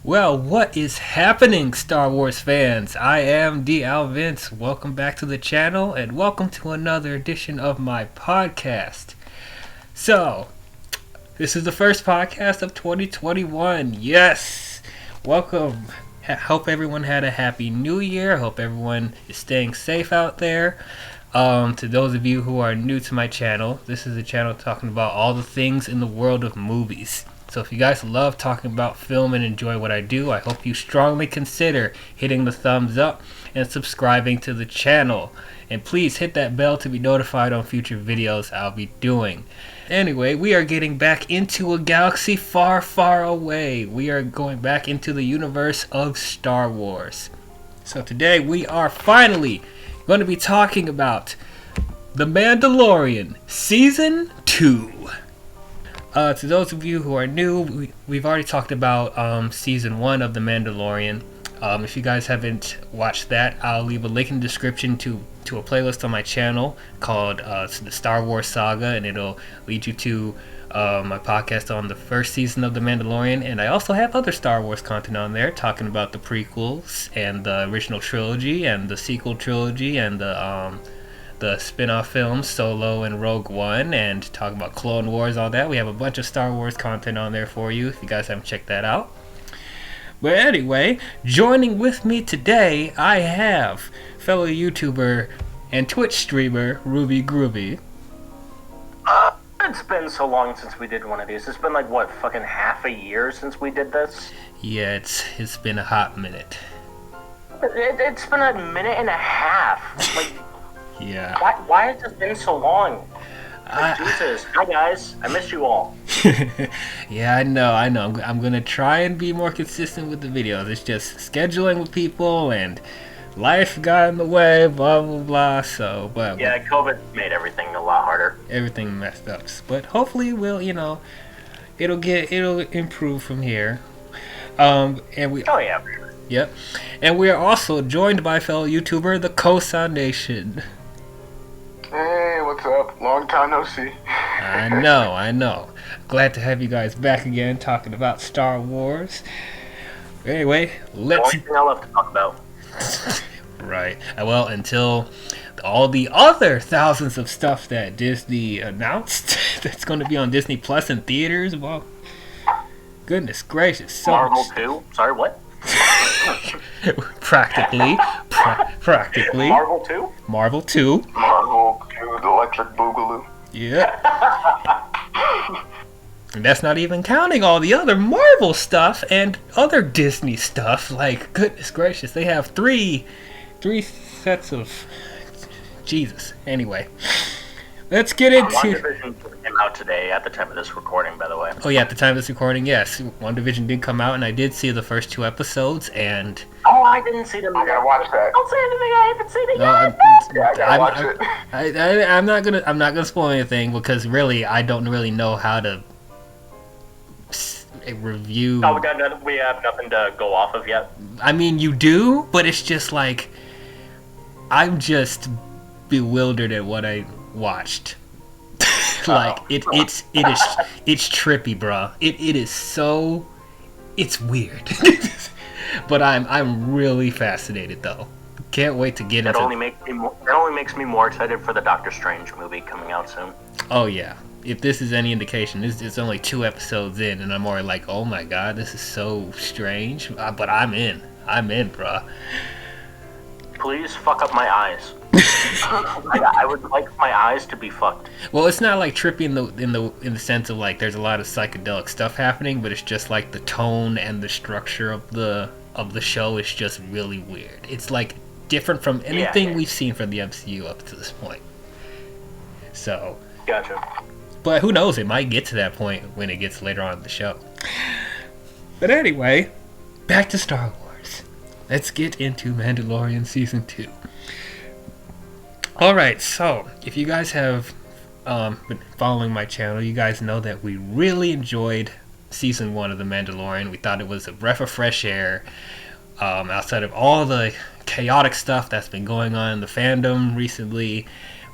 Well, what is happening, Star Wars fans? I am D. Vince. Welcome back to the channel, and welcome to another edition of my podcast. So, this is the first podcast of 2021. Yes! Welcome. Hope everyone had a happy new year. Hope everyone is staying safe out there. To those of you who are new to my channel, this is a channel talking about all the things in the world of movies. So if you guys love talking about film and enjoy what I do, I hope you strongly consider hitting the thumbs up and subscribing to the channel. And please hit that bell to be notified on future videos I'll be doing. Anyway, we are getting back into a galaxy far, far away. We are going back into the universe of Star Wars. So today we are finally going to be talking about The Mandalorian Season 2. To those of you who are new, we've already talked about Season 1 of The Mandalorian. If you guys haven't watched that, I'll leave a link in the description to a playlist on my channel called The Star Wars Saga, and it'll lead you to my podcast on the first season of The Mandalorian. And I also have other Star Wars content on there talking about the prequels and the original trilogy and the sequel trilogy and the spin-off films, Solo and Rogue One, and talk about Clone Wars, all that. We have a bunch of Star Wars content on there for you if you guys haven't checked that out. But anyway, joining with me today, I have fellow YouTuber and Twitch streamer, Ruby Groovy. It's been so long since we did one of these. It's been like, what, fucking half a year since we did this? Yeah, it's been a hot minute. It's been a minute and a half. Like, yeah. Why has it been so long? Like, Jesus. Hi, guys. I missed you all. Yeah, I know. I'm going to try and be more consistent with the videos. It's just scheduling with people and life got in the way, blah, blah, blah. So, but yeah, COVID made everything a lot harder. Everything messed up. But hopefully it'll improve from here. And we... Oh, yeah. Yep. And we are also joined by fellow YouTuber, the Kosa Nation. Hey, what's up? Long time no see. I know. Glad to have you guys back again talking about Star Wars. Anyway, let's... The only thing I love to talk about. Right. Well, until all the other thousands of stuff that Disney announced that's going to be on Disney Plus and theaters. Well, goodness gracious. So Marvel 2? Sorry, what? Practically. Marvel 2? Marvel 2. Marvel 2, the Electric Boogaloo. Yeah. And that's not even counting all the other Marvel stuff and other Disney stuff. Like, goodness gracious, they have three sets of... Jesus. Anyway. Let's get into... WandaVision came out today at the time of this recording, by the way. Oh yeah, at the time of this recording, yes. WandaVision did come out, and I did see the first 2 episodes, and... Oh, I didn't see them. I gotta watch that. Don't say anything, I haven't seen it yet. Yeah, I gotta watch it. I'm not gonna spoil anything, because really, I don't really know how to review... Oh, we have nothing to go off of yet? I mean, you do, but it's just like... I'm just bewildered at what I watched. Like, it's trippy, bruh. It is so... It's weird. But I'm really fascinated, though. Can't wait to get into... That only makes me more excited for the Doctor Strange movie coming out soon. Oh, yeah. If this is any indication, it's only 2 episodes in, and I'm already like, oh my god, this is so strange. But I'm in, bruh. Please fuck up my eyes. I would like my eyes to be fucked. Well, it's not like trippy in the sense of like there's a lot of psychedelic stuff happening, but it's just like the tone and the structure of the show is just really weird. It's like different from anything we've seen from the MCU up to this point. So. Gotcha. But who knows? It might get to that point when it gets later on in the show. But anyway, back to Star Wars. Let's get into Mandalorian Season 2. Alright, so if you guys have been following my channel, you guys know that we really enjoyed Season 1 of The Mandalorian. We thought it was a breath of fresh air. Outside of all the chaotic stuff that's been going on in the fandom recently,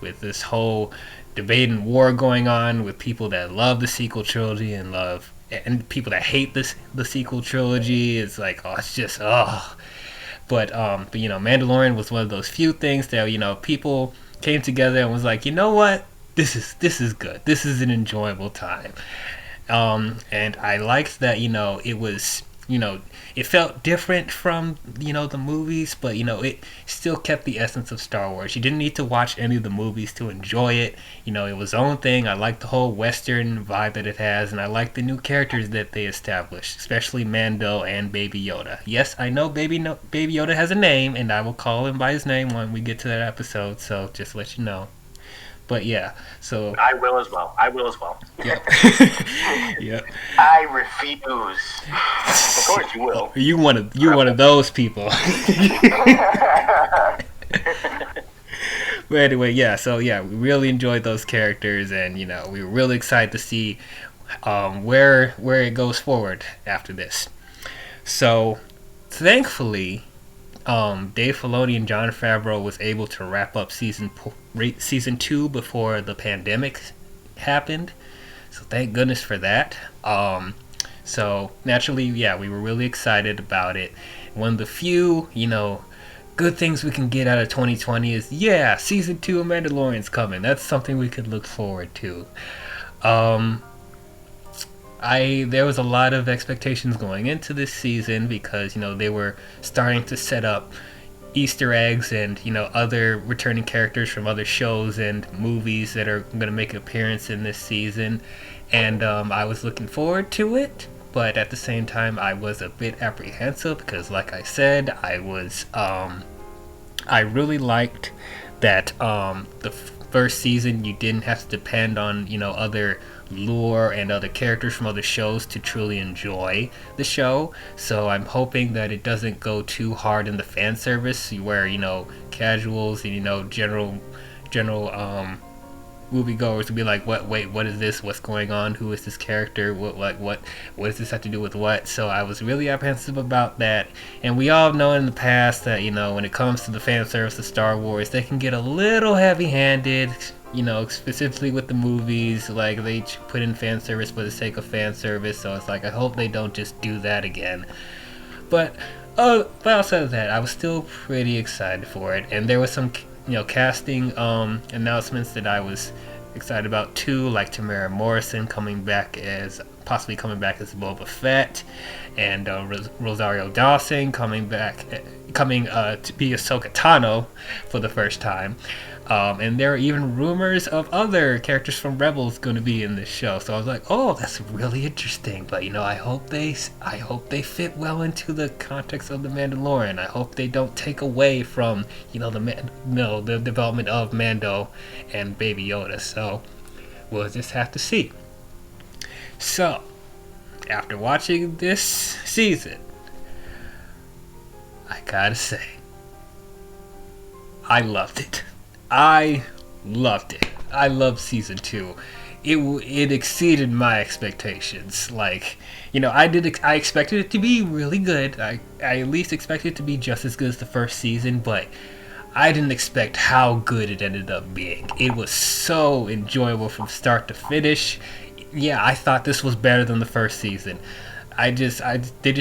with this whole debate and war going on with people that love the sequel trilogy and love and people that hate the sequel trilogy. It's like, oh, it's just, oh. But you know, Mandalorian was one of those few things that, you know, people came together and was like, you know what, this is good. This is an enjoyable time. And I liked that, you know, it was, you know, it felt different from, you know, the movies, but, you know, it still kept the essence of Star Wars. You didn't need to watch any of the movies to enjoy it. You know, it was its own thing. I like the whole Western vibe that it has, and I like the new characters that they established, especially Mando and Baby Yoda. Yes, I know Baby Yoda has a name, and I will call him by his name when we get to that episode, so just to let you know. But yeah, so I will as well. yeah. Yeah. I refuse. Of course you will. You one of those people. But anyway, yeah. So yeah, we really enjoyed those characters, and you know, we were really excited to see where it goes forward after this. So thankfully, Dave Filoni and Jon Favreau was able to wrap up season 2 before the pandemic happened. So thank goodness for that. So naturally, yeah, we were really excited about it. One of the few, you know, good things we can get out of 2020 is, yeah, season 2 of Mandalorian's coming. That's something we could look forward to. There was a lot of expectations going into this season because, you know, they were starting to set up Easter eggs and, you know, other returning characters from other shows and movies that are going to make an appearance in this season. And I was looking forward to it, but at the same time I was a bit apprehensive because, like I said, I really liked that the first season you didn't have to depend on, you know, other lore and other characters from other shows to truly enjoy the show. So I'm hoping that it doesn't go too hard in the fan service where, you know, casuals and, you know, general moviegoers will be like, what is this, what's going on, who is this character, what does this have to do with what? So I was really apprehensive about that. And we all know in the past that, you know, when it comes to the fan service of Star Wars, they can get a little heavy-handed, you know, specifically with the movies. Like, they put in fan service for the sake of fan service, so it's like, I hope they don't just do that again. But outside of that, I was still pretty excited for it, and there was some, you know, casting announcements that I was excited about too, like Tamara Morrison possibly coming back as Boba Fett, and Rosario Dawson coming to be Ahsoka Tano for the first time. And there are even rumors of other characters from Rebels going to be in this show. So I was like, oh, that's really interesting. But, you know, I hope they fit well into the context of The Mandalorian. I hope they don't take away from, you know, the development of Mando and Baby Yoda. So we'll just have to see. So, after watching this season, I gotta say, I loved it. I loved season 2. It exceeded my expectations. Like, you know, I expected it to be really good. I at least expected it to be just as good as the first season, but I didn't expect how good it ended up being. It was so enjoyable from start to finish. Yeah, I thought this was better than the first season. They just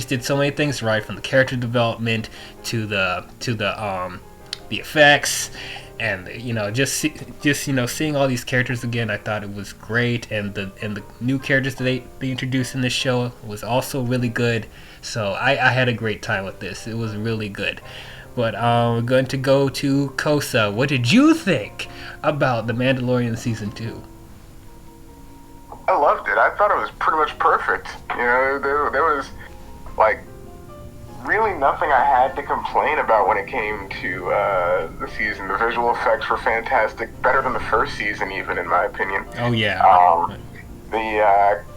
did so many things right, from the character development to the effects. And, you know, just you know, seeing all these characters again, I thought it was great. And the new characters that they introduced in this show was also really good. So I had a great time with this. It was really good. But we're going to go to Kosa. What did you think about The Mandalorian Season 2? I loved it. I thought it was pretty much perfect. You know, there was, like, really nothing I had to complain about when it came to the season. The visual effects were fantastic, better than the first season even, in my opinion. Oh, yeah.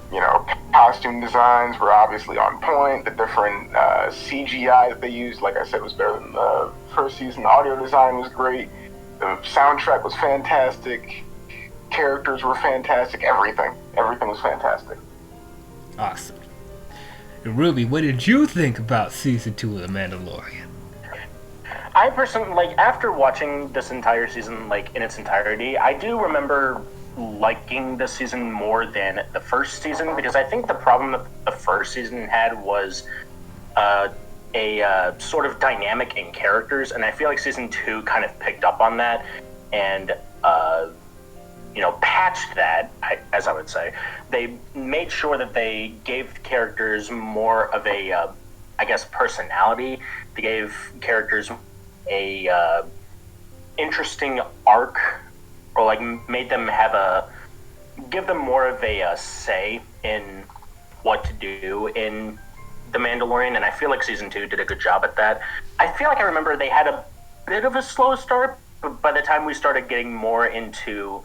You know, costume designs were obviously on point. The different CGI that they used, like I said, was better than the first season. The audio design was great. The soundtrack was fantastic. Characters were fantastic. Everything was fantastic. Awesome. Ruby, what did you think about season 2 of The Mandalorian? I personally, like, after watching this entire season, like, in its entirety, I do remember liking the season more than the first season, because I think the problem that the first season had was a sort of dynamic in characters, and I feel like season 2 kind of picked up on that and patched that, as I would say. They made sure that they gave characters more of a personality. They gave characters a interesting arc, or like made them give them more of a say in what to do in The Mandalorian, and I feel like season 2 did a good job at that. I feel like I remember they had a bit of a slow start, but by the time we started getting more into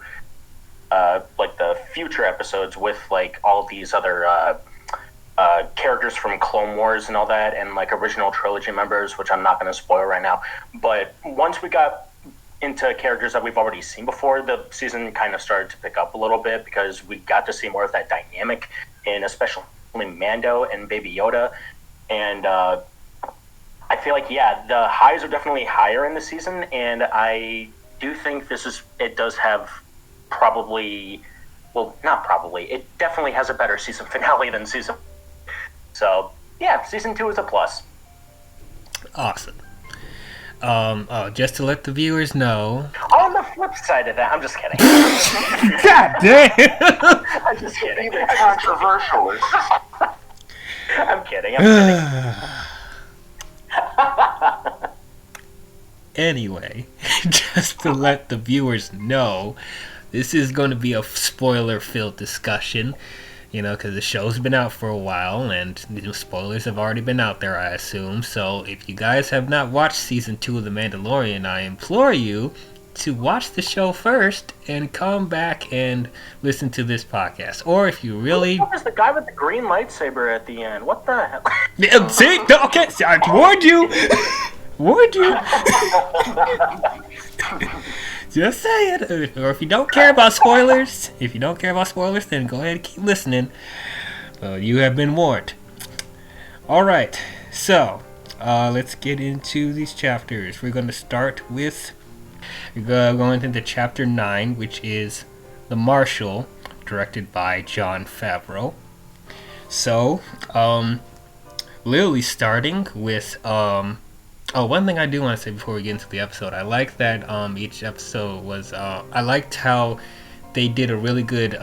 like the future episodes with like all these other characters from Clone Wars and all that, and like original trilogy members, which I'm not going to spoil right now, but once we got into characters that we've already seen before, the season kind of started to pick up a little bit, because we got to see more of that dynamic in especially Mando and Baby Yoda. And I feel like, the highs are definitely higher in the season, and I do think it does have it definitely has a better season finale than season. So season 2 is a plus. Awesome. Just to let the viewers know. On the flip side of that, I'm just kidding. God damn! I'm just kidding. Be the controversialist. I'm kidding. Anyway, just to let the viewers know, this is going to be a spoiler-filled discussion. Because the show's been out for a while, and the spoilers have already been out there, I assume. So if you guys have not watched Season 2 of The Mandalorian, I implore you to watch the show first and come back and listen to this podcast. Or if you really... Who was the guy with the green lightsaber at the end? What the hell? See? Okay, I warned you! Warned you! Just say it. Or if you don't care about spoilers, then go ahead and keep listening. You have been warned. Alright, so let's get into these chapters. We're going to start with, going into chapter 9, which is The Marshal, directed by Jon Favreau. So, literally starting with one thing I do want to say before we get into the episode, I like that each episode was, I liked how they did a really good,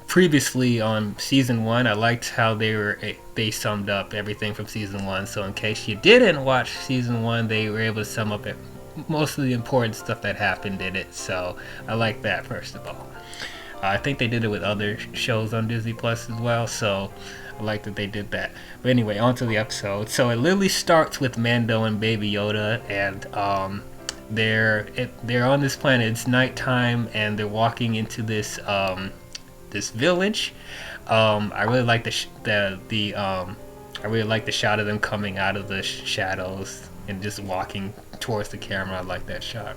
previously on season 1, I liked how they summed up everything from season 1, so in case you didn't watch season 1, they were able to sum up most of the important stuff that happened in it, so I like that, first of all. I think they did it with other shows on Disney Plus as well, so I like that they did that. But anyway, on to the episode. So it literally starts with Mando and Baby Yoda, and they're on this planet. It's nighttime, and they're walking into this this village. I really like the shot of them coming out of the shadows and just walking towards the camera. I like that shot.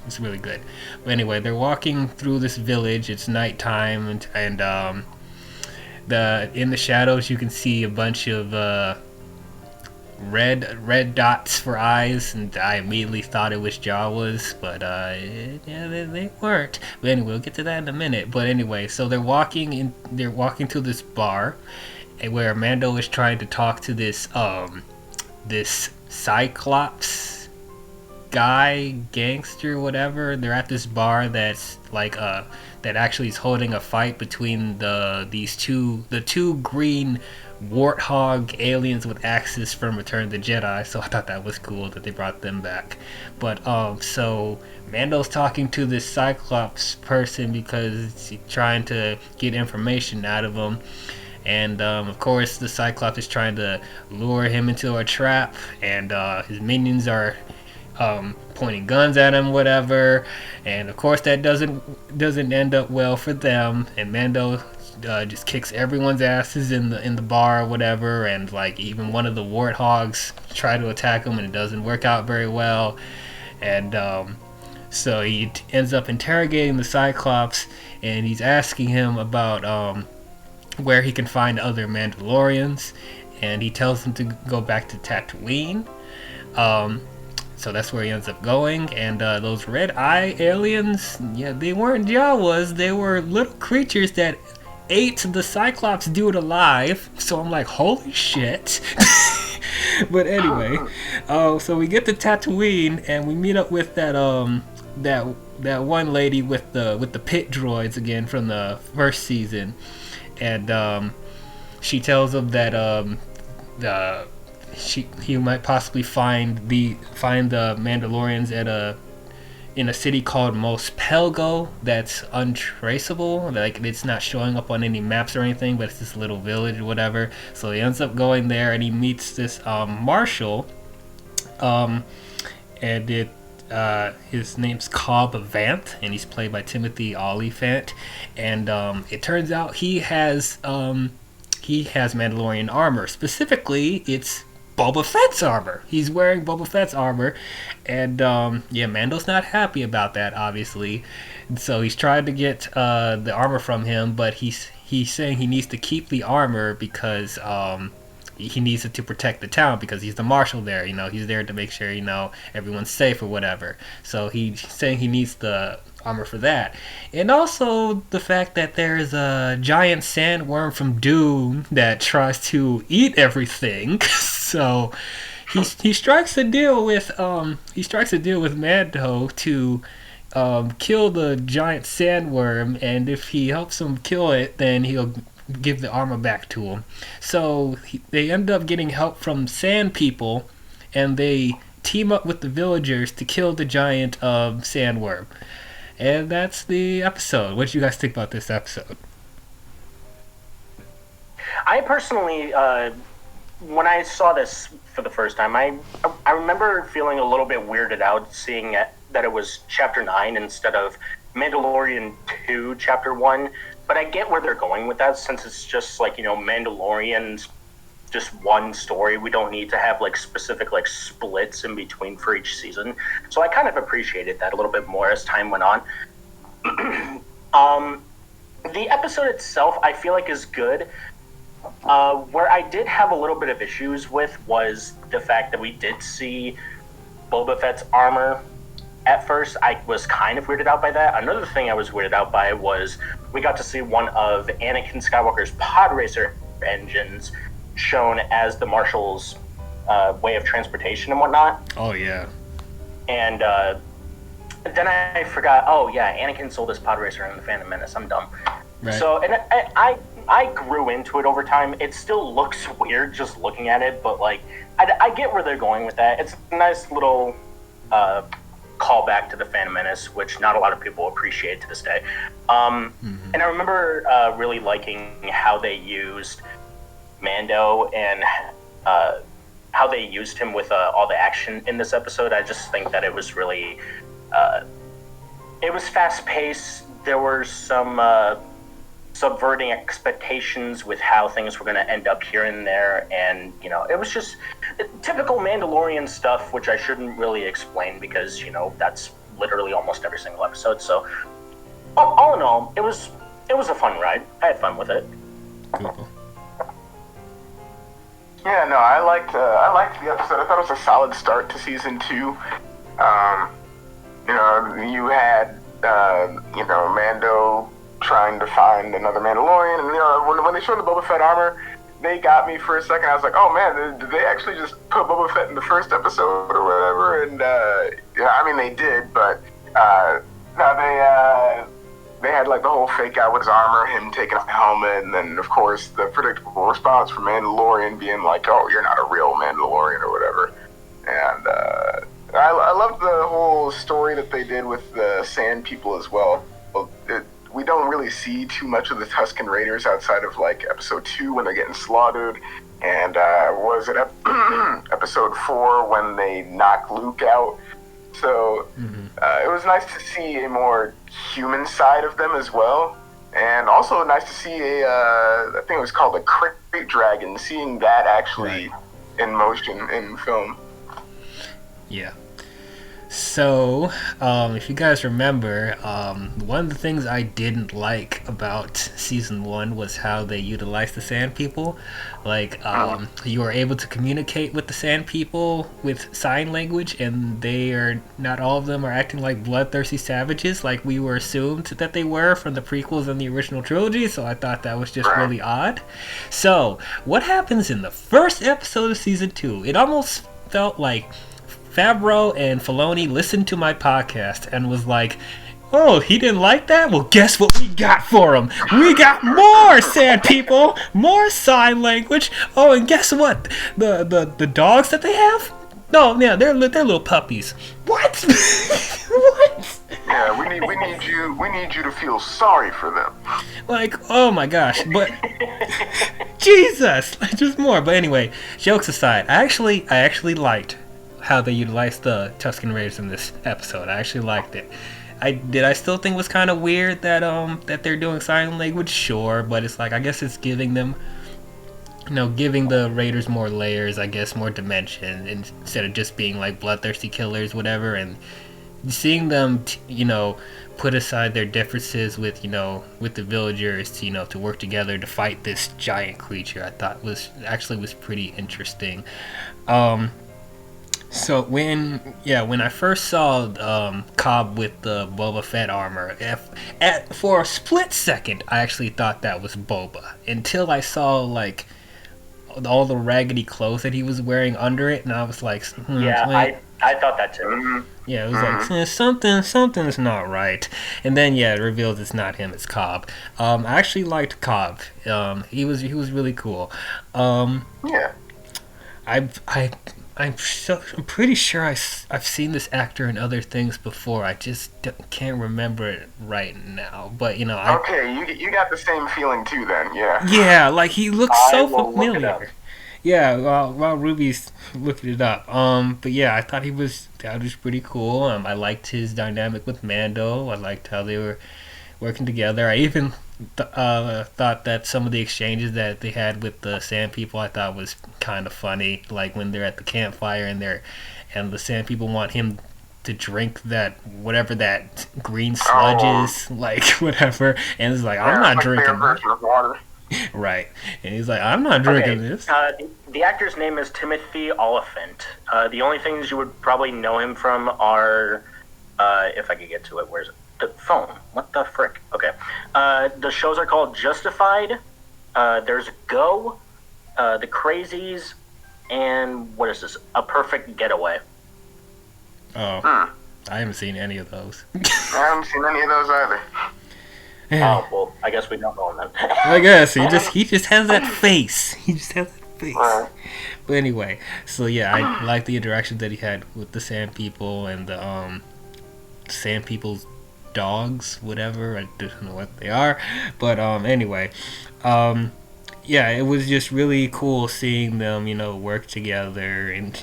It's really good. But anyway, they're walking through this village. It's nighttime, and in the shadows you can see a bunch of red dots for eyes, and I immediately thought it was Jawas, but they weren't. But anyway, we'll get to that in a minute. But anyway, so they're walking to this bar where Mando is trying to talk to this Cyclops guy, gangster, whatever. They're at this bar that's like that actually is holding a fight between the two green warthog aliens with axes from Return of the Jedi. So I thought that was cool that they brought them back. But so Mando's talking to this Cyclops person because he's trying to get information out of him. And of course the Cyclops is trying to lure him into a trap, and his minions are pointing guns at him, whatever, and of course that doesn't end up well for them, and Mando just kicks everyone's asses in the bar or whatever, and like even one of the warthogs try to attack him, and it doesn't work out very well, and so he ends up interrogating the Cyclops, and he's asking him about where he can find other Mandalorians, and he tells him to go back to Tatooine. So that's where he ends up going. And those red eye aliens, yeah, they weren't Jawas. They were little creatures that ate the Cyclops dude alive. So I'm like, holy shit. But anyway, so we get to Tatooine and we meet up with that one lady with the pit droids again from the first season, and she tells him that he might possibly find the Mandalorians in a city called Mos Pelgo that's untraceable. Like, it's not showing up on any maps or anything, but it's this little village or whatever. So he ends up going there and he meets this marshal, and his name's Cobb Vanth, and he's played by Timothy Olyphant. And it turns out he has Mandalorian armor. Specifically, it's Boba Fett's armor. He's wearing Boba Fett's armor, and Mando's not happy about that, obviously. And so he's trying to get the armor from him, but he's saying he needs to keep the armor because he needs it to protect the town, because he's the marshal there. He's there to make sure everyone's safe or whatever. So he's saying he needs the armor for that, and also the fact that there's a giant sandworm from Dune that tries to eat everything. So he strikes a deal with Mando to kill the giant sandworm, and if he helps him kill it, then he'll give the armor back to him. So they end up getting help from sand people, and they team up with the villagers to kill the giant sandworm. And that's the episode. What did you guys think about this episode? I personally, when I saw this for the first time, I remember feeling a little bit weirded out seeing that it was Chapter 9 instead of Mandalorian 2, Chapter 1. But I get where they're going with that, since it's just like, Mandalorian's just one story. We don't need to have specific splits in between for each season. So I kind of appreciated that a little bit more as time went on. The episode itself, I feel like, is good. Where I did have a little bit of issues with was the fact that we did see Boba Fett's armor. At first, I was kind of weirded out by that. Another thing I was weirded out by was we got to see one of Anakin Skywalker's pod racer engines shown as the Marshal's way of transportation and whatnot. Oh, yeah. And then I forgot, oh, yeah, Anakin sold this pod racer in The Phantom Menace. I'm dumb. Right. So, and I grew into it over time. It still looks weird just looking at it, but, I get where they're going with that. It's a nice little callback to The Phantom Menace, which not a lot of people appreciate to this day. And I remember really liking how they used Mando and how they used him with all the action in this episode. I just think that it was really it was fast-paced. There were some subverting expectations with how things were going to end up here and there, and it was just typical Mandalorian stuff, which I shouldn't really explain because that's literally almost every single episode. So all in all, it was a fun ride. I had fun with it. Cool. Yeah, no, I liked the episode. I thought it was a solid start to season 2. You had Mando trying to find another Mandalorian, and when they showed the Boba Fett armor, they got me for a second. I was like, oh man, did they actually just put Boba Fett in the first episode or whatever? And they did, but no, they had the whole fake out with his armor, him taking off the helmet, and then of course the predictable response from Mandalorian being like, oh, you're not a real Mandalorian or whatever. And I loved the whole story that they did with the Sand People as well. We don't really see too much of the Tusken Raiders outside of episode 2 when they're getting slaughtered, and was it episode 4 when they knock Luke out. So it was nice to see a more human side of them as well, and also nice to see I think it was called a crate dragon, seeing that actually in motion in film. Yeah. So, if you guys remember, one of the things I didn't like about season one was how they utilized the Sand People. Like, you were able to communicate with the Sand People with sign language, and not all of them are acting like bloodthirsty savages like we were assumed that they were from the prequels and the original trilogy, so I thought that was just really odd. So, what happens in the first episode of season two? It almost felt like Favreau and Filoni listened to my podcast and was like, oh, he didn't like that? Well, guess what we got for him? We got more Sand People, more sign language. Oh, and guess what? The dogs that they have? No, yeah, they're little puppies. What? What? Yeah, we need you to feel sorry for them. Like, oh my gosh, but Jesus, just more. But anyway, jokes aside, I actually liked how they utilized the Tusken Raiders in this episode. I actually liked it. I still think it was kind of weird that that they're doing sign language, sure, but it's like I guess it's giving them, giving the Raiders more layers, I guess more dimension instead of just being like bloodthirsty killers, whatever, and seeing them put aside their differences with with the villagers to work together to fight this giant creature, I thought was pretty interesting. So when I first saw Cobb with the Boba Fett armor, for a split second I actually thought that was Boba until I saw like all the raggedy clothes that he was wearing under it, and I was like, I thought that too. Yeah, it was like something's not right, and then it reveals it's not him, it's Cobb. I actually liked Cobb. He was really cool. I'm pretty sure I've seen this actor in other things before. I just can't remember it right now. But okay, you got the same feeling too, then, yeah. Yeah, like he looks so familiar. Yeah, while Ruby's looking it up. But yeah, I thought that was pretty cool. I liked his dynamic with Mando. I liked how they were working together. I even thought that some of the exchanges that they had with the Sand People I thought was kind of funny, like when they're at the campfire and the Sand People want him to drink whatever that green sludge is, like whatever, and it's like, I'm not drinking water. Right, and he's like, I'm not drinking this. The actor's name is Timothy Oliphant. The only things you would probably know him from are, if I could get to it, where's it? The phone. What the frick? Okay. The shows are called Justified. There's Go, The Crazies, and what is this? A Perfect Getaway. Oh. I haven't seen any of those. I haven't seen any of those either. Yeah. Oh, well, I guess we don't know him then. I guess he just has that face. He just has that face. But anyway, so yeah, I like the interactions that he had with the Sand People and the Sand People's dogs, whatever. I don't know what they are, but anyway, it was just really cool seeing them work together and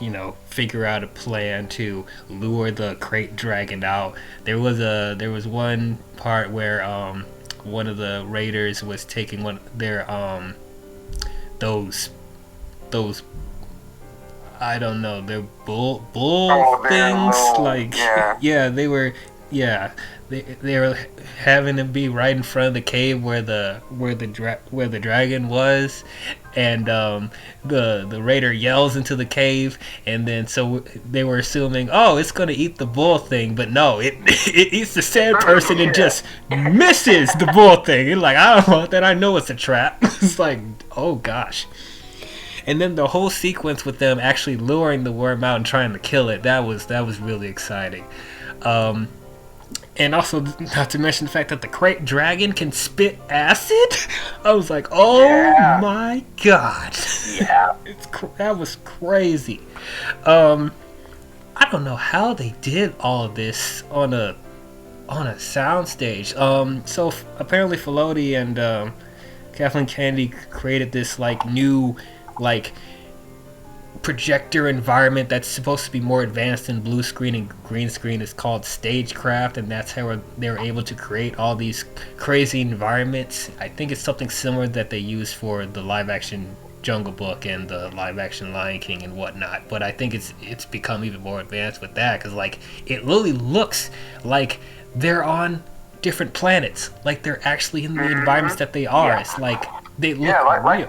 figure out a plan to lure the crate dragon out. There was one part where one of the raiders was taking one of their those I don't know, their bull things, they were they were having to be right in front of the cave where the dragon was, and the raider yells into the cave, and then so they were assuming, oh, it's gonna eat the bull thing, but no, it eats the sand person and just misses the bull thing. It's like, I don't want that. I know it's a trap. It's like, oh gosh. And then the whole sequence with them actually luring the worm out and trying to kill it, that was really exciting. And also, not to mention the fact that the crate dragon can spit acid. I was like, oh my god. Yeah. That was crazy. I don't know how they did all of this on a soundstage. So apparently Filoni and Kathleen Kennedy created this new projector environment that's supposed to be more advanced than blue screen and green screen. Is called stagecraft, and that's how they were able to create all these crazy environments. I think it's something similar that they use for the live action Jungle Book and the live action Lion King and whatnot. But I think it's become even more advanced with that, because like it really looks like they're on different planets, like they're actually in the environments that they are. It's like they look real.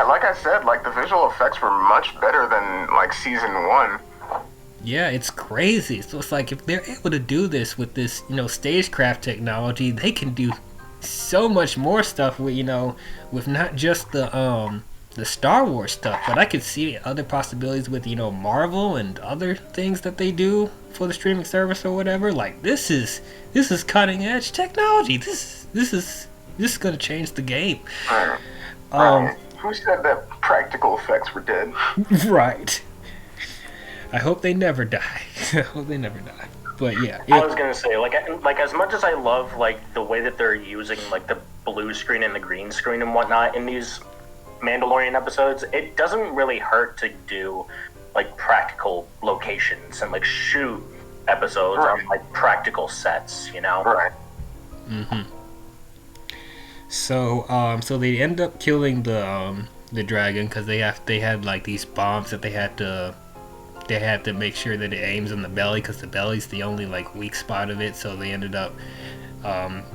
Like I said, like the visual effects were much better than like season 1. Yeah, it's crazy. So it's like if they're able to do this with this, stagecraft technology, they can do so much more stuff with, with not just the Star Wars stuff, but I could see other possibilities with, Marvel and other things that they do for the streaming service or whatever. Like this is cutting edge technology. This is gonna change the game. Who said that practical effects were dead? Right. I hope they never die. But yeah, I was gonna say, like as much as I love like the way that they're using like the blue screen and the green screen and whatnot in these Mandalorian episodes, it doesn't really hurt to do like practical locations and like shoot episodes on like practical sets, Right. Mm-hmm. So they end up killing the dragon because they had like these bombs that they had to make sure that it aims in the belly, because the belly's the only like weak spot of it. So they ended up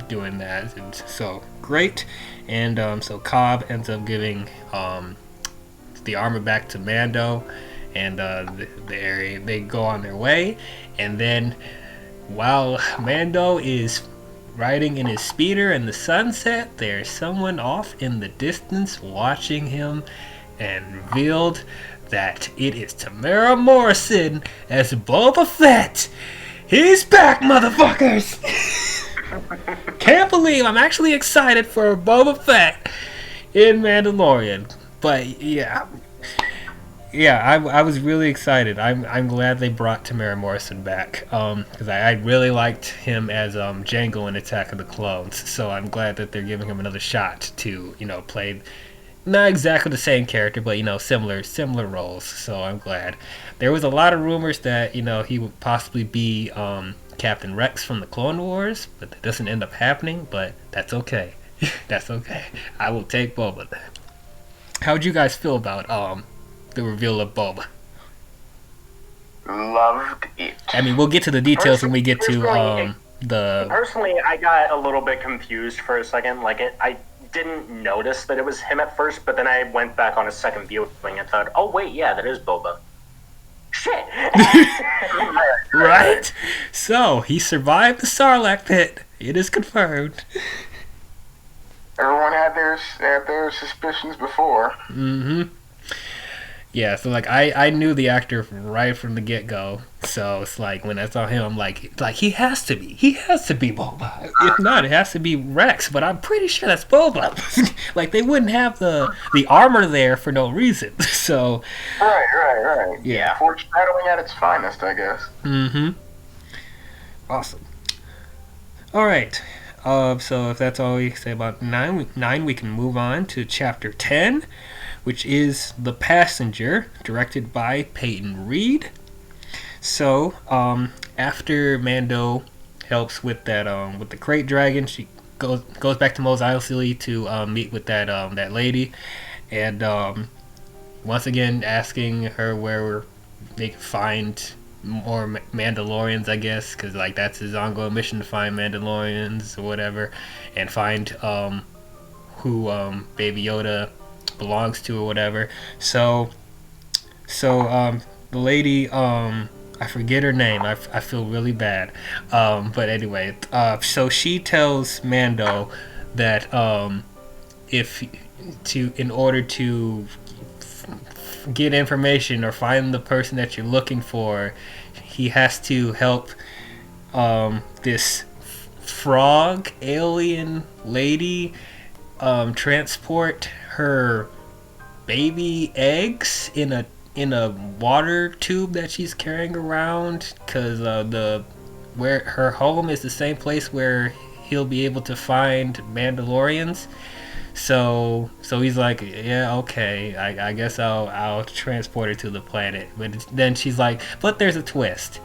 doing that, and so great. And so Cobb ends up giving the armor back to Mando, and they go on their way. And then while Mando is riding in his speeder in the sunset, there's someone off in the distance watching him, and revealed that it is Tamara Morrison as Boba Fett. He's back, motherfuckers! Can't believe I'm actually excited for Boba Fett in Mandalorian. But yeah, I was really excited. I'm glad they brought Tamara Morrison back, because I really liked him as Jango in Attack of the Clones. So I'm glad that they're giving him another shot to play not exactly the same character, but similar roles. So I'm glad. There was a lot of rumors that he would possibly be Captain Rex from the Clone Wars, but that doesn't end up happening. But that's okay. That's okay. I will take Boba then. How would you guys feel about the reveal of Boba? Loved it. I mean, we'll get to the details when we get to the. Personally, I got a little bit confused for a second. Like I didn't notice that it was him at first, but then I went back on a second viewing and thought, oh wait, yeah, that is Boba. Shit. Right. So he survived the Sarlacc pit. It is confirmed. Everyone had their suspicions before. Mm-hmm. Yeah, so like I knew the actor right from the get-go. So it's like when I saw him, I'm like he has to be Boba. If not, it has to be Rex. But I'm pretty sure that's Boba. Like they wouldn't have the armor there for no reason. So right. Yeah. Foreshadowing at its finest, I guess. Mm-hmm. Awesome. All right. So if that's all we say about 9, we can move on to Chapter 10, which is The Passenger, directed by Peyton Reed. So, after Mando helps with that with the crate dragon, she goes back to Mos Eisley to meet with that lady, and once again asking her where they can find more Mandalorians, I guess, because like that's his ongoing mission, to find Mandalorians or whatever, and find who Baby Yoda belongs to or whatever. So the lady, I forget her name. I feel really bad. But anyway, so she tells Mando that in order to get information or find the person that you're looking for, he has to help this frog alien lady transport her baby eggs in a water tube that she's carrying around, because where her home is the same place where he'll be able to find Mandalorians. So he's like, yeah, okay, I guess I'll transport her to the planet. But then she's like, but there's a twist.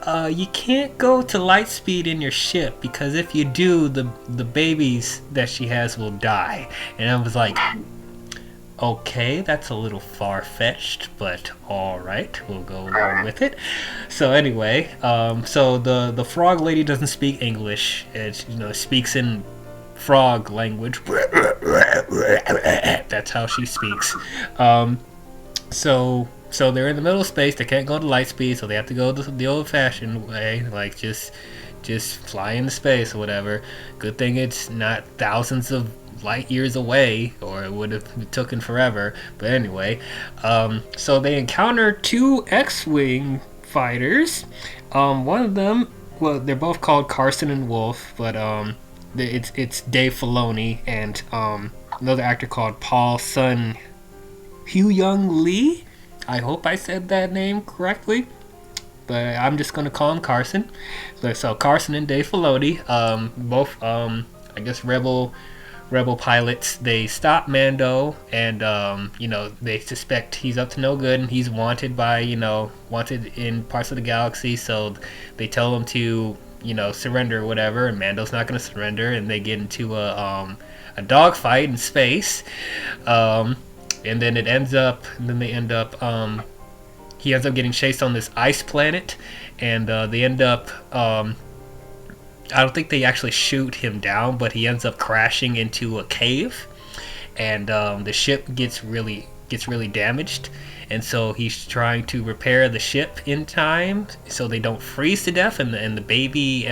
You can't go to light speed in your ship, because if you do, the babies that she has will die. And I was like, okay, that's a little far-fetched, but alright, we'll go along with it. So anyway, so the frog lady doesn't speak English. It, speaks in frog language. That's how she speaks. So they're in the middle of space. They can't go to light speed, so they have to go the old-fashioned way, like just fly into space or whatever. Good thing it's not thousands of light years away, or it would have taken forever. But anyway, so they encounter 2 X-Wing fighters. One of them, well, they're both called Carson and Wolf, but it's Dave Filoni and another actor called Paul Sun Hyung Lee. I hope I said that name correctly, but I'm just gonna call him Carson. So Carson and Dave Filoni, both I guess rebel pilots. They stop Mando, and they suspect he's up to no good, and he's wanted by wanted in parts of the galaxy. So they tell him to surrender or whatever, and Mando's not going to surrender, and they get into a dogfight in space, and then he ends up getting chased on this ice planet, and they end up I don't think they actually shoot him down, but he ends up crashing into a cave, and the ship gets really damaged, and so he's trying to repair the ship in time so they don't freeze to death, and the baby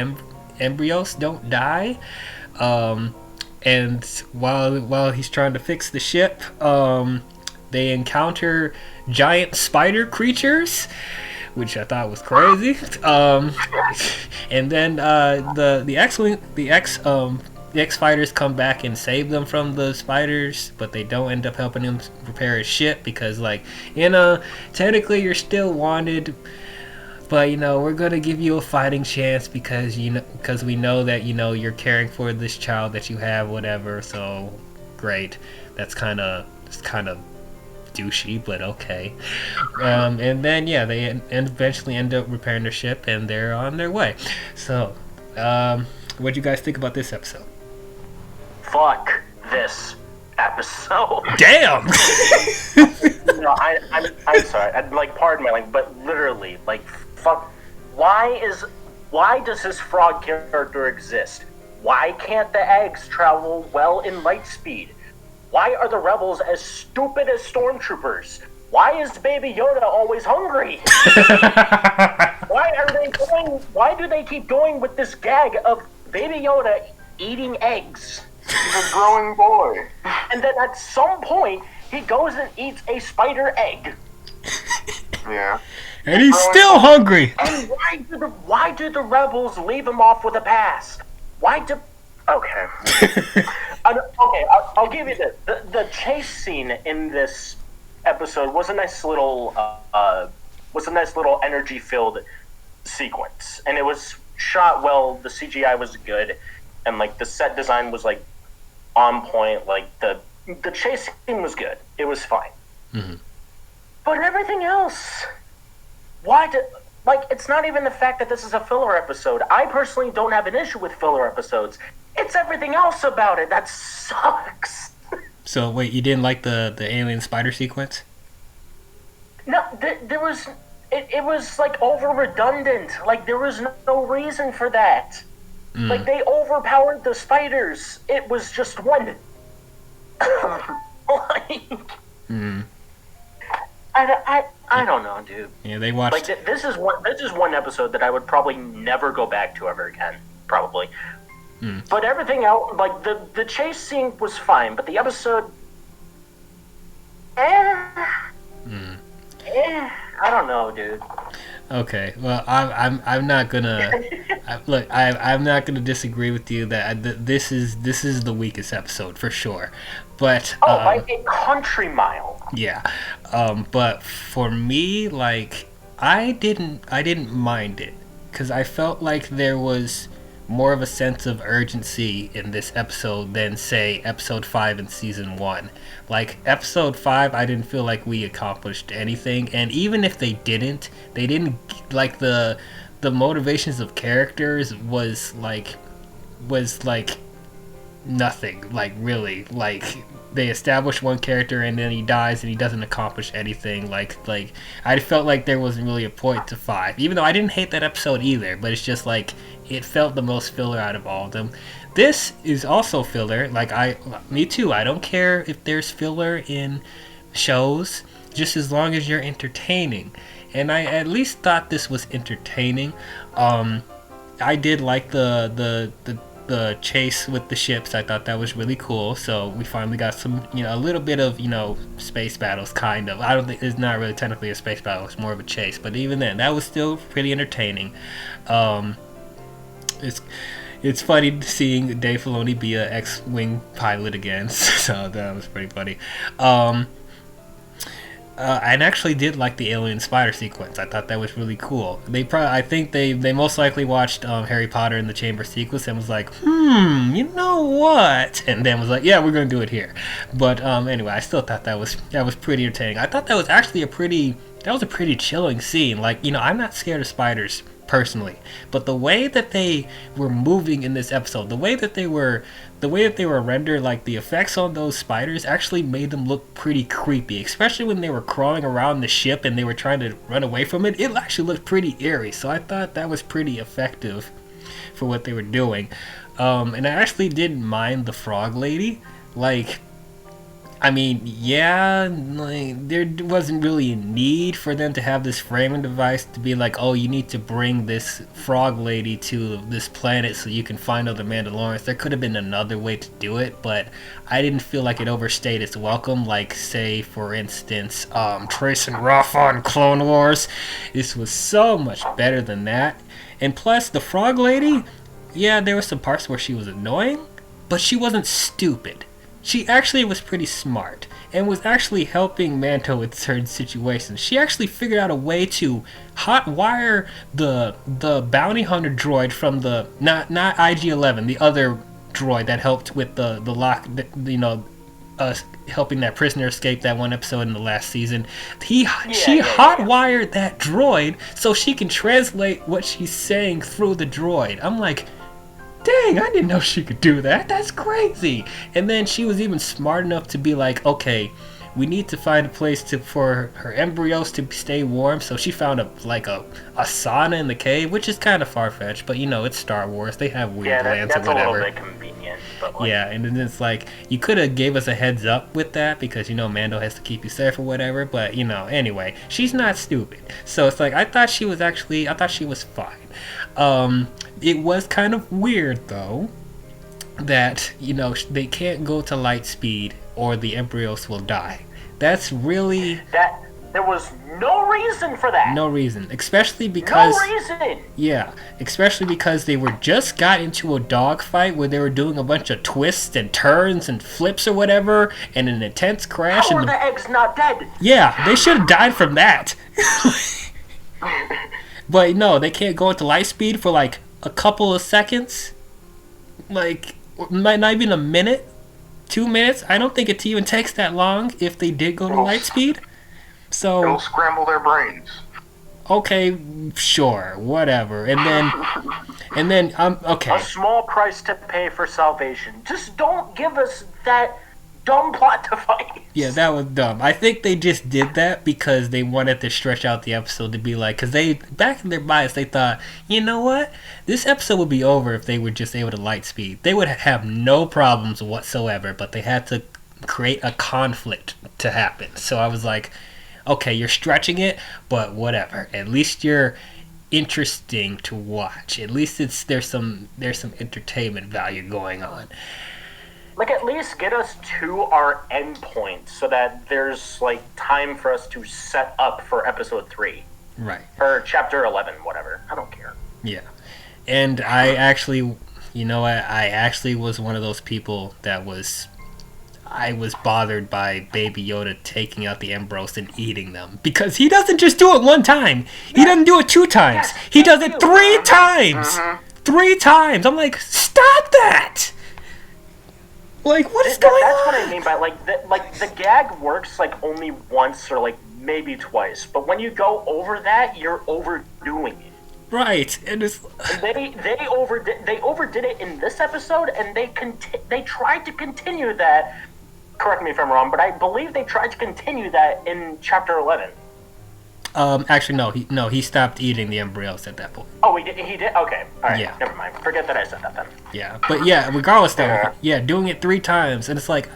embryos don't die. And while he's trying to fix the ship, they encounter giant spider creatures, which I thought was crazy. And then the X fighters come back and save them from the spiders, but they don't end up helping him repair his ship because, technically you're still wanted, but we're gonna give you a fighting chance because we know that you're caring for this child that you have, whatever. So great. It's kind of douchey, but okay. And then they eventually end up repairing their ship, and they're on their way. So what'd you guys think about this episode? Fuck this episode. Damn. I'm sorry. Pardon my language, but literally, fuck. Why does this frog character exist? Why can't the eggs travel well in light speed? Why are the rebels as stupid as stormtroopers? Why is Baby Yoda always hungry? Why do they keep going with this gag of Baby Yoda eating eggs? He's a growing boy. And then at some point, he goes and eats a spider egg. Yeah. And he's still hungry. And why do the rebels leave him off with a pass? Okay. I'll give you this. The chase scene in this episode was a nice little energy-filled sequence, and it was shot well. The CGI was good, and the set design was on point. The chase scene was good. It was fine. Mm-hmm. But everything else, it's not even the fact that this is a filler episode. I personally don't have an issue with filler episodes. It's everything else about it that sucks. So wait, you didn't like the alien spider sequence? No, there was. It was over redundant. There was no reason for that. They overpowered the spiders. It was just one. I don't know, dude. Yeah, they watched. This is one episode that I would probably never go back to ever again. Probably. But everything else, the chase scene was fine, but the episode, I don't know, dude. Okay, well, I'm not gonna I'm not gonna disagree with you that this is the weakest episode for sure, but by a country mile. Yeah, but for me, I didn't mind it because I felt like there was more of a sense of urgency in this episode than, say, episode 5 in season 1. Episode 5, I didn't feel like we accomplished anything, and even if they didn't the motivations of characters was nothing, really. they establish one character and then he dies and he doesn't accomplish anything. Like I felt like there wasn't really a point to 5, even though I didn't hate that episode either. But it's just like it felt the most filler out of all of them. This is also filler. Like me too. I don't care if there's filler in shows, just as long as you're entertaining. And I at least thought this was entertaining. I did like the chase with the ships. I thought that was really cool. So we finally got some, a little bit of, space battles, kind of. I don't think it's not really technically a space battle. It's more of a chase. But even then, that was still pretty entertaining. It's funny seeing Dave Filoni be an X-Wing pilot again. So that was pretty funny. I actually did like the alien spider sequence. I thought that was really cool. I think they most likely watched Harry Potter and the Chamber sequence and was like, you know what? And then was like, yeah, we're gonna do it here. But anyway, I still thought that was pretty entertaining. I thought that was actually a pretty chilling scene. Like, I'm not scared of spiders personally, but the way that they were moving in this episode, the way that they were rendered, like the effects on those spiders actually made them look pretty creepy, especially when they were crawling around the ship and they were trying to run away from it. It actually looked pretty eerie, so I thought that was pretty effective for what they were doing. And I actually didn't mind the frog lady. Like, I mean, yeah, like, there wasn't really a need for them to have this framing device to be like, oh, you need to bring this frog lady to this planet so you can find other Mandalorians. There could have been another way to do it, but I didn't feel like it overstayed its welcome. Like, say, for instance, Trace and Rafa on Clone Wars. This was so much better than that. And plus, the frog lady, yeah, there were some parts where she was annoying, but she wasn't stupid. She actually was pretty smart and was actually helping Mando with certain situations. She actually figured out a way to hotwire the bounty hunter droid from the not IG-11, the other droid that helped with the lock, helping that prisoner escape that one episode in the last season. She hotwired that droid so she can translate what she's saying through the droid. I'm like, dang, I didn't know she could do that. That's crazy. And then she was even smart enough to be like, okay, we need to find a place for her embryos to stay warm. So she found a sauna in the cave, which is kind of far-fetched, but it's Star Wars. They have weird lands or whatever. That's a little bit convenient. But yeah, and then it's like, you could have gave us a heads up with that because, Mando has to keep you safe or whatever. But, anyway, she's not stupid. So it's like, I thought she was fine. It was kind of weird, though, that, they can't go to light speed or the embryos will die. That's really... There was no reason for that. No reason. Especially because... No reason! Yeah. Especially because they just got into a dogfight where they were doing a bunch of twists and turns and flips or whatever, and an intense crash. How are the eggs not dead? Yeah, they should have died from that. But no, they can't go into light speed for like a couple of seconds. Like, not even a minute. 2 minutes. I don't think it even takes that long if they did go to light speed. So it'll scramble their brains. Okay, sure, whatever. And then okay. A small price to pay for salvation. Just don't give us that dumb plot device. Yeah, that was dumb. I think they just did that because they wanted to stretch out the episode to be like, because they, back in their bias, they thought, you know what? This episode would be over if they were just able to light speed. They would have no problems whatsoever, but they had to create a conflict to happen. So I was like, okay, you're stretching it, but whatever. At least you're interesting to watch. At least there's some entertainment value going on. Like, at least get us to our end point so that there's, like, time for us to set up for episode 3. Right. Or chapter 11, whatever. I don't care. Yeah. And I actually, I actually was one of those people that I was bothered by Baby Yoda taking out the embryos and eating them. Because he doesn't just do it one time. He doesn't do it 2 times. He does it 3 times. 3 times. I'm like, stop that! Like, what is going on? That's what I mean by, the gag works, like, only once or, like, maybe twice. But when you go over that, you're overdoing it. Right, and it's... They overdid it in this episode, and they tried to continue that correct me if I'm wrong, but I believe they tried to continue that in Chapter 11. Actually, he stopped eating the embryos at that point. Oh, he did? Okay. Alright, Yeah. never mind. Forget that I said that then. Yeah, but yeah, regardless though, doing it 3 times, and it's like,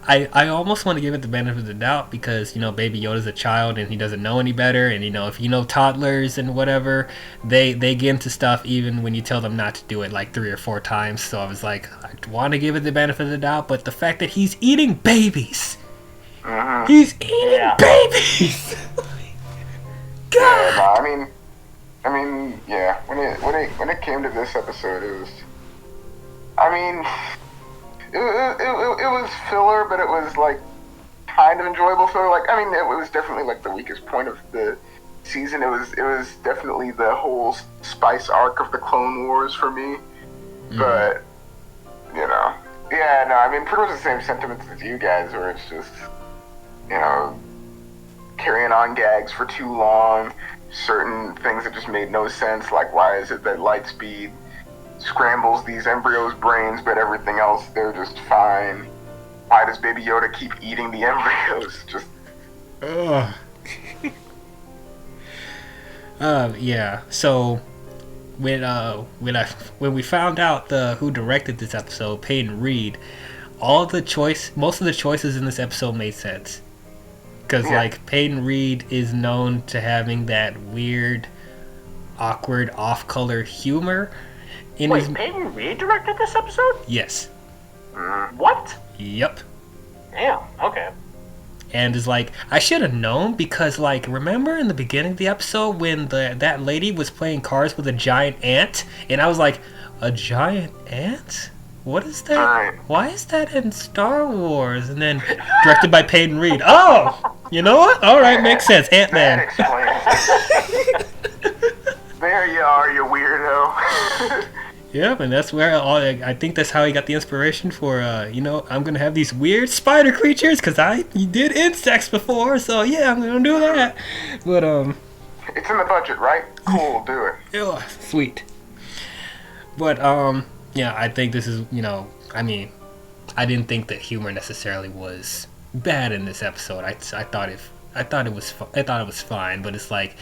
I almost want to give it the benefit of the doubt because, Baby Yoda's a child and he doesn't know any better, and if toddlers and whatever, they get into stuff even when you tell them not to do it like 3 or 4 times. So I was like, I want to give it the benefit of the doubt, but the fact that he's eating babies, he's eating babies. God. Yeah, I mean, yeah. When it came to this episode, it was, it was filler, but it was like kind of enjoyable filler. Like, it was definitely like the weakest point of the season. It was definitely the whole spice arc of the Clone Wars for me. But pretty much the same sentiments as you guys, where it's just carrying on gags for too long, certain things that just made no sense, like why is it that Lightspeed scrambles these embryos' brains, but everything else they're just fine? Why does Baby Yoda keep eating the embryos? Just yeah. So when we found out who directed this episode, Peyton Reed, most of the choices in this episode made sense. Because, Peyton Reed is known to having that weird, awkward, off-color humor. Peyton Reed directed this episode? Yes. What? Yep. Damn, okay. And is like, I should have known because, remember in the beginning of the episode when that lady was playing cards with a giant ant? And I was like, a giant ant? What is that? Why is that in Star Wars? And then directed by Peyton Reed. Oh, you know what? All right, makes sense. Ant-Man. That explains. There you are, you weirdo. Yep, and that's where I think that's how he got the inspiration for. I'm gonna have these weird spider creatures because you did insects before, so yeah, I'm gonna do that. But it's in the budget, right? Cool, do it. Yeah, sweet. But yeah, I think this is, I didn't think that humor necessarily was bad in this episode. I thought it was fine, but it's like,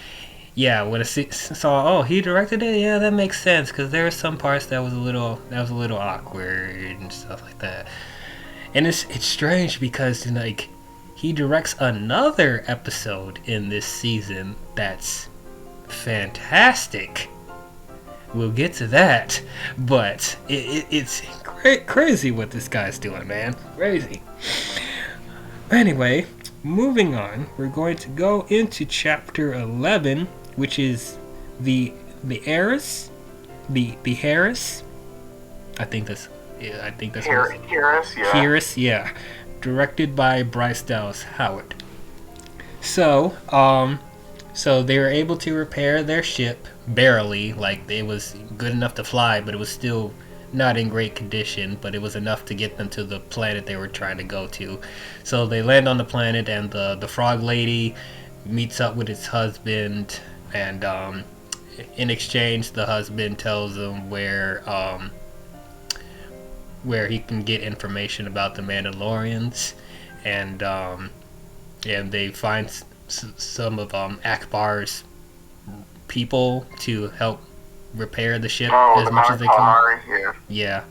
yeah, when I saw, he directed it, yeah, that makes sense because there were some parts that was a little awkward and stuff like that. And it's strange because he directs another episode in this season that's fantastic. We'll get to that, but it's crazy what this guy's doing, man. Crazy. Anyway, moving on, we're going to go into Chapter 11, which is the HEIRESS. The HEIRESS. I think that's HEIRESS, yeah. HEIRESS, yeah. Directed by Bryce Dallas Howard. So they were able to repair their ship. Barely, it was good enough to fly, but it was still not in great condition, but it was enough to get them to the planet they were trying to go to. So they land on the planet, and the frog lady meets up with his husband, and in exchange the husband tells him where he can get information about the Mandalorians, and they find some of Akbar's people to help repair the ship as much as they can. Yeah.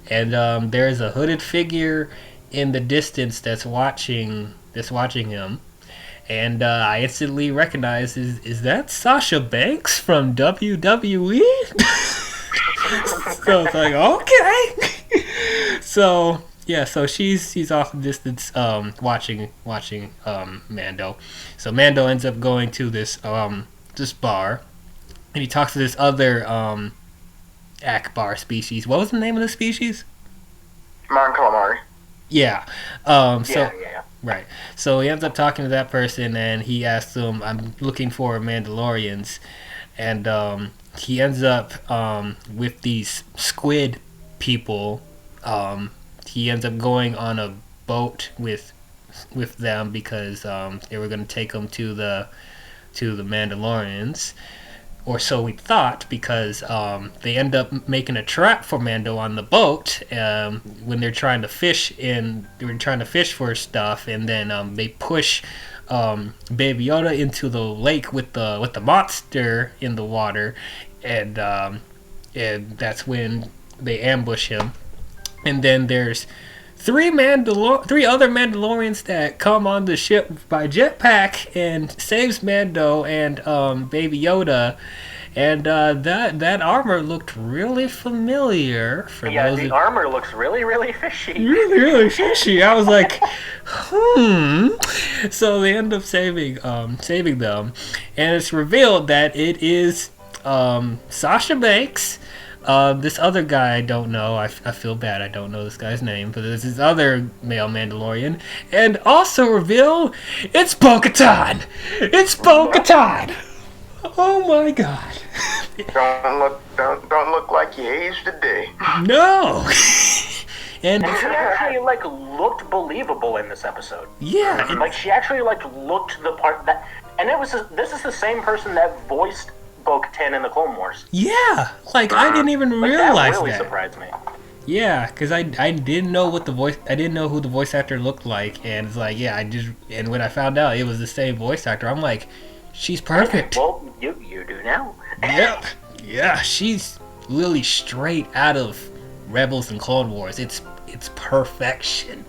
And there's a hooded figure in the distance that's watching him, and I instantly recognized, is that Sasha Banks from WWE? So it's like, okay. So yeah, so she's off the distance watching Mando. So Mando ends up going to this bar, and he talks to this other Akbar species. What was the name of the species? Mon Calamari. Yeah. Yeah. Right. So he ends up talking to that person, and he asks them, I'm looking for Mandalorians. And he ends up with these squid people. He ends up going on a boat with them because they were going to take him to the Mandalorians. or so we thought, because they end up making a trap for Mando on the boat when they're trying to fish for stuff, and then they push Baby Yoda into the lake with the monster in the water, and that's when they ambush him. And then there's three other Mandalorians that come on the ship by jetpack and saves Mando and Baby Yoda. And that armor looked really familiar. Armor looks really, really fishy. Really, really fishy. I was like, So they end up saving them, and it's revealed that it is Sasha Banks. This other guy I don't know. I feel bad I don't know this guy's name, but there's this other male Mandalorian, and also reveal it's Bo-Katan. It's Bo-Katan. Oh my god. Don't look like you aged a day. No. And she actually looked believable in this episode. Yeah. She actually looked the part that, and this is the same person that voiced Bo-Katan in the Clone Wars. Yeah. I didn't even realize that. Really that. Surprised me. Yeah, because I didn't know I didn't know who the voice actor looked like, and it's and when I found out it was the same voice actor, I'm like, she's perfect. Well, you do now. Yep. Yeah, she's really straight out of Rebels and Clone Wars. It's perfection.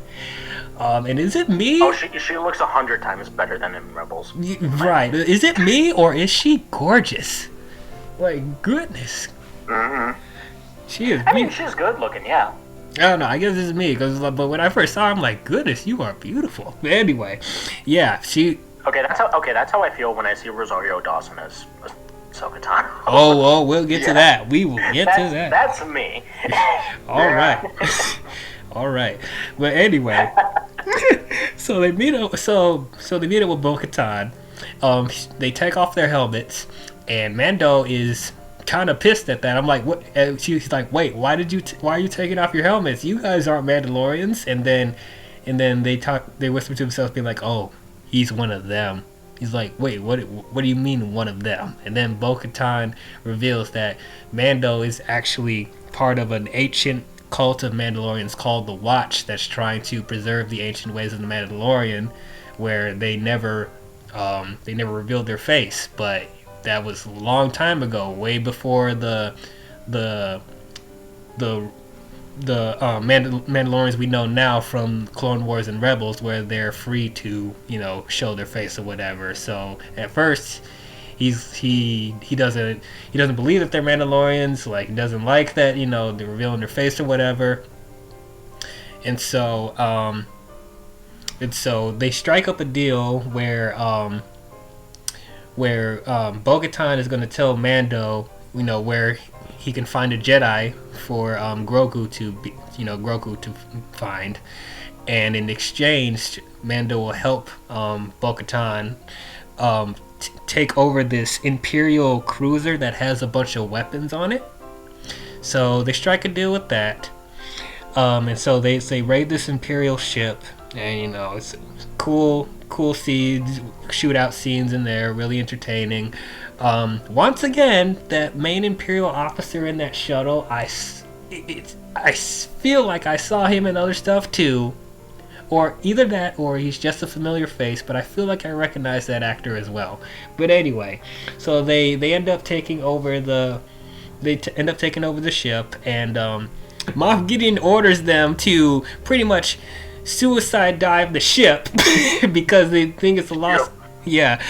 And is it me? Oh, she looks 100 times better than in Rebels. Right. Is it me, or is she gorgeous? Goodness. Mm-hmm. She is. I mean, she's good looking, yeah. I don't know. I guess it's me, but when I first saw her, I'm like, goodness, you are beautiful. But anyway, yeah, she. Okay, that's how I feel when I see Rosario Dawson as Ahsoka Tano. Oh, we'll get to that. We will get to that. That's me. All right. All right. But anyway, so they meet up. So they meet up with Bo-Katan. They take off their helmets, and Mando is kind of pissed at that. I'm like, what? And she's like, wait, why are you taking off your helmets? You guys aren't Mandalorians. And then they whisper to themselves, being like, oh, he's one of them. He's like, wait, what do you mean one of them? And then Bo-Katan reveals that Mando is actually part of an ancient cult of Mandalorians called the Watch, that's trying to preserve the ancient ways of the Mandalorian, where they never revealed their face, but that was a long time ago, way before the Mandalorians we know now from Clone Wars and Rebels, where they're free to show their face or whatever. So at first he doesn't believe that they're Mandalorians, he doesn't like that they're revealing their face or whatever, and so they strike up a deal where Bo-Katan is going to tell Mando where he can find a Jedi for Grogu to find, and in exchange Mando will help Bo-Katan take over this Imperial cruiser that has a bunch of weapons on it. So they strike a deal with that, and so they raid this Imperial ship, and it's cool scenes, shootout scenes in there, really entertaining. Once again, that main Imperial officer in that shuttle, I feel like I saw him in other stuff too, or either that or he's just a familiar face, but I feel like I recognize that actor as well. But anyway, so they end up taking over the ship, and Moff Gideon orders them to pretty much suicide dive the ship because they think it's a lost. Yeah,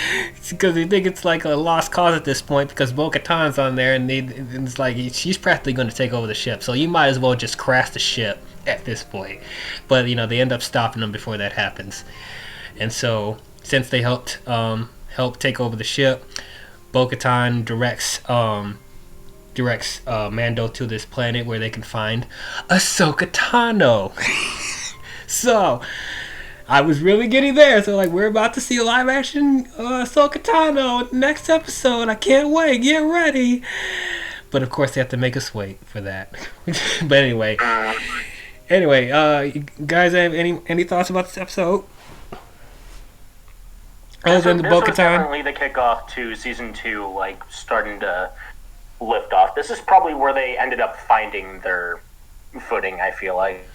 because they think it's like a lost cause at this point, because Bo-Katan's on there, and it's like she's practically going to take over the ship. So you might as well just crash the ship at this point. But they end up stopping them before that happens. And so since they helped take over the ship, Bo-Katan directs Mando to this planet where they can find Ahsoka Tano. So I was really getting there. So we're about to see a live action Ahsoka Tano next episode. I can't wait. Get ready. But of course they have to make us wait for that. But anyway, you guys have any thoughts about this episode? Other than the This was Bo-Katan? definitely the kickoff to season 2, like, starting to lift off. This is probably where they ended up finding their footing, I feel like.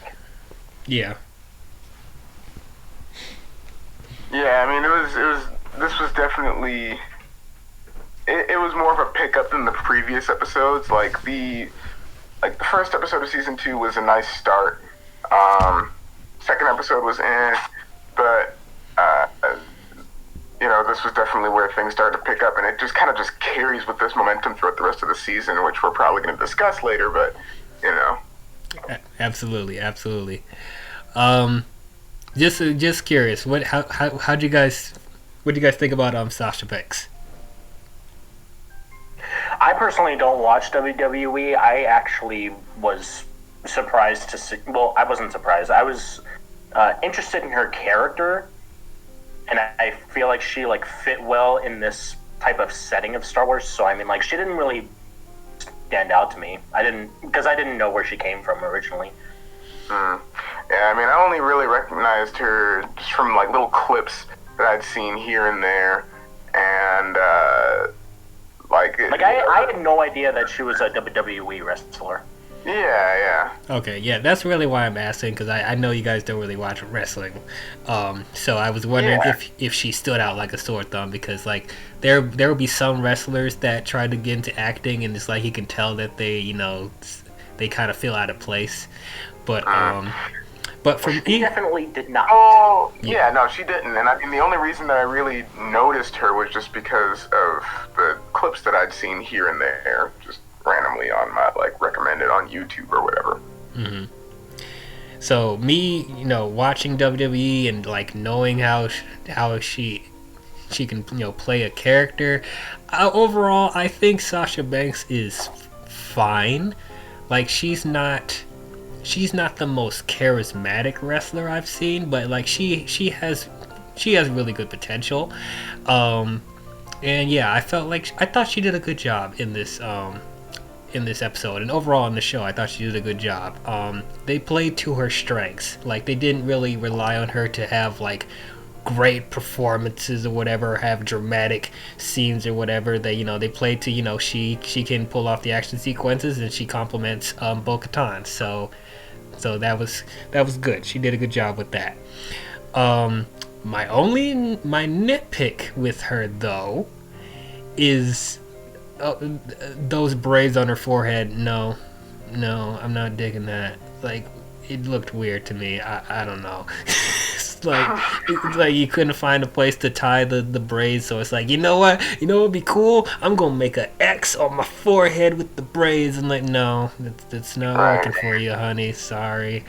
Yeah. Yeah, I mean, this was definitely, it was more of a pickup than the previous episodes. Like the first episode of season 2 was a nice start. Second episode was but this was definitely where things started to pick up, and it just kind of just carries with this momentum throughout the rest of the season, which we're probably going to discuss later. But Absolutely. Just curious, what do you guys think about Sasha Banks? I personally don't watch WWE. I actually was surprised to see. Well, I wasn't surprised. I was interested in her character, and I feel like she fit well in this type of setting of Star Wars. So I mean, she didn't really stand out to me. I didn't know where she came from originally. Yeah, I mean, I only really recognized her just from little clips that I'd seen here and there, and I had no idea that she was a WWE wrestler. Yeah. Okay, yeah, that's really why I'm asking, because I know you guys don't really watch wrestling, so I was wondering if she stood out like a sore thumb, because there will be some wrestlers that try to get into acting, and it's you can tell that they kind of feel out of place, but for me, she definitely did not. Oh, yeah, no, she didn't. And I mean, the only reason that I really noticed her was just because of the clips that I'd seen here and there, just randomly on my, recommended on YouTube or whatever. Mm-hmm. So me, watching WWE and, knowing how she can, play a character, overall, I think Sasha Banks is fine. She's not the most charismatic wrestler I've seen, but she has really good potential. And yeah, I thought she did a good job in this episode, and overall in the show I thought she did a good job. They played to her strengths. They didn't really rely on her to have great performances or whatever, have dramatic scenes or whatever. They played to she can pull off the action sequences, and she complements Bo-Katan. So that was good. She did a good job with that. My nitpick with her though is those braids on her forehead. No, I'm not digging that. It looked weird to me. I don't know. It's you couldn't find a place to tie the braids, so it's you know what would be cool? I'm gonna make an X on my forehead with the braids, and no, that's not working for you, honey. Sorry.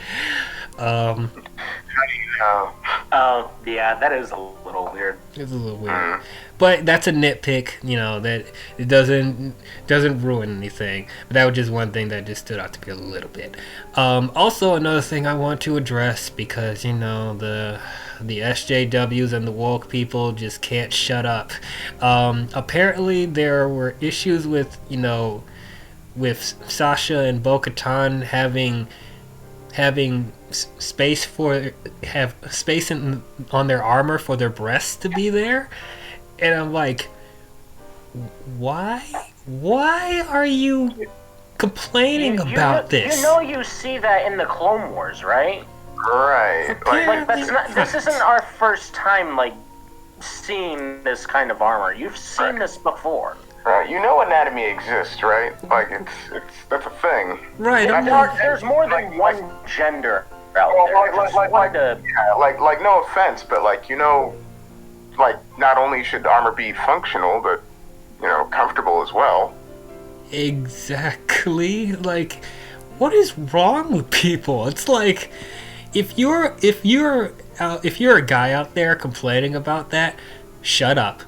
Oh, yeah, that is a little weird. It's a little weird. But that's a nitpick, that it doesn't ruin anything. But that was just one thing that just stood out to me a little bit. Also, another thing I want to address, because, the SJWs and the woke people just can't shut up. Apparently, there were issues with Sasha and Bo-Katan having space on their armor for their breasts to be there, and I'm why are you complaining about this? You see that in the Clone Wars, right? Right. This isn't our first time seeing this kind of armor. You've seen this before. Right, anatomy exists, right? It's that's a thing. Right. There's more than one gender out there. No offense, but not only should armor be functional, but comfortable as well. Exactly. What is wrong with people? It's if you're a guy out there complaining about that, shut up.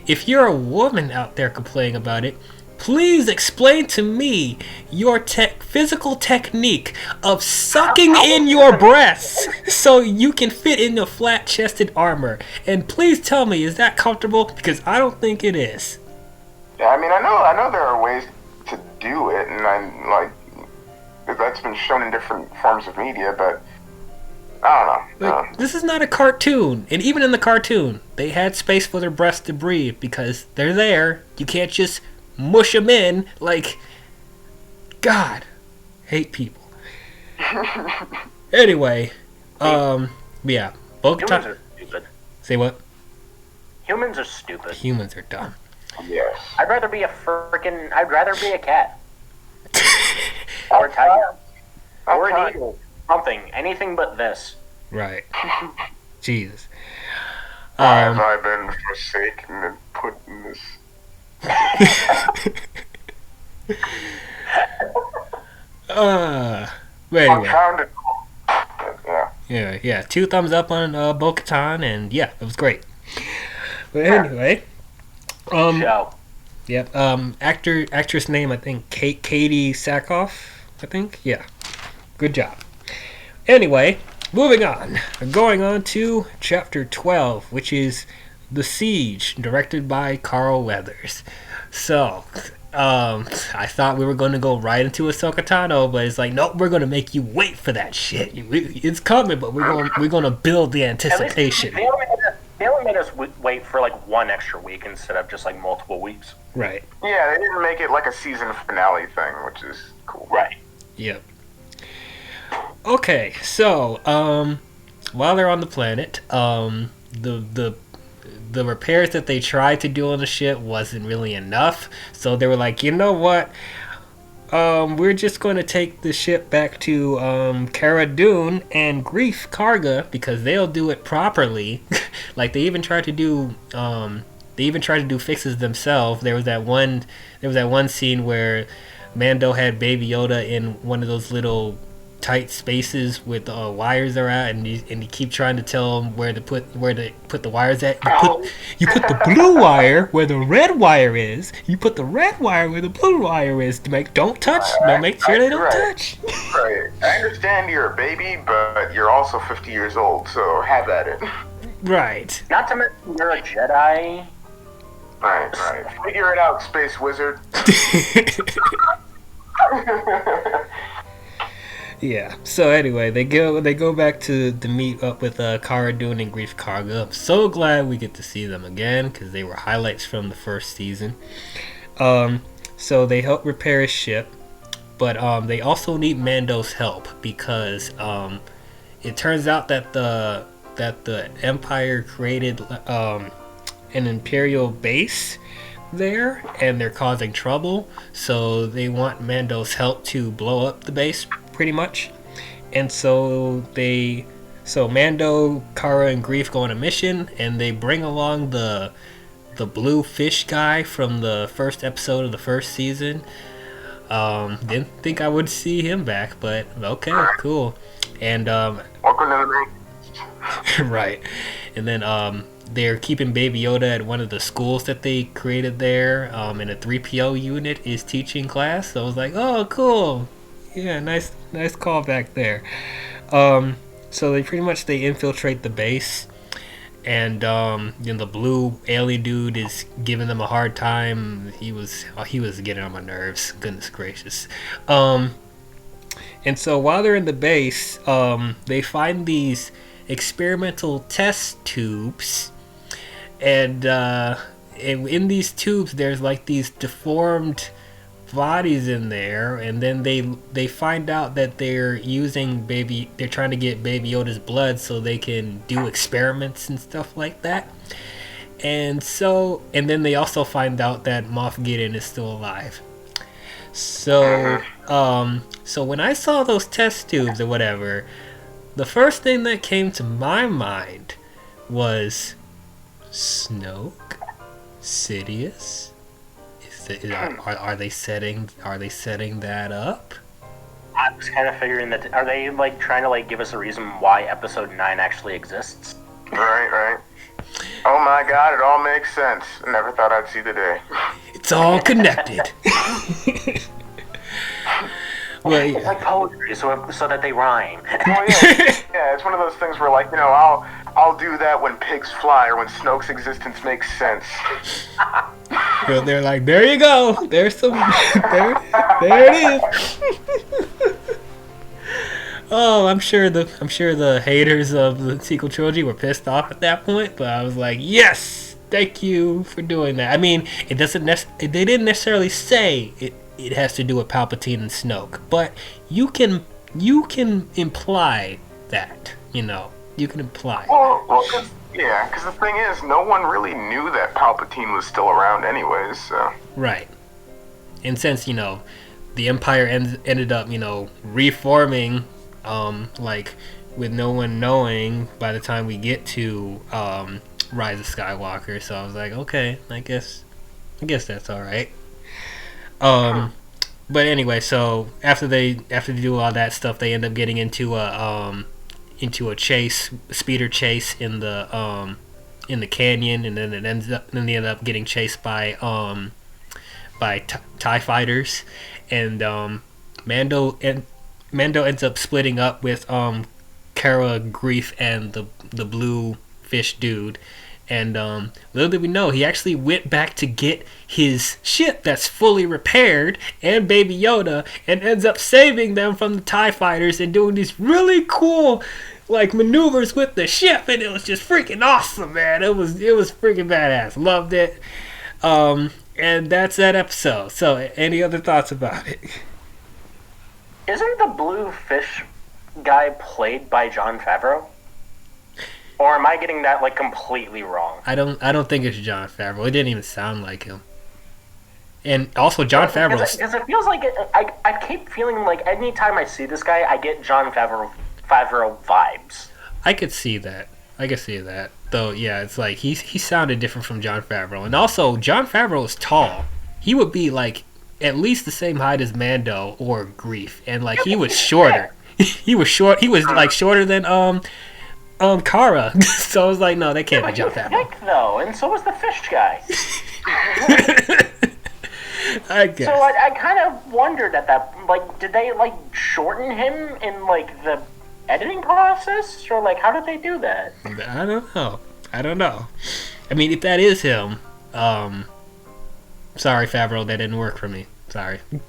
If you're a woman out there complaining about it, please explain to me your physical technique of sucking in your breasts so you can fit in a flat-chested armor. And please tell me, is that comfortable? Because I don't think it is. Yeah, I mean, I know there are ways to do it, and that's been shown in different forms of media, but I don't know. Like, this is not a cartoon. And even in the cartoon, they had space for their breaths to breathe because they're there. You can't just mush them in. Like, God, hate people. Anyway, yeah. Humans are stupid. Say what? Humans are stupid. Humans are dumb. Yes. I'd rather be a cat. Or a tiger. Or an eagle. Something. Anything but this. Right. Jesus. Why have I been forsaken and put in this? But anyway. I found it. Yeah. 2 thumbs up on Bo-Katan, and yeah, it was great. But anyway. Show. Yep. Actress name, I think Katie Sackhoff. I think. Yeah. Good job. Anyway, moving on. Going on to chapter 12, which is The Siege, directed by Carl Weathers. So, I thought we were going to go right into Ahsoka Tano, but it's like, nope, we're going to make you wait for that shit. It's coming, but we're going to build the anticipation. They only made us wait for like 1 extra week instead of just like multiple weeks. Right. Yeah, they didn't make it like a season finale thing, which is cool. Right. Yep. Okay, so while they're on the planet, the repairs that they tried to do on the ship wasn't really enough. So they were like, you know what? We're just going to take the ship back to Cara Dune and Greef Karga because they'll do it properly. Like they even tried to do fixes themselves. There was that one scene where Mando had Baby Yoda in one of those little tight spaces with wires are at, and you keep trying to tell him where to put the wires at. You put the blue wire where the red wire is. You put the red wire where the blue wire is to make don't touch. Make sure they don't touch. Right. I understand you're a baby, but you're also 50 years old, so have at it. Right. Not to mention you're a Jedi. Right. Figure it out, space wizard. Yeah. So anyway, they go back to meet up with Cara Dune and Greef Karga. I'm so glad we get to see them again because they were highlights from the first season. So they help repair his ship, but they also need Mando's help because it turns out that the Empire created an Imperial base there, and they're causing trouble. So they want Mando's help to blow up the base, pretty much. And so Mando, Cara, and Greef go on a mission, and they bring along the blue fish guy from the first episode of the first season. Didn't think I would see him back, but okay, cool. And welcome to the right. And then they're keeping Baby Yoda at one of the schools that they created there, and a 3PO unit is teaching class. So I was like, oh, cool. Yeah, nice callback there. So they infiltrate the base, and the blue alien dude is giving them a hard time. He was getting on my nerves. Goodness gracious. And so while they're in the base, they find these experimental test tubes, and in these tubes there's like these deformed bodies in there, and then they find out that they're trying to get Baby Yoda's blood so they can do experiments and stuff like that. And then they also find out that Moff Gideon is still alive. So when I saw those test tubes or whatever, the first thing that came to my mind was Snoke, Sidious. Are they setting that up? I was kind of figuring that. Are they like trying to like give us a reason why Episode 9 actually exists? Right. Oh my God, it all makes sense. I never thought I'd see the day. It's all connected. Well, yeah. It's like poetry, so that they rhyme. Well, yeah, it's one of those things where, like, I'll do that when pigs fly or when Snoke's existence makes sense. So they're like, there you go. There's some. There it is. Oh, I'm sure the haters of the sequel trilogy were pissed off at that point, but I was like, yes, thank you for doing that. I mean, it doesn't they didn't necessarily say it has to do with Palpatine and Snoke, but you can imply that, you can imply. Well, because the thing is, no one really knew that Palpatine was still around anyways, so. Right. And since, the Empire ended up, reforming, with no one knowing by the time we get to Rise of Skywalker, so I was like, okay, I guess that's all right. But anyway, so after they do all that stuff, they end up getting into a speeder chase in the canyon, and then they end up getting chased by TIE fighters, and Mando ends up splitting up with Cara, Greef, and the blue fish dude. And little did we know, he actually went back to get his ship that's fully repaired and Baby Yoda, and ends up saving them from the TIE fighters and doing these really cool maneuvers with the ship, and it was just freaking awesome, man. It was freaking badass. Loved it. And that's that episode. So, any other thoughts about it? Isn't the blue fish guy played by Jon Favreau? Or am I getting that completely wrong? I don't think it's Jon Favreau. It didn't even sound like him. And also Jon Favreau. Because it feels like I keep feeling like anytime I see this guy, I get Jon Favreau vibes. I could see that. Though, yeah, it's like he sounded different from Jon Favreau. And also, Jon Favreau is tall. He would be at least the same height as Mando or Greef, and he was shorter. He was short. He was shorter than Cara. So I was like, no, that can't be Jon Favreau. Thick though, and so was the fish guy. I guess. So I kind of wondered at that. Did they shorten him in the editing process, or how did they do that? I don't know. I mean, if that is him, sorry Favreau, that didn't work for me. Sorry. No.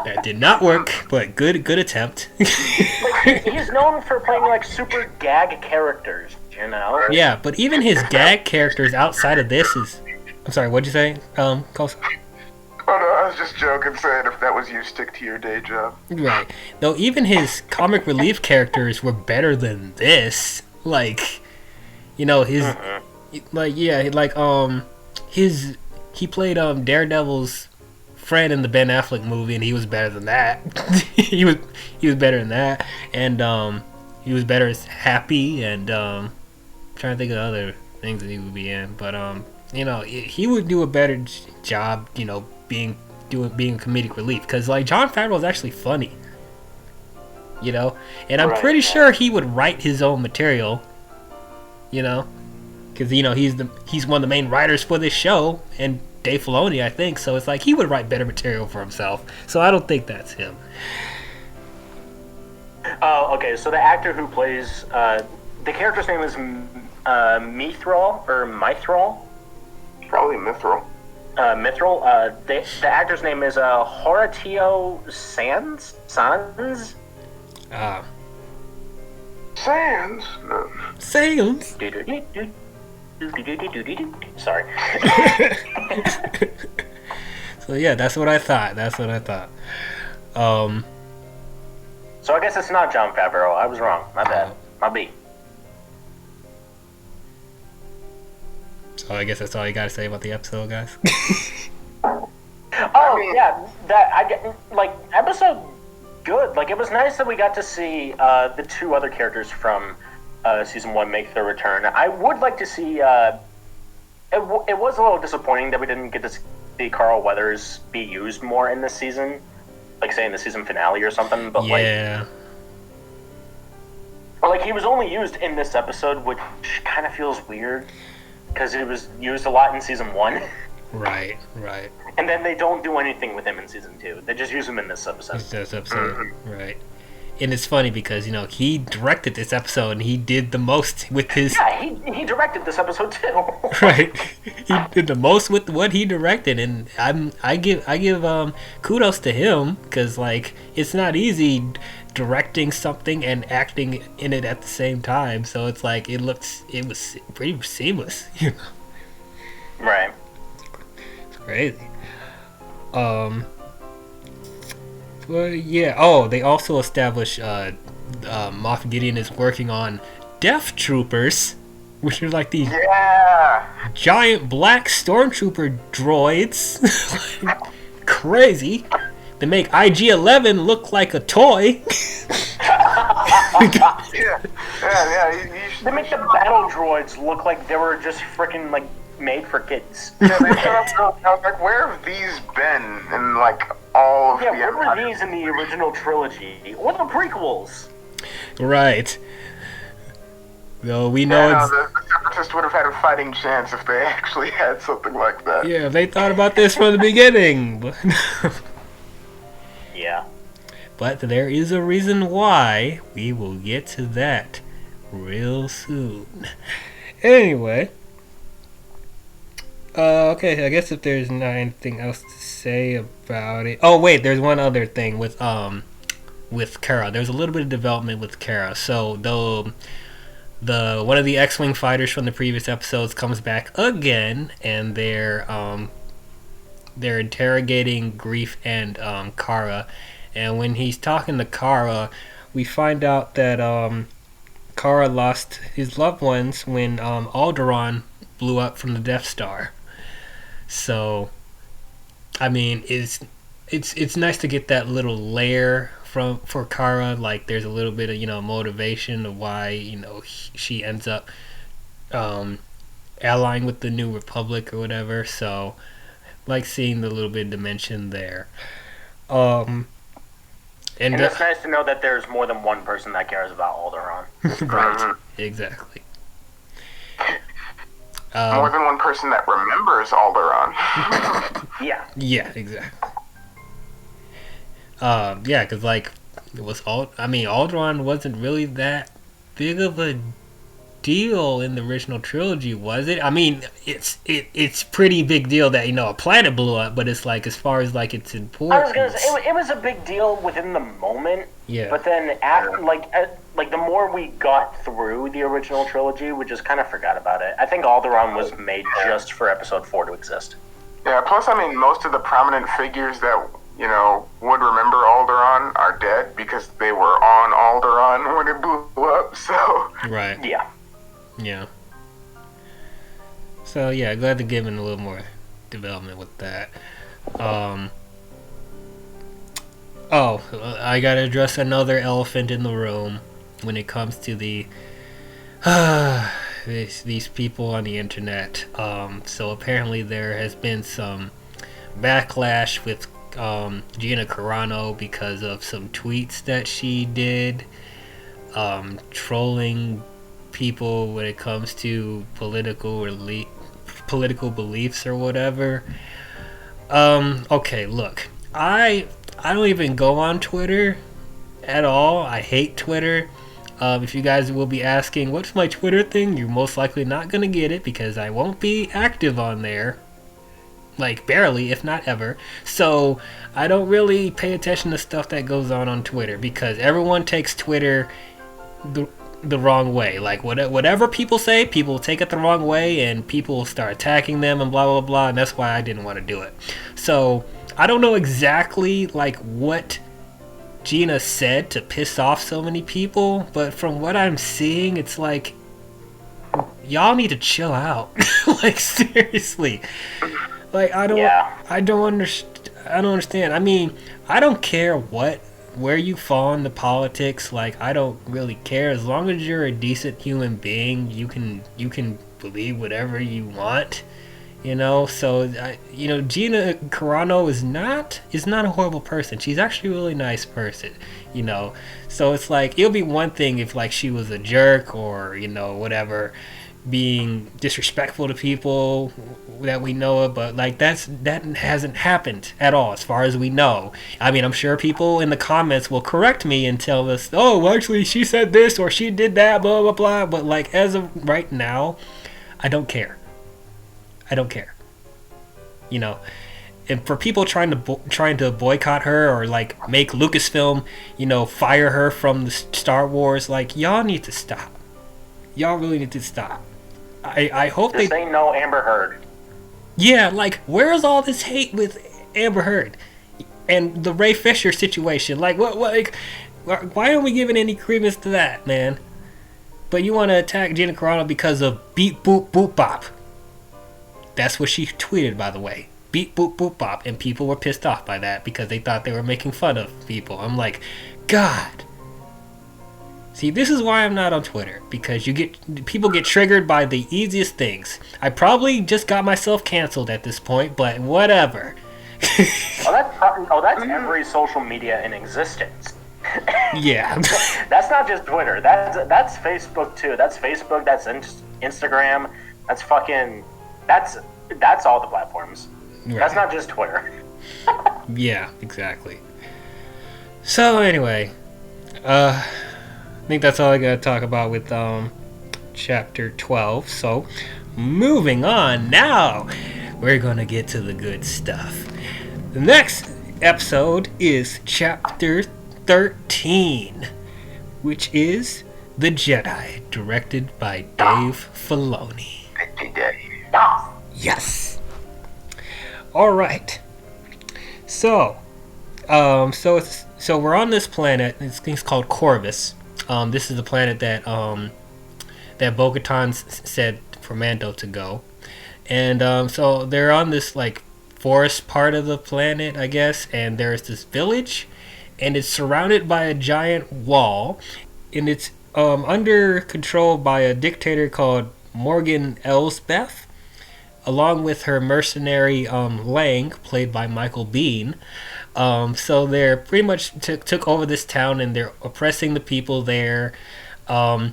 That did not work, but good attempt. He's known for playing super gag characters, Yeah, but even his gag characters outside of this is. I'm sorry, what'd you say, Costa? Oh no, I was just joking, saying if that was you, stick to your day job. Right. Though even his comic relief characters were better than this. He played Daredevil's friend in the Ben Affleck movie, and he was better than that. he was better than that, and he was better as Happy, and trying to think of other things that he would be in, but he would do a better job, being comedic relief, because Jon Favreau is actually funny, and I'm pretty sure he would write his own material, because he's one of the main writers for this show, and Dave Filoni, I think, so it's he would write better material for himself, so I don't think that's him. Oh, okay, so the actor who plays the character's name is Mithril or Mithril? Probably Mithril. Mithril. The actor's name is Horatio Sands. Sands? No. Sands? Sorry. So yeah, that's what I thought. So I guess it's not Jon Favreau. I was wrong. My bad. My B. So I guess that's all you got to say about the episode, guys. Yeah, that I get episode good. It was nice that we got to see the two other characters from season 1 make their return. I would like to see. It was a little disappointing that we didn't get to see Carl Weathers be used more in this season, say in the season finale or something. But yeah. He was only used in this episode, which kind of feels weird. Because it was used a lot in season 1. Right. And then they don't do anything with him in season 2. They just use him in this episode. Right. and it's funny because he directed this episode and he did the most with his. Yeah, he directed this episode too. Right, he did the most with what he directed, and I give kudos to him because like it's not easy directing something and acting in it at the same time. So it's like it was pretty seamless. Right. It's crazy. Well, yeah. Oh, they also established Moff Gideon is working on Death Troopers, which are like these giant black stormtrooper droids. Crazy. They make IG-11 look like a toy. They make the battle droids look like they were just freaking like made for kids. Yeah, they showed up. I was like, where have these been in like all of the where were these in the original trilogy or the prequels? Right. Though we know the Separatists would have had a fighting chance if they actually had something like that. Yeah, they thought about this from the beginning. Yeah. But there is a reason why. We will get to that real soon. Anyway. Okay, I guess if there's not anything else to say about it. Oh wait, there's one other thing with Kara. There's a little bit of development with Kara. So the one of the X-Wing fighters from the previous episodes comes back again, and they're interrogating Greef and Kara. And when he's talking to Kara, we find out that Kara lost his loved ones when Alderaan blew up from the Death Star. So, I mean, it's nice to get that little layer for Kara. Like, there's a little bit of motivation of why she ends up allying with the New Republic or whatever. So, like seeing the little bit of dimension there. And it's nice to know that there's more than one person that cares about Alderaan. Right, exactly. More than one person that remembers Alderaan. Yeah. Yeah, exactly. Yeah, because Alderaan wasn't really that big of a deal in the original trilogy, was it? I mean, it's pretty big deal that a planet blew up, but it's like as far as like its importance. I was gonna say it was a big deal within the moment. Yeah. But then after, like the more we got through the original trilogy, we just kind of forgot about it. I think Alderaan was made just for Episode 4 to exist. Yeah. Plus, I mean, most of the prominent figures that would remember Alderaan are dead because they were on Alderaan when it blew up. So. Right. Yeah. Yeah. So yeah, glad to give it a little more development with that. I gotta address another elephant in the room when it comes to the these people on the internet. So apparently there has been some backlash with Gina Carano because of some tweets that she did, trolling people when it comes to political beliefs or whatever. Okay, look, I don't even go on Twitter at all. I hate Twitter. If you guys will be asking what's my Twitter thing, you're most likely not gonna get it because I won't be active on there, like barely, if not ever. So I don't really pay attention to stuff that goes on Twitter because everyone takes Twitter the wrong way. Like whatever people say, people take it the wrong way and people start attacking them and blah blah blah, and that's why I didn't want to do it. So I don't know exactly like what Gina said to piss off so many people, but from what I'm seeing, it's like y'all need to chill out. Like seriously. Like I don't understand. I mean, I don't care where you fall in the politics. Like I don't really care as long as you're a decent human being. You can believe whatever you want, So Gina Carano is not a horrible person. She's actually a really nice person, So it's like it'll be one thing if like she was a jerk or whatever, being disrespectful to people that we know of, but like that hasn't happened at all as far as we know. I mean, I'm sure people in the comments will correct me and tell us, oh, actually she said this or she did that, blah blah blah, but like as of right now, I don't care. You know, and for people trying to boycott her or like make Lucasfilm, you know, fire her from the Star Wars, like y'all need to stop. Y'all really need to stop. I hope This ain't no Amber Heard. Yeah, like where's all this hate with Amber Heard and the Ray Fisher situation? Like what like why aren't we giving any credence to that, man? But you want to attack Gina Carano because of beep boop boop bop. That's what she tweeted, by the way. Beep boop boop bop, and people were pissed off by that because they thought they were making fun of people. I'm like, God. See, this is why I'm not on Twitter, because people get triggered by the easiest things. I probably just got myself canceled at this point, but whatever. That's every social media in existence. Yeah. That's not just Twitter. That's Facebook too. That's Facebook. That's Instagram. That's fucking. That's all the platforms. Right. That's not just Twitter. Yeah, exactly. So anyway, I think that's all I gotta talk about with chapter 12. So moving on now, we're gonna get to the good stuff. The next episode is chapter 13, which is The Jedi, directed by Dave Filoni. Yes. All right. So we're on this planet. It's called Corvus. This is the planet that Bo-Katan said for Mando to go, and so they're on this like forest part of the planet, I guess. And there's this village, and it's surrounded by a giant wall, and it's under control by a dictator called Morgan Elsbeth, along with her mercenary Lang, played by Michael Biehn. So they're pretty much took over this town, and they're oppressing the people there. And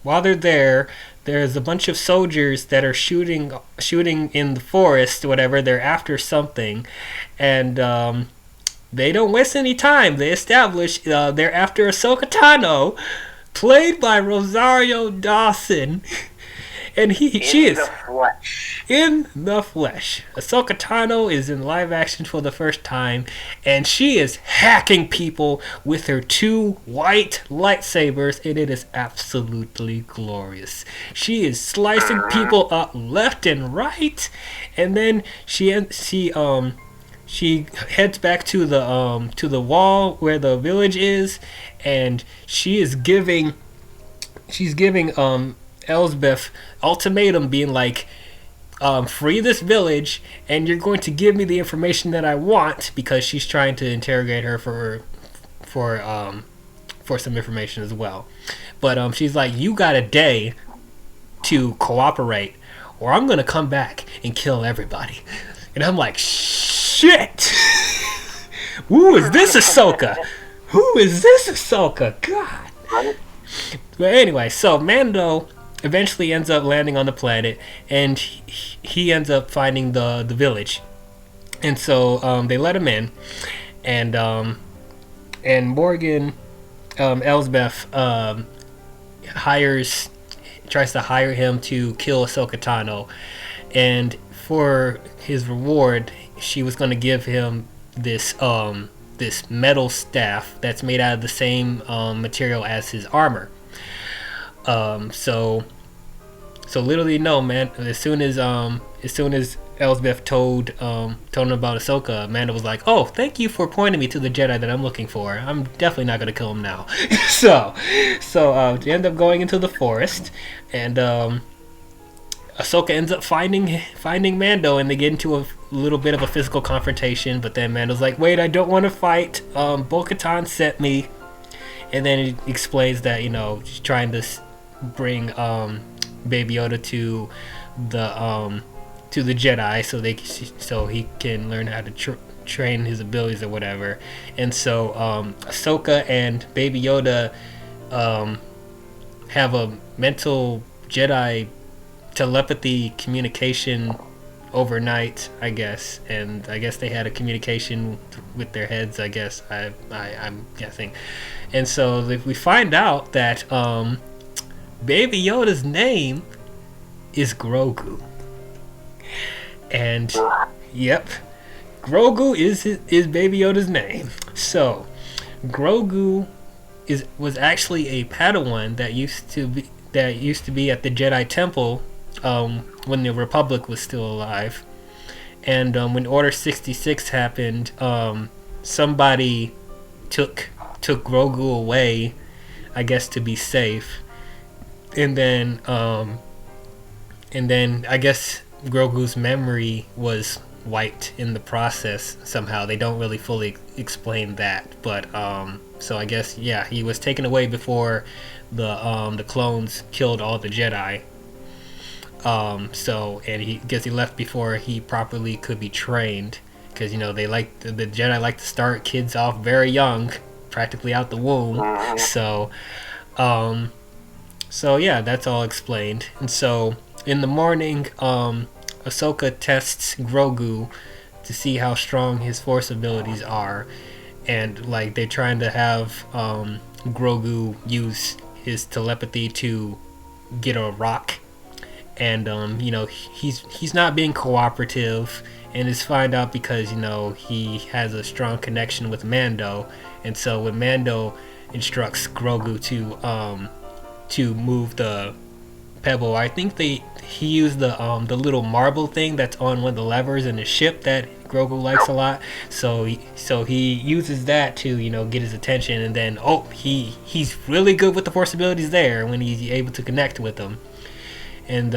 while they're there, there's a bunch of soldiers that are shooting in the forest, whatever. They're after something, and they don't waste any time. They establish they're after Ahsoka Tano, played by Rosario Dawson. And she is in the flesh. Ahsoka Tano is in live action for the first time, and she is hacking people with her 2 white lightsabers, and it is absolutely glorious. She is slicing people up left and right, and then she heads back to the wall where the village is, and she's giving Elsbeth ultimatum, being like, free this village and you're going to give me the information that I want, because she's trying to interrogate her for some information as well. But she's like, you got a day to cooperate or I'm gonna come back and kill everybody. And I'm like, shit. Who is this Ahsoka? God. But anyway, so Mando eventually ends up landing on the planet, and he ends up finding the village, and so they let him in, and Morgan Elsbeth tries to hire him to kill Ahsoka Tano, and for his reward, she was going to give him this metal staff that's made out of the same material as his armor. So literally, no, man. As soon as Elsbeth told him about Ahsoka, Amanda was like, "Oh, thank you for pointing me to the Jedi that I'm looking for. I'm definitely not gonna kill him now." so they end up going into the forest, and Ahsoka ends up finding Mando, and they get into a little bit of a physical confrontation. But then Mando's like, "Wait, I don't want to fight. Bo-Katan sent me," and then he explains that she's trying to bring Baby Yoda to the Jedi so he can learn how to train his abilities or whatever. And so Ahsoka and Baby Yoda have a mental Jedi telepathy communication overnight, I guess, and I guess they had a communication with their heads, I guess. I'm guessing. And so we find out that Baby Yoda's name is Grogu. And yep, Grogu is Baby Yoda's name. So Grogu was actually a Padawan that used to be at the Jedi Temple when the Republic was still alive. And when Order 66 happened, somebody took Grogu away, I guess, to be safe. And then I guess Grogu's memory was wiped in the process somehow. They don't really fully explain that, but so I guess, yeah, he was taken away before the clones killed all the Jedi. So, and he left before he properly could be trained, because, you know, the Jedi like to start kids off very young, practically out the womb. So yeah, that's all explained. And so in the morning, Ahsoka tests Grogu to see how strong his Force abilities are, and like they're trying to have Grogu use his telepathy to get a rock, and you know, he's not being cooperative, and it's find out because, you know, he has a strong connection with Mando, and so when Mando instructs Grogu to move the pebble, I think he used the little marble thing that's on one of the levers in the ship that Grogu likes a lot. So he uses that to, you know, get his attention, and then he's really good with the Force abilities there when he's able to connect with them. And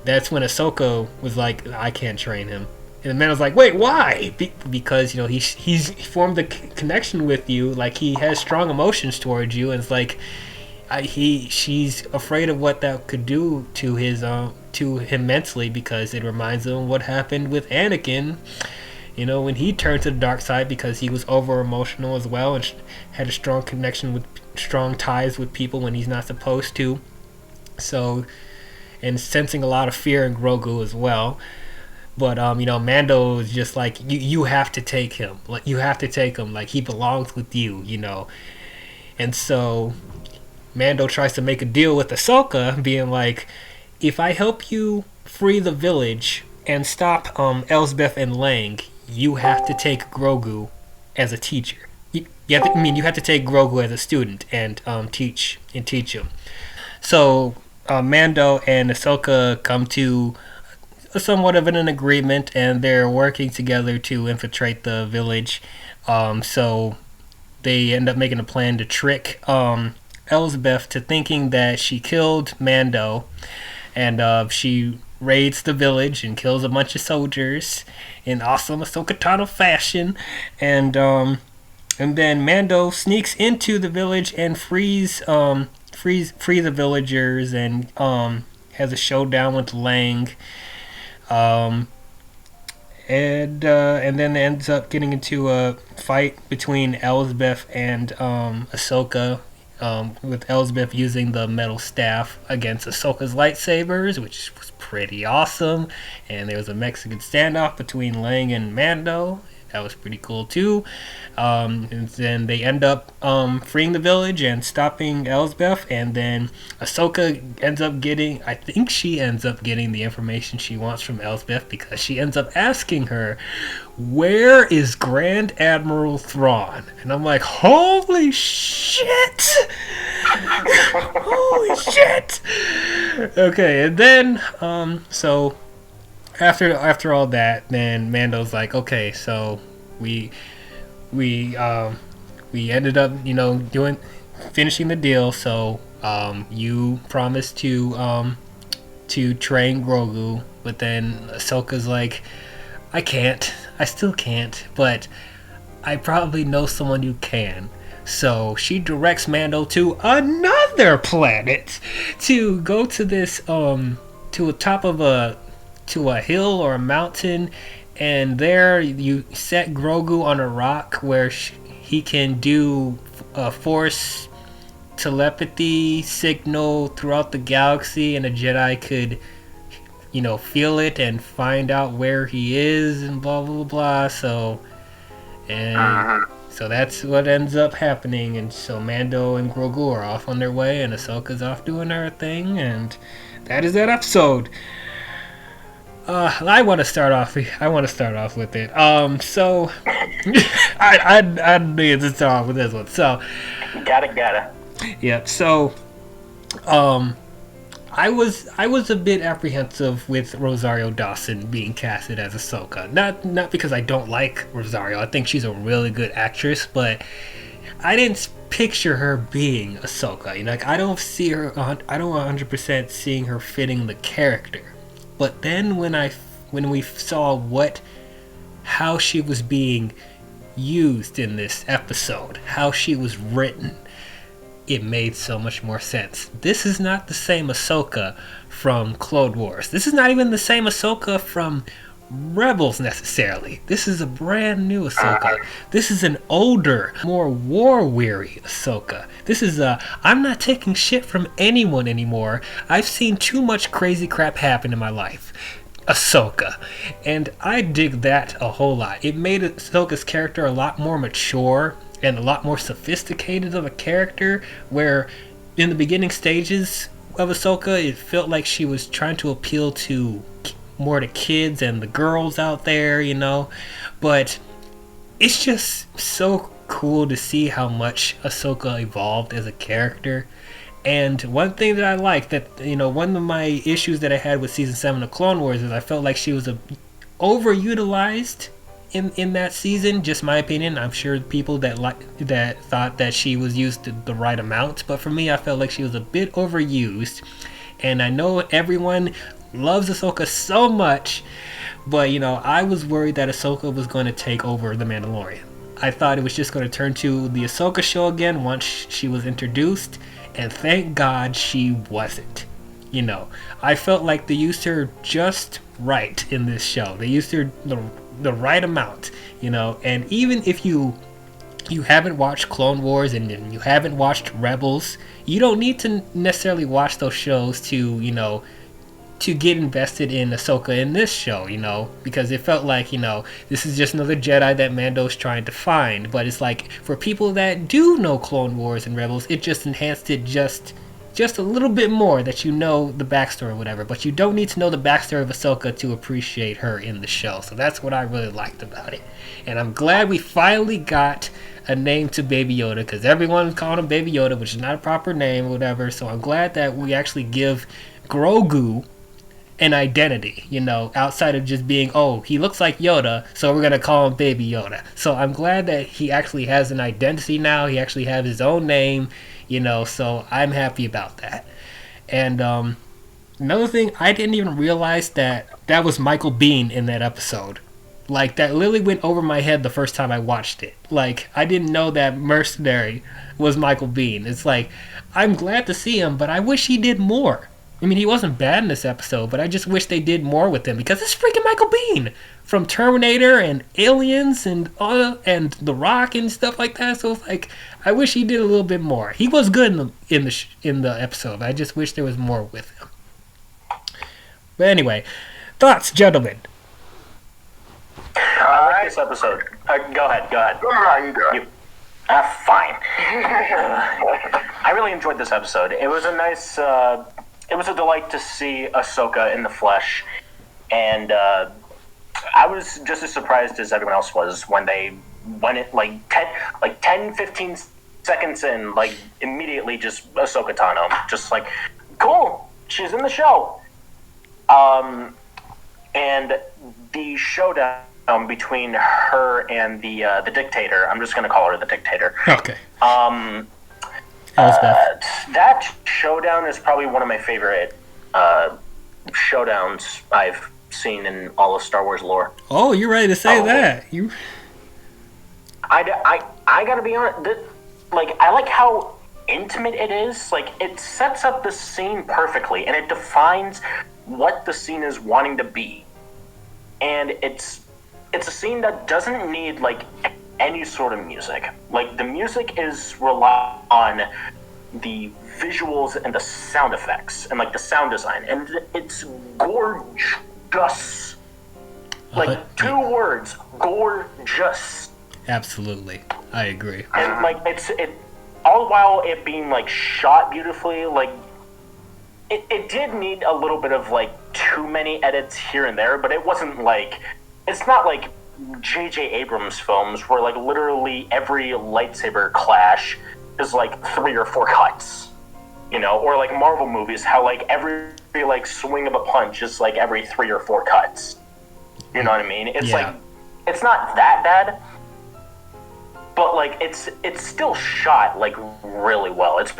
that's when Ahsoka was like, I can't train him. And the man was like, wait, why? Because, you know, he's formed a connection with you, like he has strong emotions towards you, and it's like she's afraid of what that could do to him mentally, because it reminds him of what happened with Anakin, you know, when he turned to the dark side, because he was over emotional as well and had a strong connection with strong ties with people when he's not supposed to. So, and sensing a lot of fear in Grogu as well. But you know, Mando is just like, you have to take him, like you have to take him, like he belongs with you, you know. And so Mando tries to make a deal with Ahsoka, being like, if I help you free the village and stop Elsbeth and Lang, you have to take Grogu as a teacher. You have to take Grogu as a student and teach him. So Mando and Ahsoka come to somewhat of an agreement, and they're working together to infiltrate the village. So they end up making a plan to trick Elsbeth to thinking that she killed Mando, and she raids the village and kills a bunch of soldiers in awesome Ahsoka Tano fashion, and then Mando sneaks into the village and frees the villagers, and has a showdown with Lang, and then ends up getting into a fight between Elsbeth and Ahsoka, with Elsbeth using the metal staff against Ahsoka's lightsabers, which was pretty awesome. And there was a Mexican standoff between Lang and Mando. That was pretty cool too. And then they end up freeing the village and stopping Elsbeth, and then Ahsoka ends up getting the information she wants from Elsbeth, because she ends up asking her, where is Grand Admiral Thrawn? And I'm like, holy shit! Holy shit! Okay, and then so after all that, then Mando's like, okay, so we ended up, you know, finishing the deal. So you promised to train Grogu, but then Ahsoka's like, I still can't, but I probably know someone who can. So she directs Mando to another planet to go to this to the top of a hill or a mountain, and there you set Grogu on a rock where he can do Force telepathy signal throughout the galaxy, and a Jedi could, feel it and find out where he is, and blah blah blah. So that's what ends up happening. And so Mando and Grogu are off on their way, and Ahsoka's off doing her thing, and that is that episode. I want to start off with it. So I need to start off with this one. So gotta. Yeah. So, I was a bit apprehensive with Rosario Dawson being casted as Ahsoka. Not because I don't like Rosario. I think she's a really good actress, but I didn't picture her being Ahsoka. Like I don't see her. I don't 100% seeing her fitting the character. But then when we saw how she was being used in this episode, how she was written, it made so much more sense. This is not the same Ahsoka from Clone Wars. This is not even the same Ahsoka from Rebels necessarily. This is a brand new Ahsoka. This is an older, more war-weary Ahsoka. This is I'm not taking shit from anyone anymore. I've seen too much crazy crap happen in my life. Ahsoka. And I dig that a whole lot. It made Ahsoka's character a lot more mature and a lot more sophisticated of a character, where in the beginning stages of Ahsoka, it felt like she was trying to appeal to more to kids and the girls out there, but it's just so cool to see how much Ahsoka evolved as a character. And one thing that I like, that one of my issues that I had with season 7 of Clone Wars is I felt like she was overutilized in that season. Just my opinion. I'm sure people that thought that she was used the right amount, but for me, I felt like she was a bit overused. And I know everyone loves Ahsoka so much, but I was worried that Ahsoka was going to take over The Mandalorian. I thought it was just going to turn to the Ahsoka show again once she was introduced, and thank God she wasn't. I felt like they used her just right in this show. They used her the right amount, and even if you haven't watched Clone Wars and you haven't watched Rebels, you don't need to necessarily watch those shows to to get invested in Ahsoka in this show, because it felt like, this is just another Jedi that Mando's trying to find. But it's like, for people that do know Clone Wars and Rebels, it just enhanced it just a little bit more, that the backstory or whatever. But you don't need to know the backstory of Ahsoka to appreciate her in the show. So that's what I really liked about it. And I'm glad we finally got a name to Baby Yoda, because everyone's calling him Baby Yoda, which is not a proper name or whatever. So I'm glad that we actually give Grogu an identity, outside of just being, oh, he looks like Yoda, so we're going to call him Baby Yoda. So I'm glad that he actually has an identity now. He actually has his own name, so I'm happy about that. And another thing, I didn't even realize that was Michael Biehn in that episode. Like, that literally went over my head the first time I watched it. Like, I didn't know that Mercenary was Michael Biehn. It's like, I'm glad to see him, but I wish he did more. I mean, he wasn't bad in this episode, but I just wish they did more with him, because it's freaking Michael Biehn from Terminator and Aliens and The Rock and stuff like that. So it's like, I wish he did a little bit more. He was good in the episode. I just wish there was more with him. But anyway, thoughts, gentlemen. I like this episode. Go ahead. You go. Fine. I really enjoyed this episode. It was a nice. It was a delight to see Ahsoka in the flesh, and I was just as surprised as everyone else was when it 10, 15 seconds in, like, immediately just Ahsoka Tano, just like, cool, she's in the show. And the showdown between her and the dictator, I'm just going to call her the dictator. Okay. That showdown is probably one of my favorite showdowns I've seen in all of Star Wars lore. Oh, you're ready to say that. I gotta be honest, I like how intimate it is. Like, it sets up the scene perfectly, and it defines what the scene is wanting to be. And it's a scene that doesn't need, like, any sort of music. Like, the music is rely on the visuals and the sound effects and like the sound design, and it's gorgeous. Like 2 words, gorgeous. Absolutely, I agree. And like it all while it being like shot beautifully. Like it did need a little bit of like too many edits here and there, but it wasn't like, it's not like J.J. Abrams films where like literally every lightsaber clash is like 3 or 4 cuts, you know, or like Marvel movies, how like every like swing of a punch is like every 3 or 4 cuts. You know what I mean? It's like, it's not that bad, but like it's still shot like really well. It's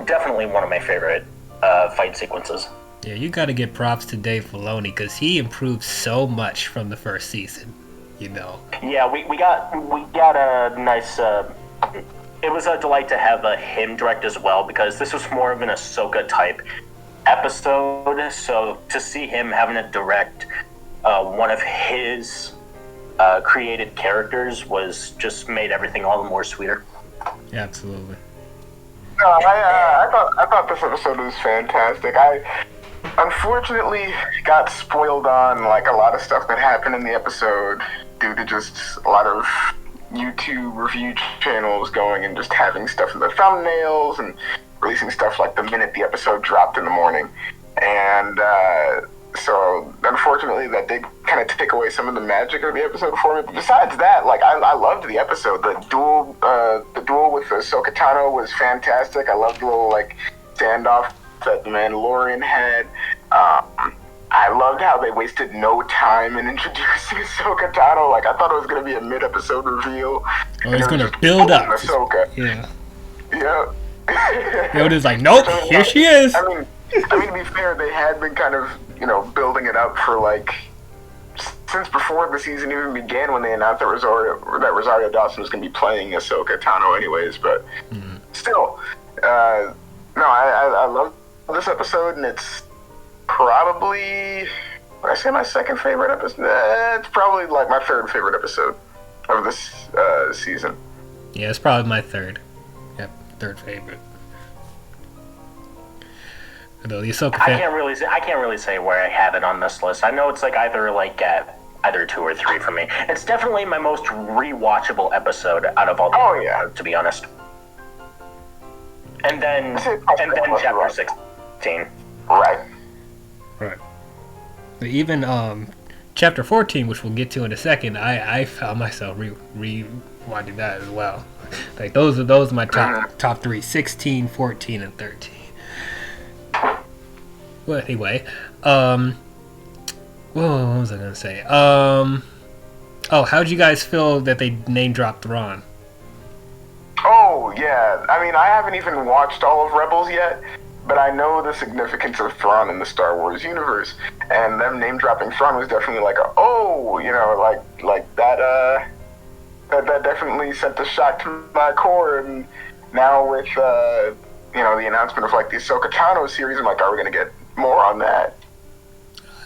definitely one of my favorite fight sequences. Yeah, you got to give props to Dave Filoni because he improved so much from the first season. You know. Yeah, we got a nice. It was a delight to have him direct as well, because this was more of an Ahsoka type episode. So to see him having to direct one of his created characters was just made everything all the more sweeter. Absolutely. No, I thought this episode was fantastic. I unfortunately got spoiled on like a lot of stuff that happened in the episode due to just a lot of YouTube review channels going and just having stuff in the thumbnails and releasing stuff like the minute the episode dropped in the morning. And so unfortunately that did kind of take away some of the magic of the episode for me. But besides that, like I loved the episode. The duel with Ahsoka Tano was fantastic. I loved the little like standoff that the Mandalorian had. I loved how they wasted no time in introducing Ahsoka Tano. Like I thought it was going to be a mid-episode reveal. Oh, he's going to build up. Ahsoka. Yeah. Yeah. Yoda's like, nope, here she is. I mean, to be fair, they had been kind of, you know, building it up for like since before the season even began, when they announced that Rosario Dawson was going to be playing Ahsoka Tano, anyways. But still, no, I love this episode, and it's probably, would I say my second favorite episode? It's probably like my third favorite episode of this season. Yeah, it's probably my third. Yep, third favorite. Although the Ahsoka I can't really say where I have it on this list. I know it's like either 2 or 3 for me. It's definitely my most rewatchable episode out of all the to be honest. And then chapter 16. Right. But even chapter 14, which we'll get to in a second, I found myself rewatching that as well. Like those are my top 3: 16, 14, and 13. Well, anyway, what was I gonna say? How'd you guys feel that they name dropped Thrawn? Oh yeah, I mean I haven't even watched all of Rebels yet, but I know the significance of Thrawn in the Star Wars universe, and them name dropping Thrawn was definitely like like that. That definitely sent a shock to my core. And now with the announcement of like the Ahsoka Tano series, I'm like, are we gonna get more on that?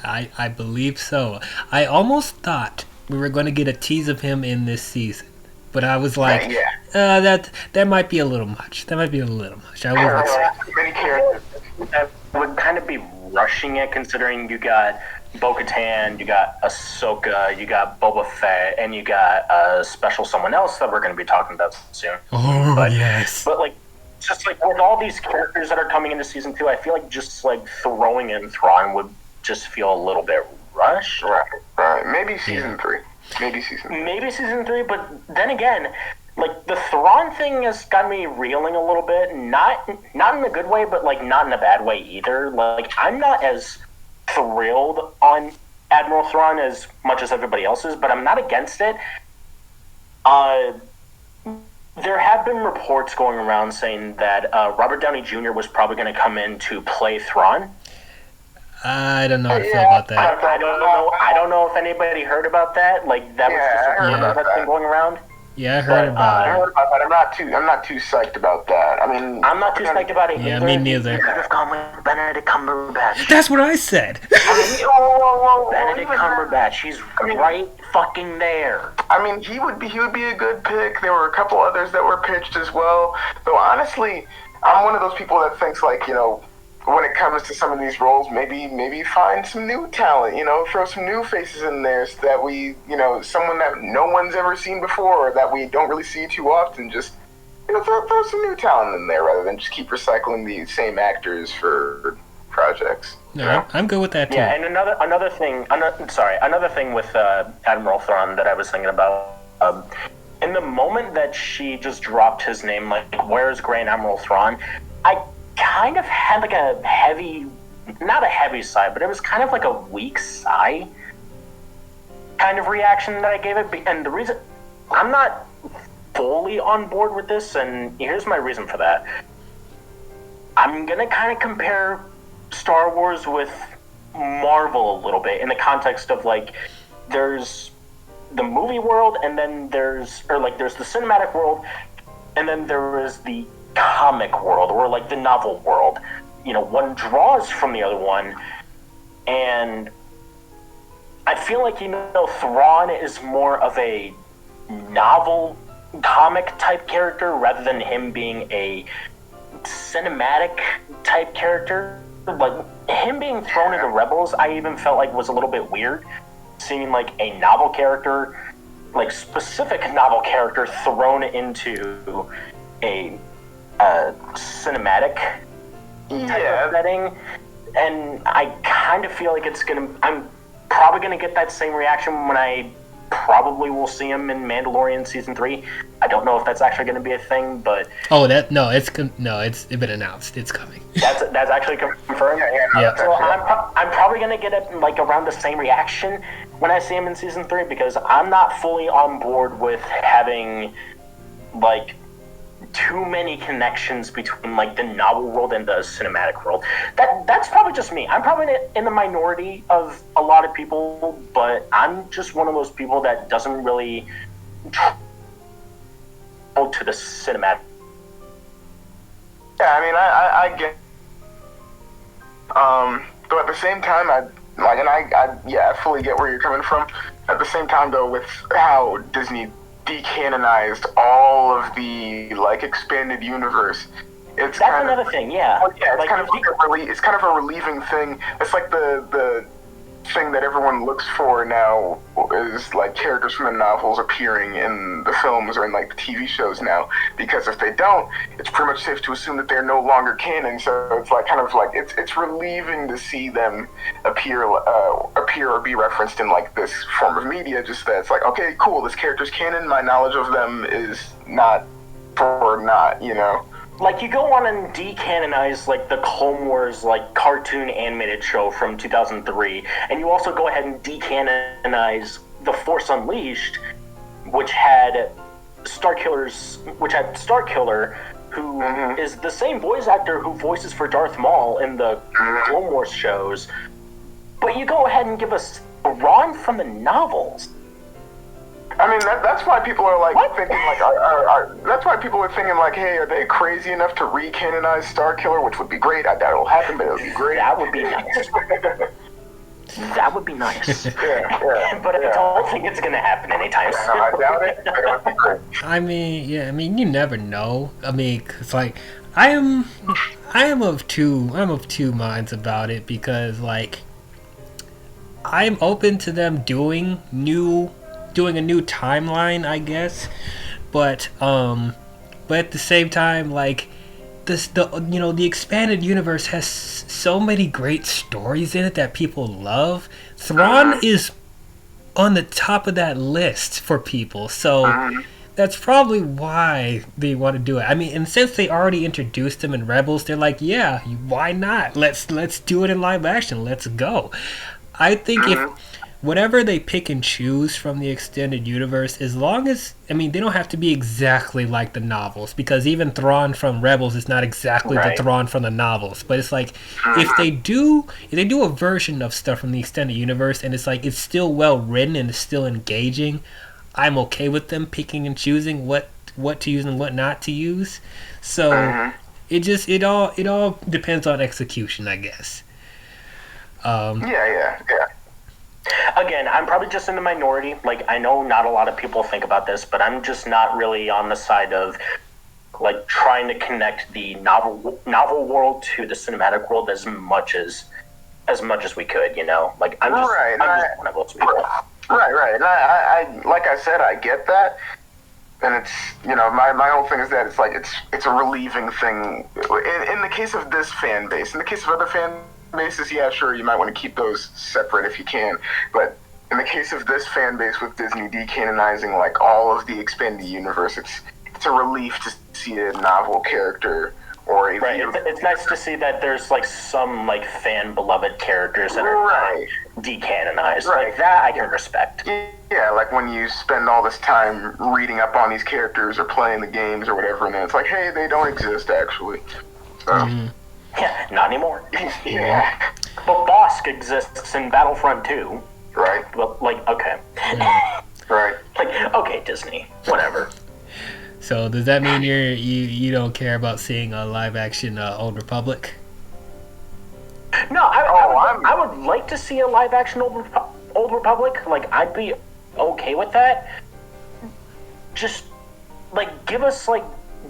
I believe so. I almost thought we were going to get a tease of him in this season, but I was like, that might be a little much. That might be a little much. I was many characters. That would kind of be rushing it, considering you got Bo-Katan, you got Ahsoka, you got Boba Fett, and you got a special someone else that we're going to be talking about soon. Oh, yes. But like, just like with all these characters that are coming into season 2, I feel like just like throwing in Thrawn would just feel a little bit rushed. Right. Maybe season 3. Maybe season 3, but then again, like the Thrawn thing has got me reeling a little bit. Not in a good way, but like not in a bad way either. Like I'm not as thrilled on Admiral Thrawn as much as everybody else is, but I'm not against it. There have been reports going around saying that Robert Downey Jr. was probably going to come in to play Thrawn. I don't know how to feel about that. I don't know if anybody heard about that. Like that was just a rumor that's been going around. Yeah, I heard about I it. heard about that. I'm not too psyched about that. I mean, I'm not too psyched about it Yeah, either. me neither. You could have gone with Benedict Cumberbatch. That's what I said. Benedict Cumberbatch, he's right fucking there. I mean, he would be a good pick. There were a couple others that were pitched as well. Though honestly, I'm one of those people that thinks like, you know, when it comes to some of these roles, maybe find some new talent, you know, throw some new faces in there so that we, you know, someone that no one's ever seen before or that we don't really see too often, just, you know, throw some new talent in there rather than just keep recycling the same actors for projects. No, I'm good with that too. Yeah, and another thing with Admiral Thrawn that I was thinking about. In the moment that she just dropped his name, like, where's Grand Admiral Thrawn? I kind of had like a heavy, not a heavy sigh, but it was kind of like a weak sigh kind of reaction that I gave it. And the reason I'm not fully on board with this, and here's my reason for that. I'm gonna kind of compare Star Wars with Marvel a little bit in the context of like, there's the movie world, and then there's the cinematic world, and then there is the comic world, or like the novel world. You know, one draws from the other one, and I feel like, you know, Thrawn is more of a novel comic type character rather than him being a cinematic type character. Like, him being thrown into Rebels, I even felt like was a little bit weird, seeing like a novel character, like specific novel character, thrown into a cinematic type of setting. And I kind of feel like I'm probably gonna get that same reaction when I probably will see him in Mandalorian season 3. I don't know if that's actually going to be a thing, but it's been announced. It's coming. That's actually confirmed. Yeah. So I'm probably going to get it like around the same reaction when I see him in season 3, because I'm not fully on board with having like too many connections between like the novel world and the cinematic world. That's probably just me. I'm probably in the minority of a lot of people, but I'm just one of those people that doesn't really go to the cinematic. Yeah, I mean, I get. But at the same time, I fully get where you're coming from. At the same time, though, with how Disney decanonized all of the like expanded universe, that's another thing. Yeah, it's like, kind of a relieving thing. It's like the thing that everyone looks for now is like characters from the novels appearing in the films or in like the TV shows now, because if they don't, it's pretty much safe to assume that they're no longer canon. So it's like kind of like it's relieving to see them appear or be referenced in like this form of media. Just that it's like, okay, cool, this character's canon. My knowledge of them is not for naught, you know. Like, you go on and decanonize, like, the Clone Wars, like, cartoon animated show from 2003, and you also go ahead and decanonize The Force Unleashed, which had Starkiller, who is the same voice actor who voices for Darth Maul in the Clone Wars shows, but you go ahead and give us Ron from the novels. I mean, that's why people are like thinking like, that's why people are thinking like, hey, are they crazy enough to recanonize Starkiller? Which would be great. I doubt it'll happen, but it would be great. That would be nice. That would be nice. Yeah. But I don't think it's going to happen anytime soon. I doubt it. But it would be great. I mean, you never know. I mean, it's like I am of two minds about it, because like I'm open to them doing a new timeline, I guess, but at the same time, like the expanded universe has so many great stories in it that people love. Thrawn is on the top of that list for people, so that's probably why they want to do it. I mean, and since they already introduced him in Rebels, they're like, yeah, why not? Let's do it in live action. Let's go. I think if whatever they pick and choose from the extended universe, as long as, I mean, they don't have to be exactly like the novels, because even Thrawn from Rebels is not exactly the Thrawn from the novels. But it's like, if they do a version of stuff from the extended universe, and it's like it's still well written and it's still engaging, I'm okay with them picking and choosing what to use and what not to use. So it all depends on execution, I guess. Yeah. Again, I'm probably just in the minority. Like, I know not a lot of people think about this, but I'm just not really on the side of like trying to connect the novel world to the cinematic world as much as we could, you know. Like, I'm just one of those people. Right. And I like I said, I get that. And it's, you know, my whole thing is that it's like it's a relieving thing. In the case of this fan base, in the case of other fan bases, yeah, sure, you might want to keep those separate if you can. But in the case of this fan base with Disney decanonizing like all of the expanded universe, it's a relief to see a novel character or a It's nice to see that there's like some like fan beloved characters that are not decanonized. Like that I can respect. Yeah, like when you spend all this time reading up on these characters or playing the games or whatever, and then it's like, hey, they don't exist actually. So yeah, not anymore. Yeah. But Bosk exists in Battlefront 2. Right. But like, okay. Right. Like, okay, Disney, whatever. So does that mean you don't care about seeing a live action Old Republic? No, I would like to see a live action Old Republic. Like, I'd be okay with that. Just like give us like,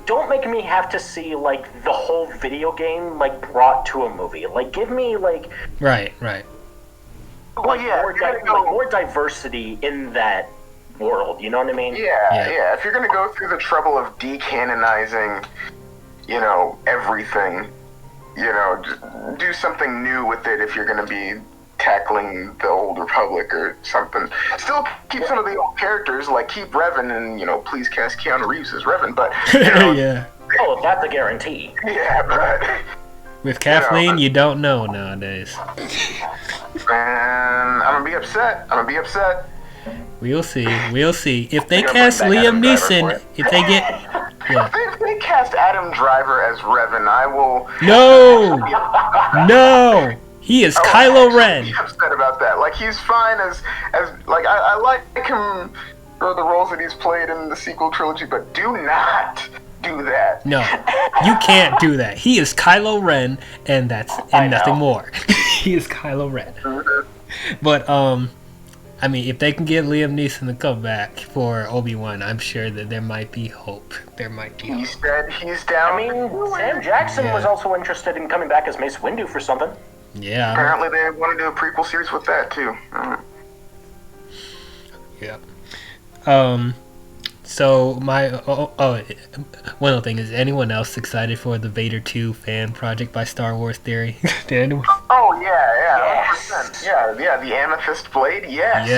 don't make me have to see like the whole video game like brought to a movie. Like, give me like right. Well, yeah, more diversity in that world, you know what I mean? Yeah. If you're gonna go through the trouble of decanonizing, you know, everything, you know, just do something new with it. If you're gonna be tackling the Old Republic or something, still keep some of the old characters, like keep Revan, and you know, please cast Keanu Reeves as Revan. But you know, yeah. Oh, that's a guarantee. Yeah, but with Kathleen, you don't know nowadays. And I'm gonna be upset. We'll see. If they cast Liam Neeson, if they cast Adam Driver as Revan, I will. No. He is Kylo Ren. I'm upset about that. Like, he's fine as like I like him for the roles that he's played in the sequel trilogy, but do not do that. No, you can't do that. He is Kylo Ren, and nothing more. He is Kylo Ren. But I mean, if they can get Liam Neeson to come back for Obi-Wan, I'm sure that there might be hope. He said he's down. I mean, Sam Jackson was also interested in coming back as Mace Windu for something. Yeah. Apparently they want to do a prequel series with that, too. Yeah. So one other thing, is anyone else excited for the Vader 2 fan project by Star Wars Theory? Did anyone? Oh yeah, 100%. Yeah, the Amethyst Blade. Yes.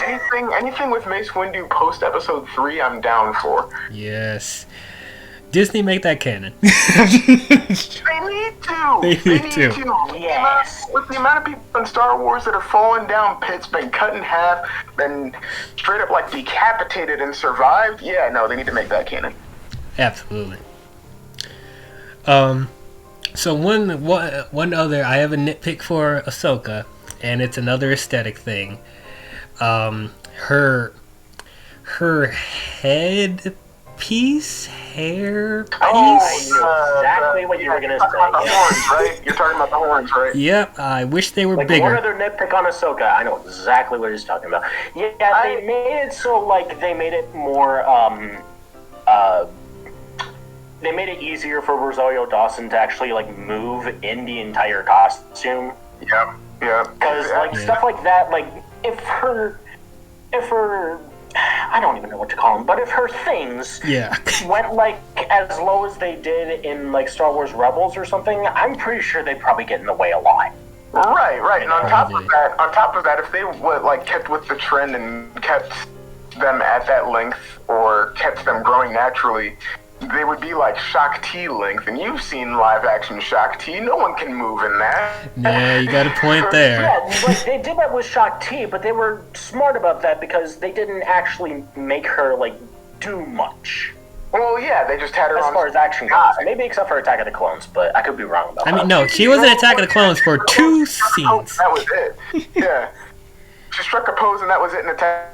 Anything with Mace Windu post Episode 3, I'm down for. Yes. Disney, make that canon. They need to. Yes. With the amount of people in Star Wars that have fallen down pits, been cut in half, been straight up like decapitated and survived, yeah, no, they need to make that canon. Absolutely. So one other, I have a nitpick for Ahsoka, and it's another aesthetic thing. Her head piece, hair piece. Oh, I knew exactly what you were gonna say. Horns, right? You're talking about the horns, right? Yep. I wish they were like bigger. One other nitpick on Ahsoka, I know exactly what he's talking about. Yeah, they made it so like they made it more they made it easier for Rosario Dawson to actually like move in the entire costume. Yeah. Because like stuff like that, like if her I don't even know what to call them, but if her things went like as low as they did in like Star Wars Rebels or something, I'm pretty sure they'd probably get in the way a lot. Right. And on top of that, if they would like kept with the trend and kept them at that length or kept them growing naturally, they would be like Shakti length, and you've seen live action Shakti. No one can move in that. Yeah, you got a point there. Yeah, like they did that with Shakti, but they were smart about that because they didn't actually make her like do much. Well, yeah, they just had her as far as action goes. Maybe except for Attack of the Clones, but I could be wrong about that. I mean, no, she was in Attack of the Clones for 2 scenes. That was it. Yeah, she struck a pose, and that was it in Attack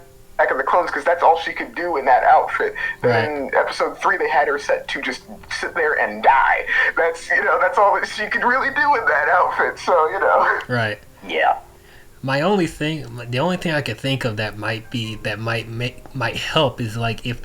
of the Clones because that's all she could do in that outfit. Right. Then in episode 3, they had her set to just sit there and die. That's all that she could really do in that outfit. So Right. Yeah. The only thing I could think of that might help is like if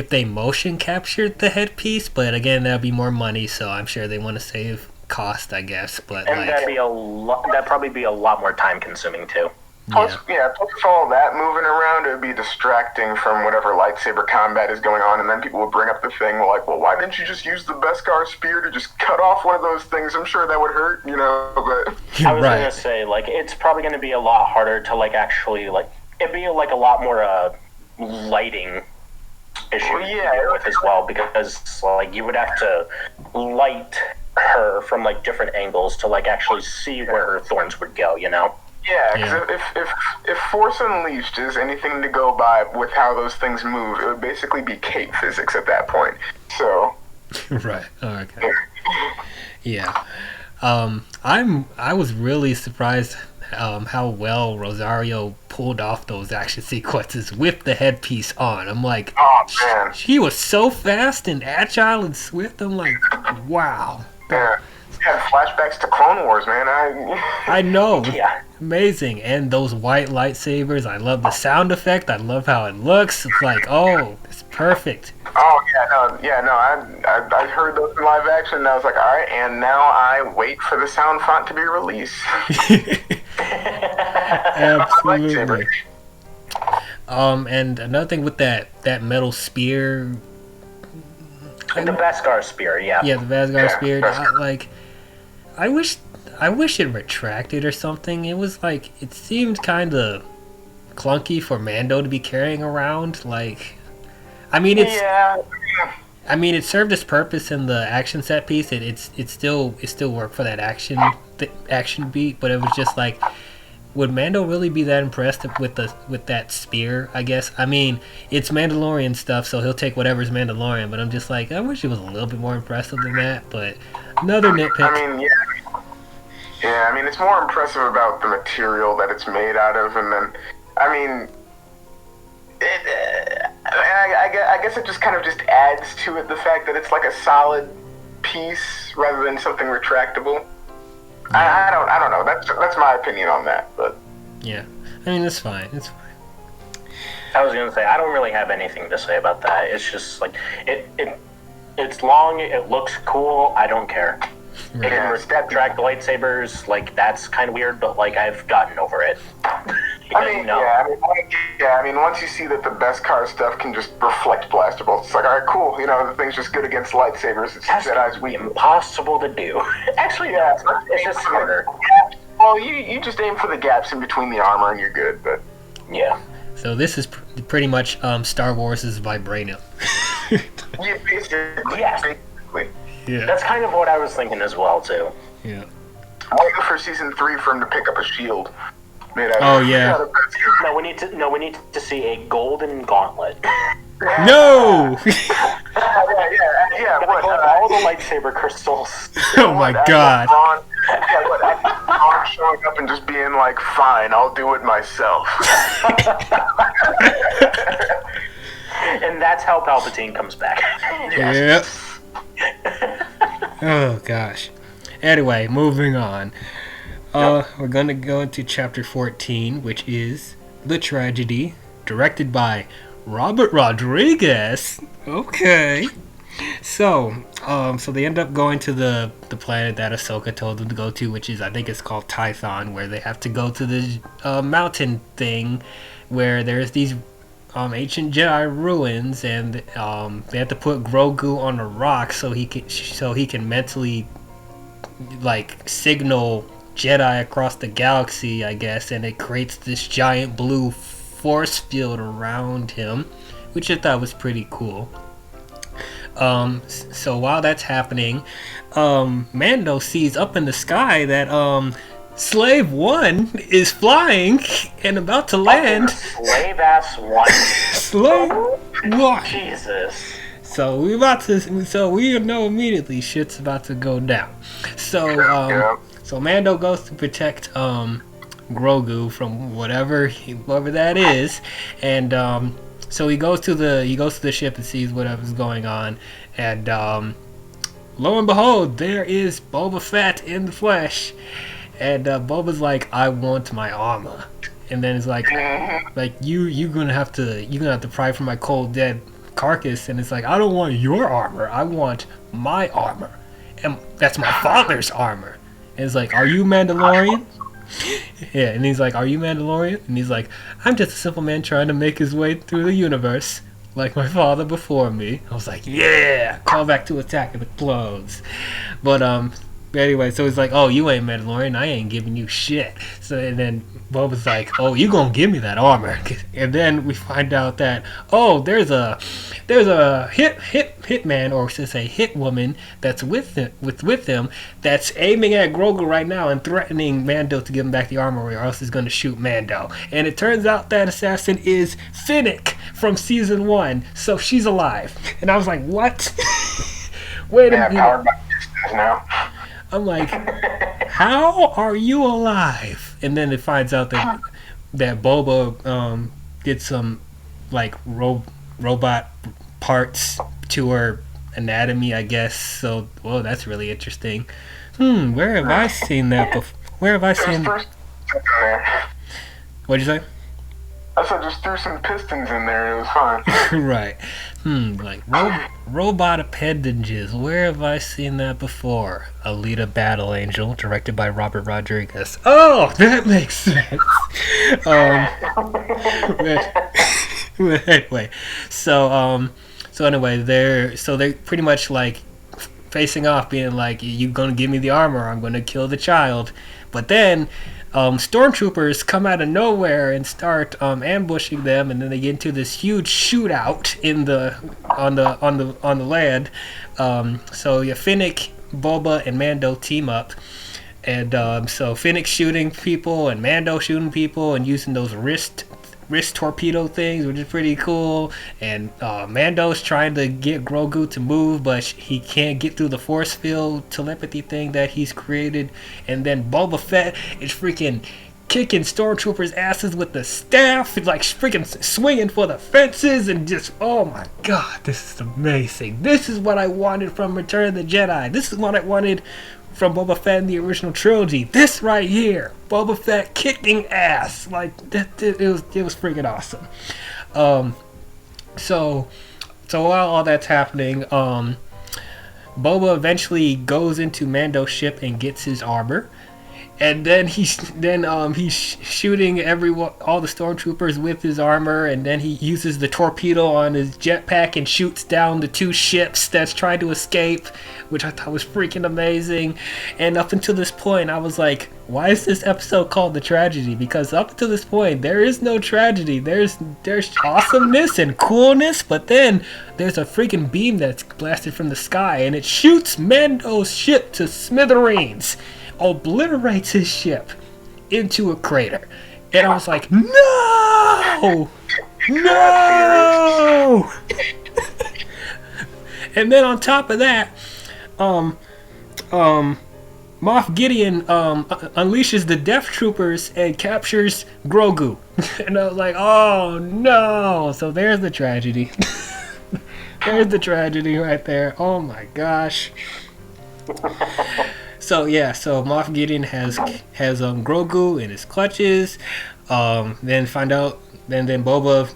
they motion captured the headpiece, but again that'd be more money, so I'm sure they want to save cost, I guess. But and that'd probably be a lot more time consuming too. Plus with all that moving around, it would be distracting from whatever lightsaber combat is going on, and then people would bring up the thing like, well, why didn't you just use the Beskar spear to just cut off one of those things? I'm sure that would hurt, but... I was gonna say, like, it's probably gonna be a lot harder to, like, actually, like, it'd be, like, a lot more, lighting issue to deal with as well, because, like, you would have to light her from, like, different angles to, like, actually see where her thorns would go, Yeah, because if Force Unleashed is anything to go by with how those things move, it would basically be cape physics at that point. So. Right. Okay. Yeah. I was really surprised how well Rosario pulled off those action sequences with the headpiece on. I'm like, oh man, she was so fast and agile and swift. I'm like, wow. Yeah. Had flashbacks to Clone Wars, man. I know. Yeah. Amazing. And those white lightsabers, I love the sound effect. I love how it looks. It's like, oh, it's perfect. Oh, I heard those in live action, and I was like, all right, and now I wait for the sound font to be released. Absolutely. And another thing with that metal spear... The Beskar spear, yeah. Yeah, the Beskar spear. I wish it retracted or something. It was like, it seemed kind of clunky for Mando to be carrying around. Like, I mean, it served its purpose in the action set piece. It still worked for that action beat, but it was just like, would Mando really be that impressed with that spear? I guess. I mean, it's Mandalorian stuff, so he'll take whatever's Mandalorian. But I'm just like, I wish it was a little bit more impressive than that. But another nitpick. I mean, I mean, it's more impressive about the material that it's made out of, and then, I mean, I guess it just kind of just adds to it the fact that it's like a solid piece rather than something retractable. I don't know. That's my opinion on that, but yeah, I mean, it's fine. It's fine. I was gonna say, I don't really have anything to say about that. It's just like it's long. It looks cool. I don't care. Right. It can retract lightsabers. Like, that's kind of weird, but like, I've gotten over it. I mean, once you see that the Beskar stuff can just reflect blaster bolts, it's like, all right, cool. The thing's just good against lightsabers. It's Jedi's weak. Impossible to do. Actually, yeah, it's just smarter. Well, you just aim for the gaps in between the armor and you're good. But yeah. So this is pretty much Star Wars' Vibranium. Yeah, basically. Yes. Yeah. That's kind of what I was thinking as well too. Yeah. I'm waiting for season 3 for him to pick up a shield. Oh yeah. No, we need to see a golden gauntlet. No. Yeah. What? All the lightsaber crystals. Oh my God. Ron showing up and just being like, "Fine, I'll do it myself." And that's how Palpatine comes back. Yep. Oh gosh. Anyway, moving on. We're gonna go into chapter 14, which is The Tragedy, directed by Robert Rodriguez. Okay. So they end up going to the planet that Ahsoka told them to go to, which is, I think it's called Tython, where they have to go to the mountain thing, where there's these ancient Jedi ruins, and they have to put Grogu on a rock so he can mentally like signal Jedi across the galaxy, I guess, and it creates this giant blue force field around him, which I thought was pretty cool. So while that's happening, Mando sees up in the sky that Slave 1 is flying and about to land. Slave ass 1. Slave 1. Jesus. So we know immediately shit's about to go down. So Mando goes to protect Grogu from whatever that is, and so he goes to the ship and sees whatever's going on, and lo and behold, there is Boba Fett in the flesh, and Boba's like, I want my armor, and then it's like you're gonna have to pry from my cold dead carcass, and it's like, I don't want your armor, I want my armor, and that's my father's armor. And it's like, are you Mandalorian? Yeah, and he's like, are you Mandalorian? And he's like, I'm just a simple man trying to make his way through the universe, like my father before me. I was like, yeah, call back to Attack of the Clones. But anyway, so he's like, oh, you ain't Mandalorian, I ain't giving you shit. So, and then Boba's like, oh, you gonna give me that armor. And then we find out that, oh, there's a hitman, or should I say hit woman, that's with him, that's aiming at Grogu right now and threatening Mando to give him back the armor, or else he's gonna shoot Mando. And it turns out that assassin is Finnick from season 1, so she's alive. And I was like, what? Wait a minute. Powered by distance now. I'm like, how are you alive? And then it finds out that Boba did some like robot parts to her anatomy, I guess. So, well, that's really interesting. Where have I seen that before? Where have I seen? What'd you say? I said just threw some pistons in there. It was fine. Right. Like robot appendages. Where have I seen that before? Alita Battle Angel, directed by Robert Rodriguez. Oh, that makes sense. But anyway, so anyway, they're pretty much like facing off, being like, you gonna give me the armor, I'm gonna kill the child. But then stormtroopers come out of nowhere and start ambushing them, and then they get into this huge shootout on the land. So yeah, Finnick, Boba, and Mando team up, and so Finnick shooting people and Mando shooting people and using those wrist torpedo things, which is pretty cool. And Mando's trying to get Grogu to move, but he can't get through the force field telepathy thing that he's created. And then Boba Fett is freaking kicking stormtroopers' asses with the staff. He's like freaking swinging for the fences, and just, oh my god, this is amazing. This is what I wanted from Return of the Jedi. This is what I wanted from Boba Fett in the original trilogy. This right here, Boba Fett kicking ass, like it was freaking awesome. So while all that's happening, Boba eventually goes into Mando's ship and gets his armor, and then he's shooting all the stormtroopers with his armor, and then he uses the torpedo on his jetpack and shoots down the 2 ships that's trying to escape, which I thought was freaking amazing. And up until this point, I was like, why is this episode called The Tragedy? Because up until this point, there is no tragedy. There's awesomeness and coolness, but then there's a freaking beam that's blasted from the sky, and it shoots Mando's ship to smithereens, obliterates his ship into a crater. And I was like, no! No! And then on top of that, Moff Gideon unleashes the Death Troopers and captures Grogu. And I was like, oh no! So there's the tragedy. There's the tragedy right there. Oh my gosh. So yeah, so Moff Gideon has Grogu in his clutches. Then find out. Then Boba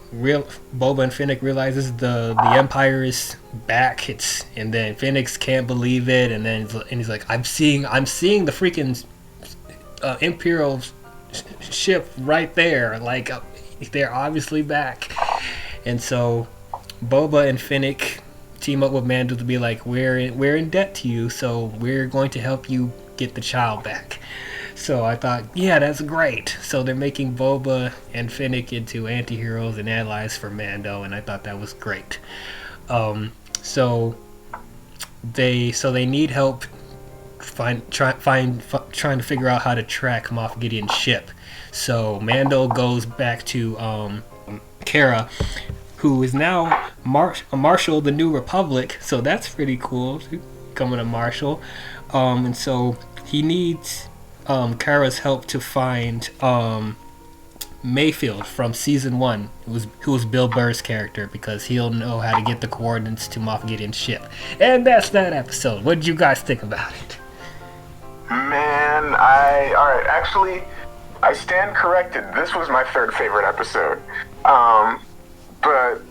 and Finnick realizes the Empire is back. And then Finnick can't believe it. And then he's like, I'm seeing the freaking Imperial ship right there. Like they're obviously back. And so Boba and Finnick team up with Mando to be like, we're in debt to you, so we're going to help you get the child back. So I thought, yeah, that's great. So they're making Boba and Finnick into anti-heroes and allies for Mando, and I thought that was great. So they need help trying to figure out how to track Moff Gideon's ship. So Mando goes back to Cara, who is now Marshal of the New Republic, so that's pretty cool, becoming a Marshal. And so he needs Kara's helped to find Mayfield from season 1, who was Bill Burr's character, because he'll know how to get the coordinates to Moff Gideon's ship. And that's that episode. What did you guys think about it? Man, alright, actually, I stand corrected. This was my third favorite episode. But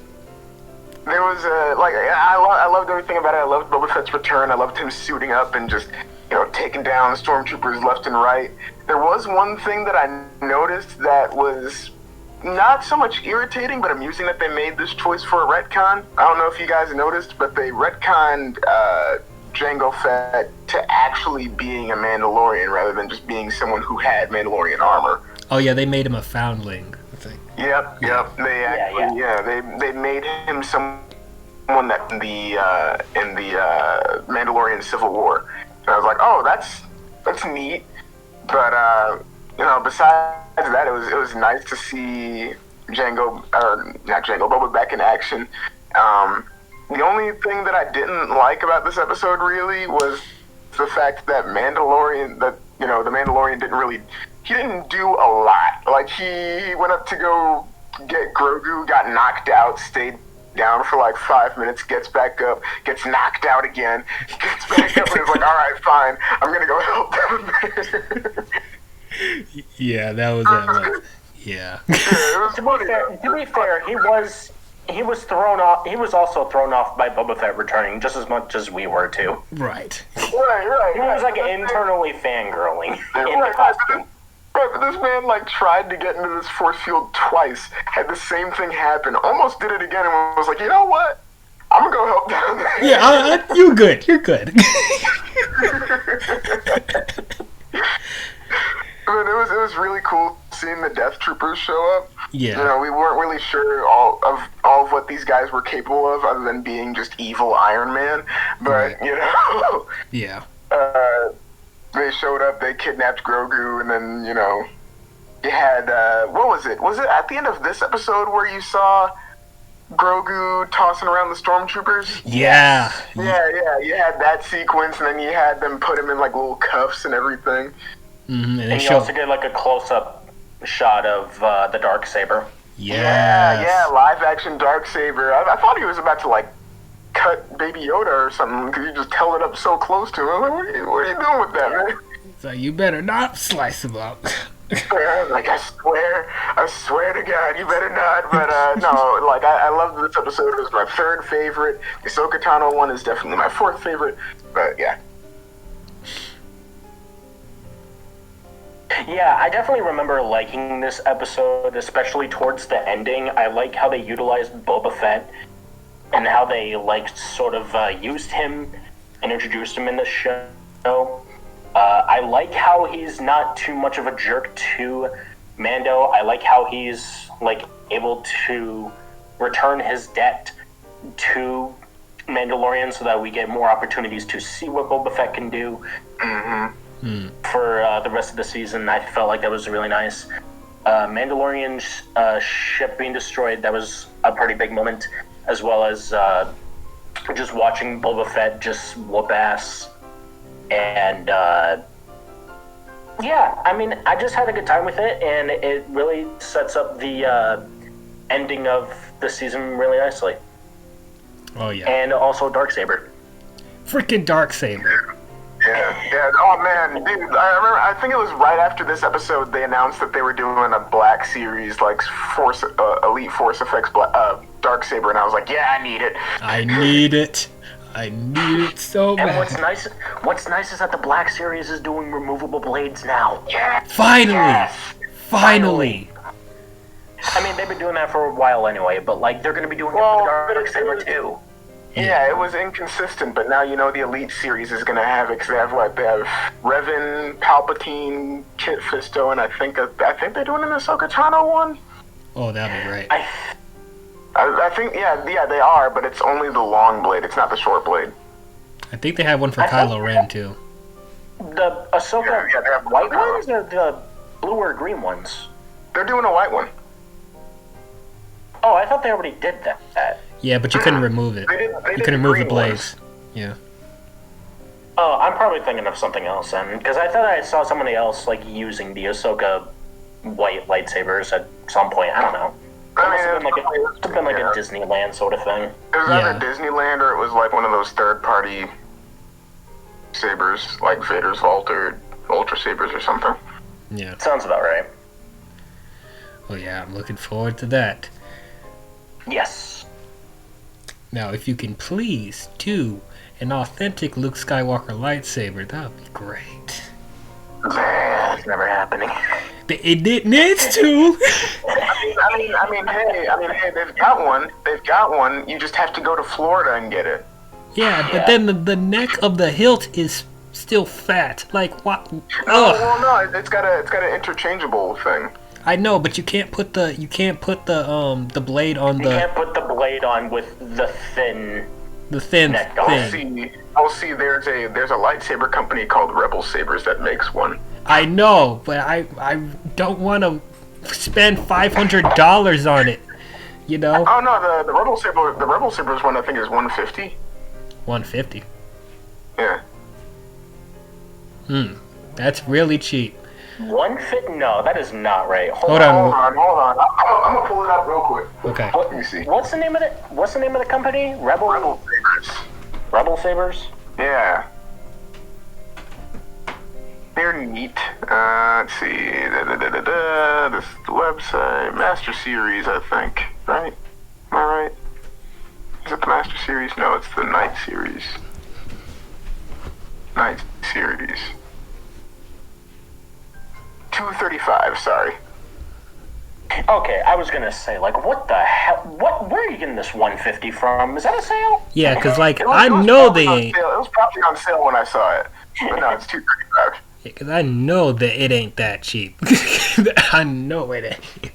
there was I loved everything about it. I loved Boba Fett's return. I loved him suiting up and just, taking down stormtroopers left and right. There was one thing that I noticed that was not so much irritating, but amusing, that they made this choice for a retcon. I don't know if you guys noticed, but they retconned Jango Fett to actually being a Mandalorian rather than just being someone who had Mandalorian armor. Oh yeah, they made him a foundling, I think. Yep. They actually, they made him someone that in the Mandalorian Civil War. And I was like, oh, that's neat. But besides that, it was nice to see Boba back in action. The only thing that I didn't like about this episode really was the fact that the Mandalorian didn't do a lot. Like, he went up to go get Grogu, got knocked out, stayed down for like 5 minutes, gets back up, gets knocked out again, gets back up, and is like, alright, fine, I'm gonna go help them. Yeah, that was that. Yeah. To be fair, he was thrown off. He was also thrown off by Boba Fett returning just as much as we were too. Right. Right. He was like internally fangirling in the Right, costume. but this man tried to get into this force field twice, had the same thing happen, almost did it again, and was like, you know what? I'm gonna go help down there. Yeah, you're good. You're good. But it was really cool seeing the Death Troopers show up. Yeah. We weren't really sure all of what these guys were capable of, other than being just evil Iron Man. But right. Yeah. They showed up, they kidnapped Grogu, and then you had what was it? Was it at the end of this episode where you saw Grogu tossing around the stormtroopers? Yeah. Yeah. You had that sequence, and then you had them put him in like little cuffs and everything. Mm-hmm. And you also did like a close-up shot of the Darksaber. Yeah, live action Darksaber. I thought he was about to cut Baby Yoda or something, because you just held it up so close to him. I was like, what are you doing with that, man? So you better not slice him up. I swear to God, you better not. But no, I love this episode. It was my third favorite. The Ahsoka Tano one is definitely my fourth favorite. But yeah. Yeah, I definitely remember liking this episode, especially towards the ending. I like how they utilized Boba Fett and how they sort of used him and introduced him in the show. I like how he's not too much of a jerk to Mando. I like how he's able to return his debt to Mandalorian so that we get more opportunities to see what Boba Fett can do. Mm-hmm. For the rest of the season. I felt like that was really nice. Mandalorian's ship being destroyed, that was a pretty big moment, as well as just watching Boba Fett just whoop ass. And yeah, I mean, I just had a good time with it, and it really sets up the ending of the season really nicely. Oh yeah. And also Darksaber. Freaking Darksaber. Yeah. Oh man, dude, I remember. I think it was right after this episode they announced that they were doing a Black Series, Elite Force Effects Darksaber, and I was like, yeah, I need it. I need it so bad. And what's nice is that the Black Series is doing removable blades now. Yeah. Finally. I mean, they've been doing that for a while anyway, but they're going to be doing it for the Darksaber too. Yeah, it was inconsistent, but now the Elite Series is going to have it, because they have Revan, Palpatine, Kit Fisto, and I think they're doing an Ahsoka Tano one. Oh, that'd be great. I think, yeah, they are, but it's only the long blade, it's not the short blade. I think they have one for Kylo Ren, too. The Ahsoka white ones, or the blue or green ones? They're doing a white one. Oh, I thought they already did that. Yeah, but you couldn't remove it. They you couldn't remove the blades. Ones. Yeah. Oh, I'm probably thinking of something else then, because I thought I saw somebody else like using the Ahsoka white lightsabers at some point. I don't know. It must have been like a Disneyland sort of thing. It was either Disneyland or it was like one of those third-party sabers, like Vader's Vault or Ultra Sabers or something. Yeah. Sounds about right. Oh yeah, I'm looking forward to that. Yes. Now, if you can please do an authentic Luke Skywalker lightsaber, that would be great. It's never happening. It needs to. Hey, they've got one. They've got one. You just have to go to Florida and get it. Yeah, but then the neck of the hilt is still fat. Like what? No, it's got an interchangeable thing. I know, but you can't put the blade on the. You can't put the blade on with the thin. The thin neck. thing. See. There's a lightsaber company called Rebel Sabers that makes one. I know, but I don't want to spend $500 on it. You know. Oh no, the Rebel Sabers one I think is $150. $150. Yeah. That's really cheap. $150? No, that is not right. Hold on. I'm gonna pull it up real quick. Okay. Let me see. What's the name of the company? Rebel Sabers. Rebel Sabers? Yeah. They're neat. Let's see. This is the website. Master Series, I think. Right? Am I right? Is it the Master Series? No, it's the Night Series. Night Series. $235, sorry. Okay, I was gonna say, like, what the hell? Where are you getting this $150 from? Is that a sale? Yeah, because like It was I know probably they on ain't. sale. It was probably on sale when I saw it. But no, it's $235. Because I know that it ain't that cheap. I know it ain't.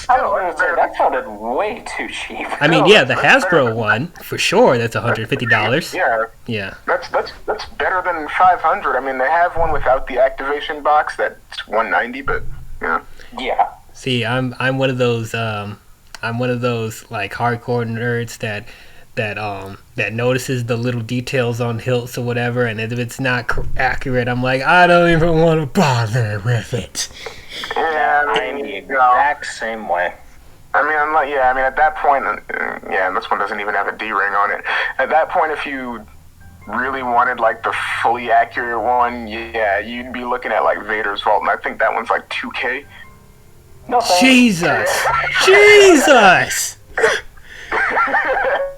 That sounded way too cheap. I mean, yeah, the Hasbro one for sure. That's $150. Yeah. Yeah. That's better than $500. I mean, they have one without the activation box. That's $190, but yeah. Yeah. See, I'm one of those like hardcore nerds that notices the little details on hilts or whatever, and if it's not accurate, I'm like, I don't even want to bother with it. Yeah, I'm the exact same way. I mean, at that point, and this one doesn't even have a D-ring on it. At that point, if you really wanted like the fully accurate one, yeah, you'd be looking at like Vader's Vault, and I think that one's like $2K. No thanks. Jesus!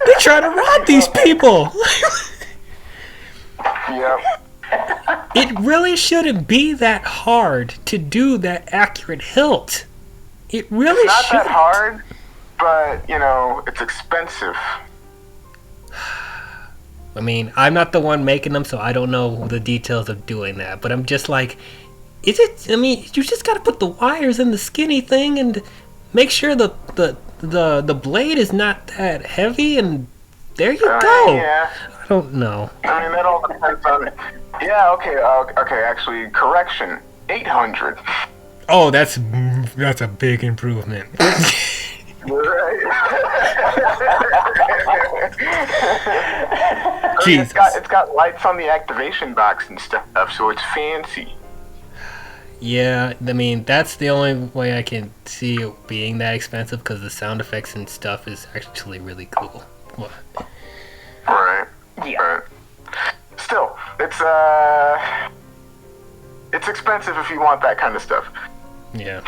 They try to rob these people. Yep. It really shouldn't be that hard to do that accurate hilt. It really Not shouldn't. that hard, but it's expensive. I mean, I'm not the one making them, so I don't know the details of doing that. But I'm just like, is it? I mean, you just gotta put the wires in the skinny thing and make sure the blade is not that heavy, and there you go. Yeah. I don't know. I mean, that all depends on it. Yeah. Okay. Actually, correction. 800. Oh, that's a big improvement. Jesus. It's got lights on the activation box and stuff, so it's fancy. Yeah, I mean, that's the only way I can see it being that expensive, because the sound effects and stuff is actually really cool. What? Right. Yeah. Right. Still, it's expensive if you want that kind of stuff. Yeah.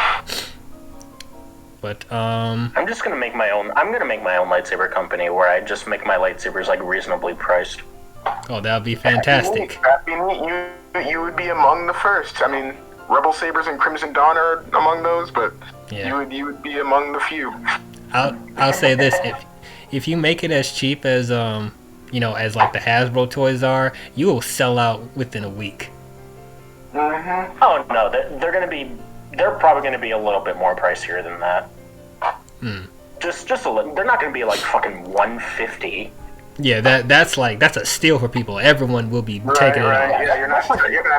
But I'm just gonna make my own. I'm gonna make my own lightsaber company where I just make my lightsabers like reasonably priced. oh, that would be fantastic. You would be among the first. I mean, Rebel Sabers and Crimson Dawn are among those, but Yeah. you would be among the few. I'll say this: if you make it as cheap as as like the Hasbro toys are, you will sell out within a week. Mm-hmm. Oh no, they're probably gonna be a little bit more pricier than that. Just a little. They're not gonna be like fucking $150. Yeah, that's a steal for people. Everyone will be taking it off. Yeah, you're not.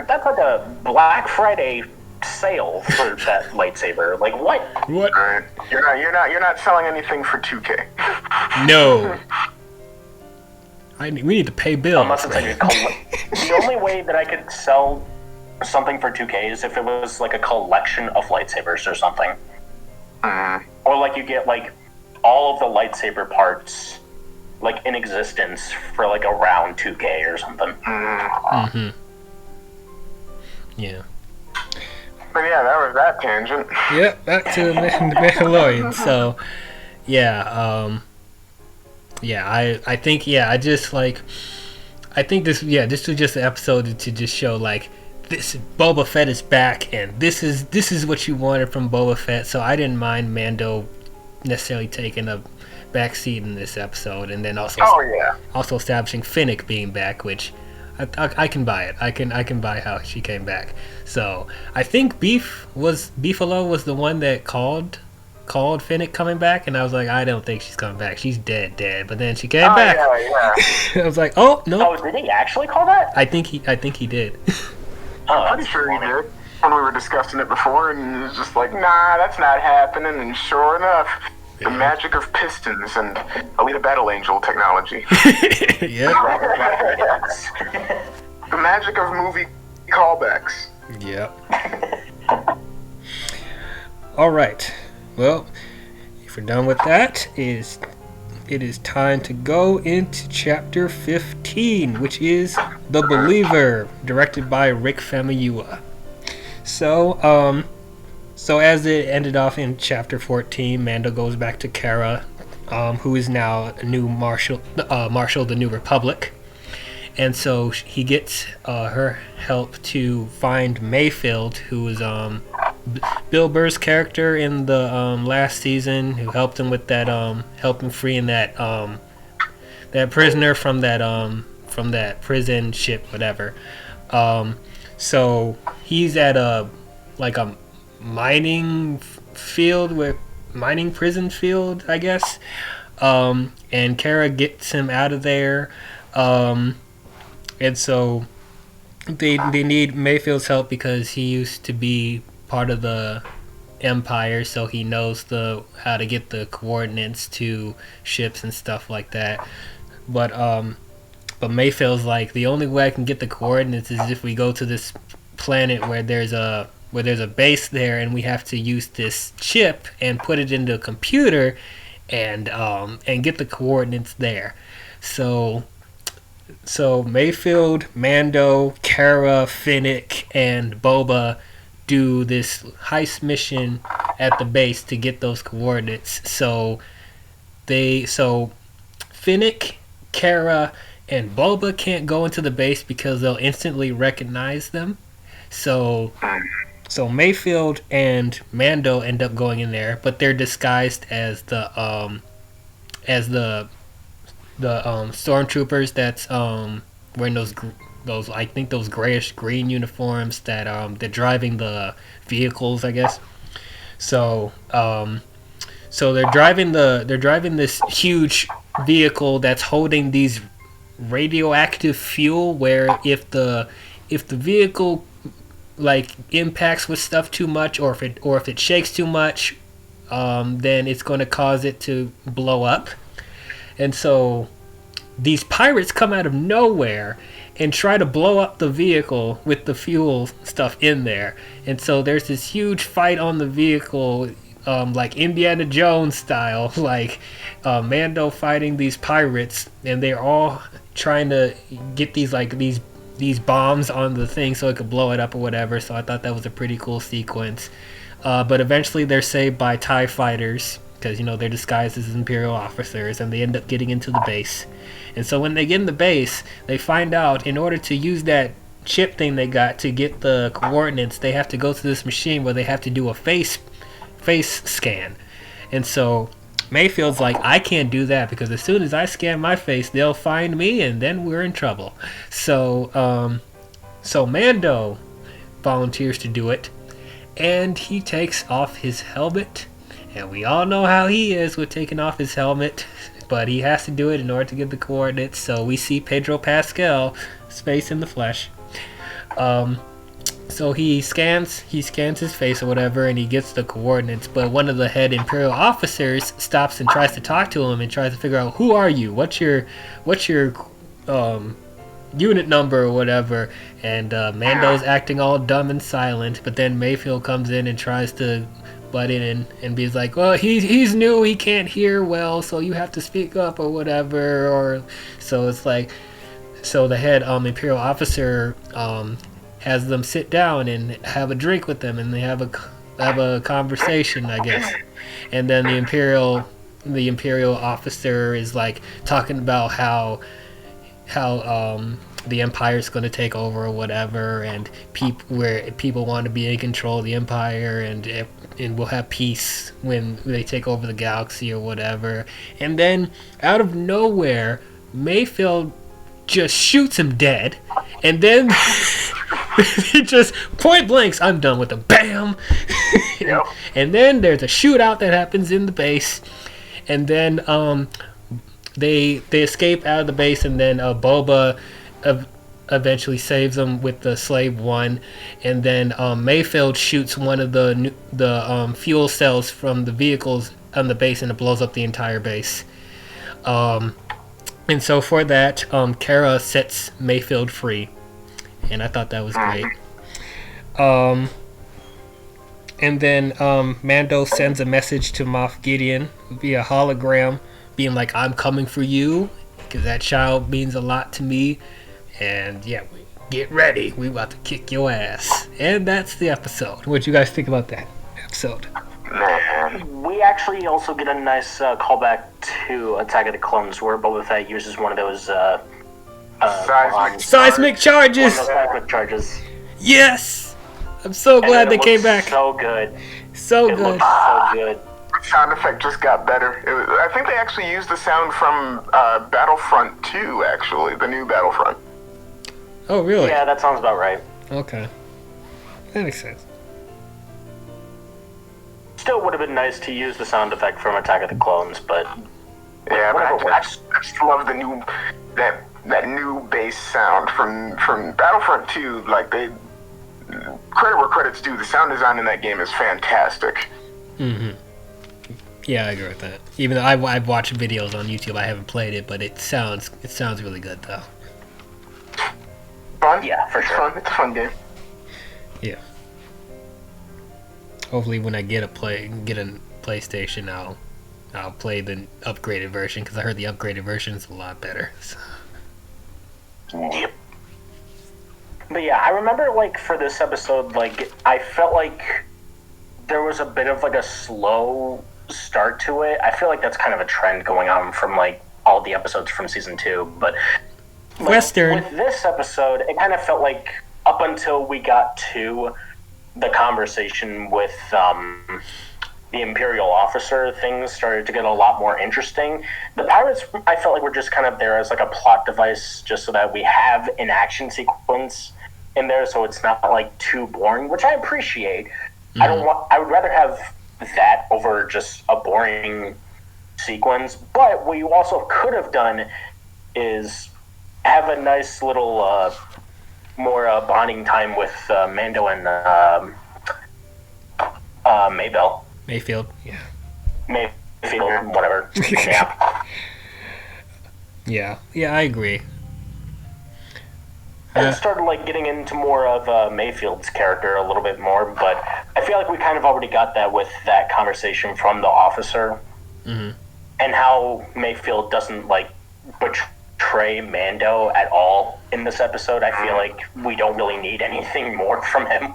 That's like a Black Friday sale for that lightsaber. Like what? What? Right. You're not selling anything for $2K. No. we need to pay bills. Unless it's like the only way that I could sell something for 2K is if it was like a collection of lightsabers or something. Or like you get like all of the lightsaber parts like in existence for like around 2K or something. Yeah. But yeah, that was that tangent. Yep, back to the Mandalorian. So, yeah, I think, I just like, I think this was just an episode to just show like, this Boba Fett is back, and this is what you wanted from Boba Fett. So I didn't mind Mando necessarily taking a backseat in this episode, and then also also establishing Finnick being back, which I can buy it. I can buy how she came back. So I think Beefalo was the one that called Finnick coming back, and I was like, I don't think she's coming back. She's dead. But then she came back. I was like, oh no. Oh, did he actually call that? I think he did. I'm pretty sure he did when we were discussing it before, and he was just like, nah, that's not happening. And sure enough, the magic of pistons and Alita Battle Angel technology. Yeah. The magic of movie callbacks. Yep. All right. Well, if we're done with that, it is time to go into chapter 15, which is The Believer, directed by Rick Famuyiwa. So as it ended off in chapter 14, Mando goes back to Cara, who is now a new Marshal of the New Republic. And so he gets her help to find Mayfield, who is Bill Burr's character in the last season, who helped him with that helping freeing that prisoner from that prison ship, whatever. So he's at a mining prison field, I guess. And Cara gets him out of there. And so they need Mayfield's help because he used to be part of the Empire, so he knows how to get the coordinates to ships and stuff like that. But Mayfield's like, the only way I can get the coordinates is if we go to this planet where there's a base there, and we have to use this chip and put it into a computer and get the coordinates there. So Mayfield, Mando, Cara, Finnick, and Boba do this heist mission at the base to get those coordinates. So Finnick, Cara, and Boba can't go into the base because they'll instantly recognize them. So Mayfield and Mando end up going in there, but they're disguised as the stormtroopers that's wearing those I think those grayish green uniforms that they're driving the vehicles, I guess. So they're driving this huge vehicle that's holding these radioactive fuel, where if the vehicle like impacts with stuff too much, or if it shakes too much, then it's going to cause it to blow up. And so these pirates come out of nowhere and try to blow up the vehicle with the fuel stuff in there. And so there's this huge fight on the vehicle, like Indiana Jones style, like Mando fighting these pirates, and they're all trying to get these bombs on the thing so it could blow it up or whatever. So I thought that was a pretty cool sequence. But eventually they're saved by TIE fighters, because they're disguised as Imperial officers, and they end up getting into the base. And so when they get in the base, they find out in order to use that chip thing they got to get the coordinates, they have to go to this machine where they have to do a face scan. And so Mayfield's like, I can't do that, because as soon as I scan my face, they'll find me, and then we're in trouble. So Mando volunteers to do it, and he takes off his helmet. And we all know how he is with taking off his helmet, but he has to do it in order to get the coordinates. So we see Pedro Pascal, space in the flesh. So he scans his face or whatever, and he gets the coordinates. But one of the head Imperial officers stops and tries to talk to him and tries to figure out, who are you? What's your unit number or whatever, and Mando's acting all dumb and silent, but then Mayfield comes in and tries to butt in and be like, well, he's new, he can't hear well, so you have to speak up or whatever. Or so it's like, so the head Imperial officer has them sit down and have a drink with them, and they have a conversation, I guess. And then the Imperial officer is like talking about how the Empire's going to take over or whatever, and people want to be in control of the Empire, and we'll have peace when they take over the galaxy or whatever. And then out of nowhere, Mayfield just shoots him dead, and then he just point blanks, I'm done with him, bam. Yep. And then there's a shootout that happens in the base, and then they escape out of the base, and then Boba eventually saves them with the Slave One, and then Mayfield shoots one of the fuel cells from the vehicles on the base, and it blows up the entire base. And so for that, Kara sets Mayfield free, and I thought that was great. And then Mando sends a message to Moff Gideon via hologram, being like, I'm coming for you, because that child means a lot to me. And yeah, get ready, we about to kick your ass. And that's the episode. What you guys think about that episode? Man. We actually also get a nice callback to Attack of the Clones, where Boba Fett uses one of those seismic charges. Seismic charges. Yes, I'm so glad they came back. So good. So it good. Looked so good. Sound effect just got better. I think they actually used the sound from Battlefront 2, actually, the new Battlefront. Oh, really? Yeah, that sounds about right. Okay. That makes sense. Still would have been nice to use the sound effect from Attack of the Clones, but yeah, but I just love the new that new bass sound from Battlefront 2. Like, they credit where credit's due. The sound design in that game is fantastic. Mm-hmm. Yeah, I agree with that. Even though I've watched videos on YouTube, I haven't played it, but it sounds really good though. Fun? Yeah, for sure. Fun. It's a fun game. Yeah. Hopefully, when I get a PlayStation, I'll play the upgraded version, because I heard the upgraded version is a lot better. So. Yep. But yeah, I remember, like, for this episode, like, I felt like there was a bit of, like, a slow start to it. I feel like that's kind of a trend going on from, like, all the episodes from season 2, but like, Western. With this episode, it kind of felt like up until we got to the conversation with the Imperial officer, things started to get a lot more interesting. The pirates, I felt like, were just kind of there as like a plot device, just so that we have an action sequence in there, so it's not like too boring, which I appreciate. Mm-hmm. I would rather have that over just a boring sequence. But what you also could have done is have a nice little more bonding time with Mando and Mayfield, yeah. Mayfield, whatever. Yeah. Yeah, I agree. And it started like getting into more of Mayfield's character a little bit more, but I feel like we kind of already got that with that conversation from the officer, mm-hmm. and how Mayfield doesn't like betray Mando at all in this episode. I feel like we don't really need anything more from him.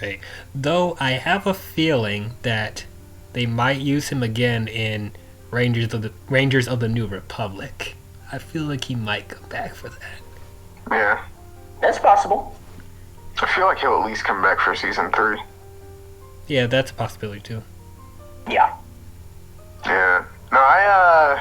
Right. Though I have a feeling that they might use him again in Rangers of the New Republic. I feel like he might come back for that. Yeah. That's possible. I feel like he'll at least come back for season 3. Yeah, that's a possibility too. Yeah. Yeah. No,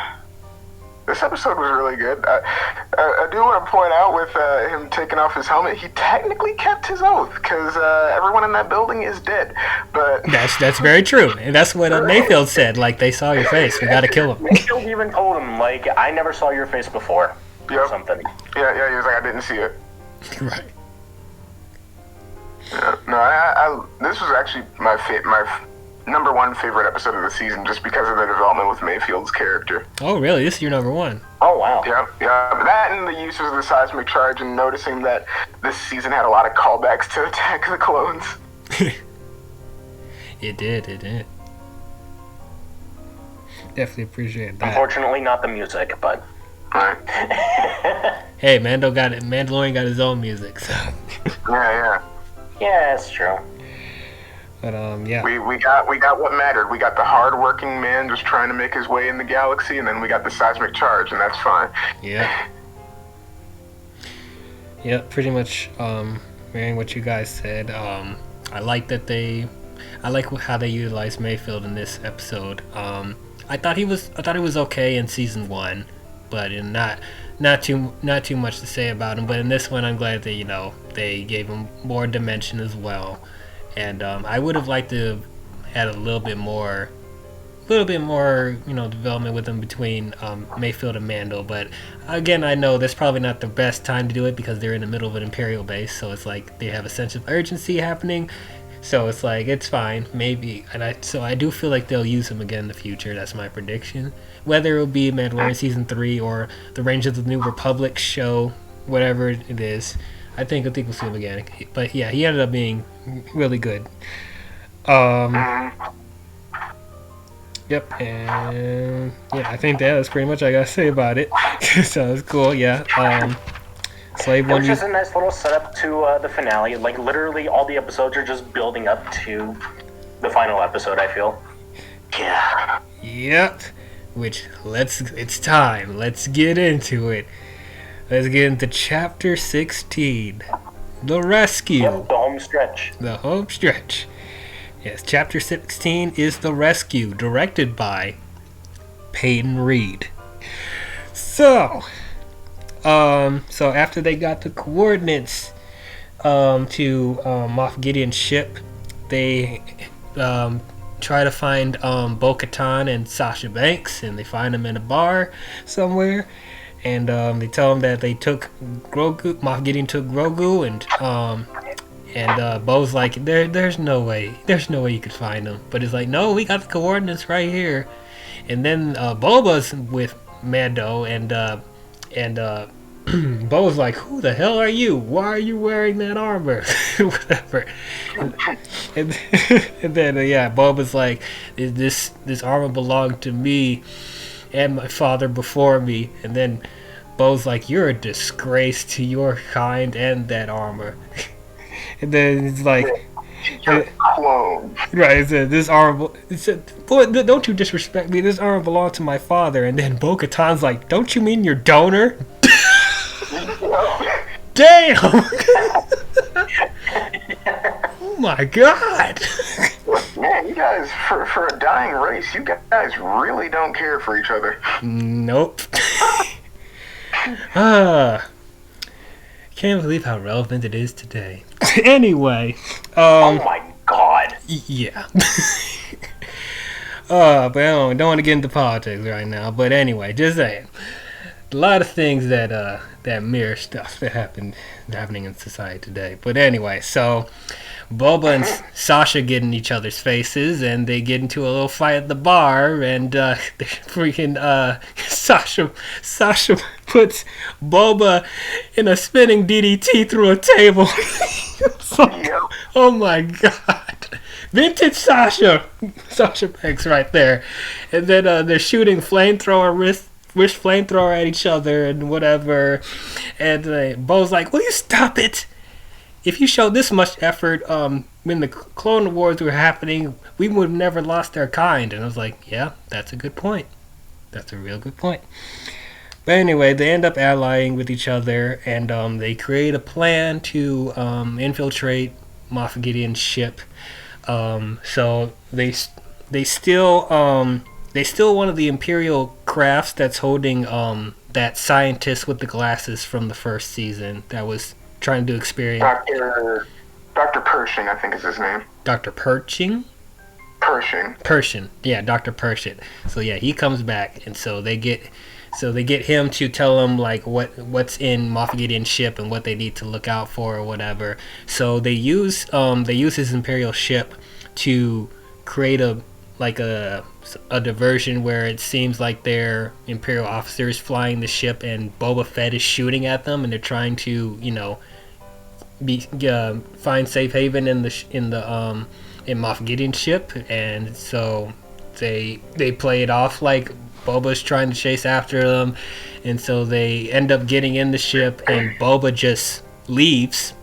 this episode was really good. I do want to point out with him taking off his helmet, he technically kept his oath, because everyone in that building is dead. But that's very true, and that's what Mayfield said. Like, they saw your face, we got to kill him. Mayfield even told him, like, I never saw your face before. Yep. Or something. Yeah, he was like, I didn't see it. Right. Yeah, no, this was actually my number one favorite episode of the season just because of the development with Mayfield's character. Oh, really? This is your number one? Oh, wow. Yeah. That and the use of the seismic charge and noticing that this season had a lot of callbacks to Attack of the Clones. It did. Definitely appreciate that. Unfortunately, not the music, but... Right. Hey, Mandalorian got his own music, so... Yeah. Yeah, it's true. But, yeah. We got what mattered. We got the hard-working man just trying to make his way in the galaxy, and then we got the seismic charge, and that's fine. Yeah. Yeah, pretty much, hearing what you guys said. I like how they utilized Mayfield in this episode. I thought he was okay in season 1, but not too much to say about him. But in this one, I'm glad that they gave him more dimension as well. And I would have liked to add a little bit more development with him between Mayfield and Mando. But again, I know that's probably not the best time to do it because they're in the middle of an Imperial base, so it's like they have a sense of urgency happening. So it's like it's fine, maybe, and I do feel like they'll use him again in the future. That's my prediction. Whether it'll be Mandalorian season 3 or the Rangers of the New Republic show, whatever it is, I think we'll see him again. But yeah, he ended up being really good. Yep, and yeah, I think that's pretty much all I gotta say about it. So it's cool, yeah. Slave It One. was just a nice little setup to the finale. Like, literally, all the episodes are just building up to the final episode, I feel. Yeah. Yep. It's time. Let's get into it. Let's get into Chapter 16. The Rescue. Yep, the home stretch. The home stretch. Yes, Chapter 16 is The Rescue, directed by Peyton Reed. So after they got the coordinates to Moff Gideon's ship, they try to find Bo-Katan and Sasha Banks, and they find them in a bar somewhere, and they tell them that they took Grogu. Moff Gideon took Grogu, and Bo's like, there's no way you could find them, but it's like, no, we got the coordinates right here. And then Boba's with Mando, and Bo's like, who the hell are you? Why are you wearing that armor? Whatever. And then Boba's like, this armor belonged to me and my father before me. And then Bo's like, you're a disgrace to your kind and that armor. And then he's like, Clone. right, he said, this armor, he said, boy, don't you disrespect me, this armor belonged to my father. And then Bo-Katan's like, don't you mean your donor? Damn! Oh my god! Man, you guys, for a dying race, you guys really don't care for each other. Nope. Can't believe how relevant it is today. Anyway, Oh my god. yeah. But I don't want to get into politics right now. But anyway, just saying, a lot of things that mirror stuff that happening in society today. But anyway, so Boba and Sasha get in each other's faces, and they get into a little fight at the bar, and Sasha puts Boba in a spinning DDT through a table. Oh my god. Vintage Sasha Banks right there. And then they're shooting wish flamethrower at each other and whatever. And Bo's like, will you stop it? If you showed this much effort when the Clone Wars were happening, we would have never lost our kind. And I was like, yeah, that's a good point. That's a real good point. But anyway, they end up allying with each other, and they create a plan to infiltrate Moff Gideon's ship. So they steal one of the Imperial crafts that's holding that scientist with the glasses from the first season that was trying to do experiment. Dr. Pershing, I think is his name. Dr. Pershing? Pershing. Yeah, Dr. Pershing. So yeah, he comes back, and so they get him to tell them like what's in Moff Gideon's ship and what they need to look out for or whatever. So they use his Imperial ship to create a diversion where it seems like they're Imperial officers flying the ship, and Boba Fett is shooting at them, and they're trying to, you know, find safe haven in Moff Gideon's ship, and so they play it off like Boba's trying to chase after them, and so they end up getting in the ship, and Boba just leaves